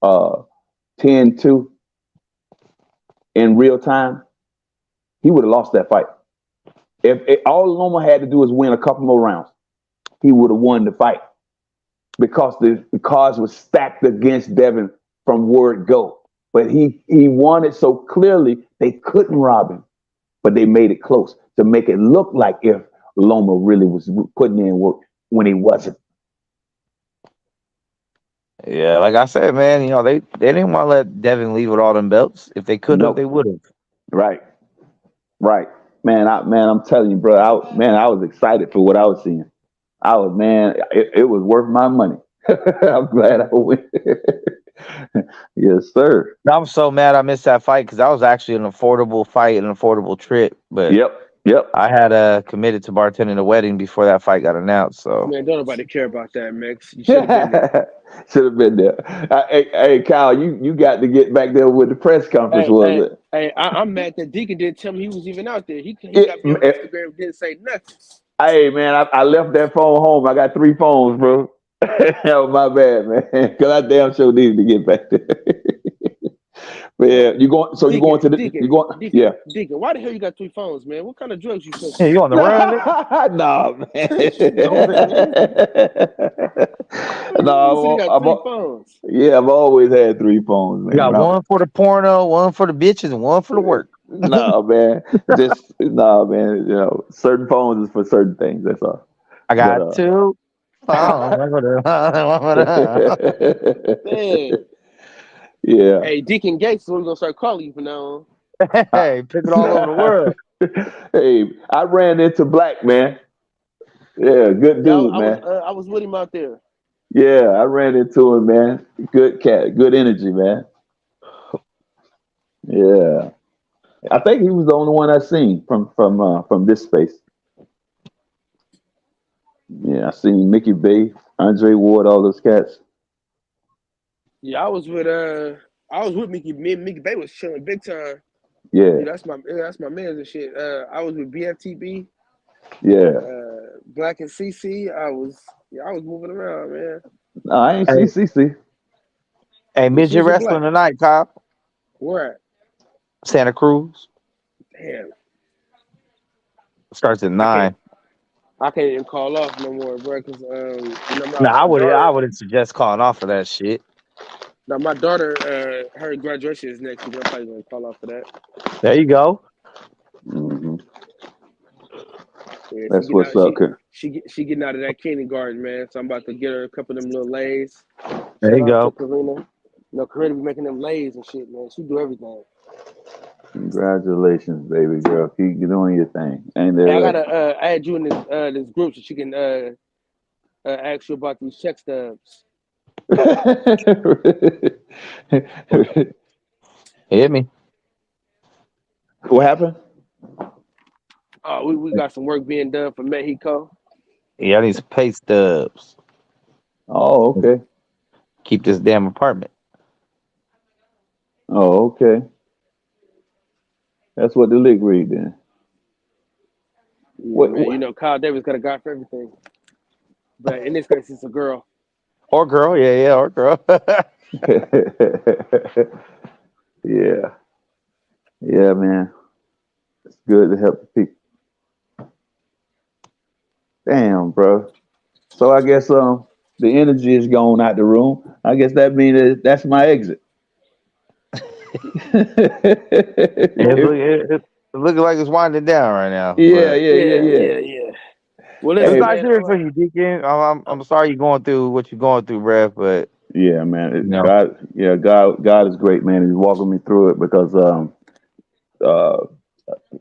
10-2 in real time, he would have lost that fight. If all Loma had to do was win a couple more rounds, he would have won the fight because the cards were stacked against Devin from word go. But he won it so clearly they couldn't rob him, but they made it close to make it look like if Loma really was putting in work when he wasn't. Yeah, like I said, man, they didn't want to let Devin leave with all them belts. If they could have, Nope. they would have. Right. I'm telling you, bro. I was excited for what I was seeing. It was worth my money. I'm glad I went. Yes, sir. I'm so mad I missed that fight because that was actually an affordable fight, an affordable trip. But Yep. I had committed to bartending the wedding before that fight got announced. So Man, don't nobody care about that, Max. You should have been there. Should have been there. Hey, Kyle, you got to get back there with the press conference, was it? Hey, I'm mad that Deacon didn't tell me he was even out there. He got me on Instagram and didn't say nothing. Hey, man, I left that phone home. I got 3 phones, bro. Oh, my bad, man. Because I damn sure needed to get back there. But yeah, you going to the Deacon, yeah. Deacon, why the hell you got 3 phones, man? What kind of drugs you took? Hey, you on the run? Nah, man. No, got 3 phones. Yeah, I've always had 3 phones, man. You got one for the porno, one for the bitches, and one for the work. Nah, man. Man. Certain phones is for certain things. That's all. I got 2 phones. Man. Yeah. Hey, Deacon Gates is what we're gonna start calling you from now on. Hey, pimping all over the world. Hey, I ran into Black, man. Yeah, good dude, man. I was with him out there. Yeah, I ran into him, man. Good cat, good energy, man. Yeah, I think he was the only one I seen from this space. Yeah, I seen Mickey Bay, Andre Ward, all those cats. Yeah, I was with Mickey. Me and Mickey Bay was chilling big time. Yeah. That's my man and shit. I was with BFTB. Yeah. Black and CC. I was moving around, man. No, I ain't see CC. Hey, midget wrestling tonight, Kyle. Where at? Santa Cruz. Damn. Starts at 9. I can't even call off no more, bro. Cause I wouldn't suggest calling off for that shit. Now my daughter, her graduation is next week. I'm probably gonna call off for that. There you go. Mm-hmm. Yeah, that's what's up. She getting out of that kindergarten, man. So I'm about to get her a couple of them little lays. There you go. Karina. Karina be making them lays and shit, man. She do everything. Congratulations, baby girl. Keep doing your thing. And I gotta add you in this group so she can ask you about these check stubs. Hit me. What happened? Oh, we got some work being done for Mexico. Yeah, I need some pay stubs. Oh, okay. Keep this damn apartment. Oh, okay. That's what the league read then. Yeah, man, Kyle Davis got a guy for everything. But in this case, it's a girl. Or girl, yeah, or girl. Yeah. Yeah, man. It's good to help the people. Damn, bro. So I guess the energy is going out the room. I guess that means that's my exit. It's looking like it's winding down right now. Yeah. Well, it's nice hearing from you, Deacon. I'm sorry you're going through what you're going through, Brad, but yeah, man. God is great, man. He's walking me through it because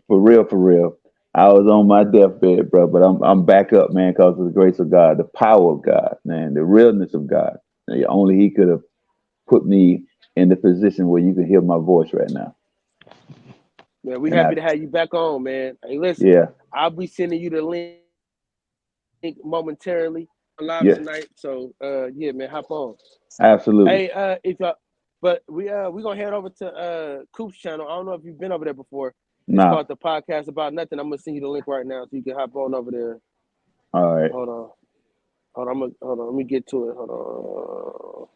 for real, I was on my deathbed, bro, but I'm back up, man, because of the grace of God, the power of God, man, the realness of God. Only He could have put me in the position where you can hear my voice right now. Man, we happy to have you back on, man. Hey, listen, I'll be sending you the link momentarily live tonight. So yeah, man, hop on. Absolutely. Hey, but we gonna head over to Coop's channel. I don't know if you've been over there before. It's called The Podcast About Nothing. I'm gonna send you the link right now so you can hop on over there. All right. Hold on. Let me get to it. Hold on.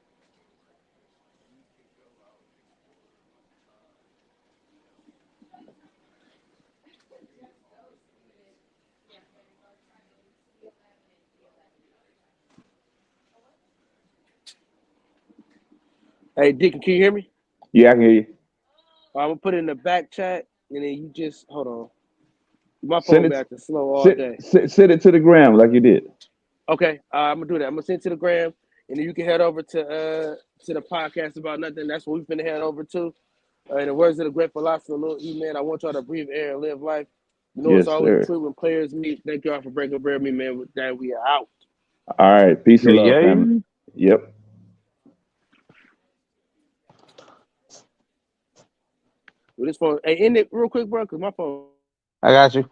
Hey, Deacon, can you hear me? Yeah, I can hear you. I'm gonna put it in the back chat, and then you just hold on. My Send phone been it. acting slow all day. Send it to the gram like you did. Okay, I'm gonna do that. I'm gonna send it to the gram, and then you can head over to the podcast about nothing. That's what we're finna head over to. In the words of the great philosopher, Lil E, man, I want y'all to breathe air and live life. You know, it's Yes, always sir. true when players meet. Thank y'all for breaking bread with me, man. With that, we are out. All right. Peace and love, Yeah. family. Yep. With this phone, hey, end it real quick, bro, because my phone. I got you.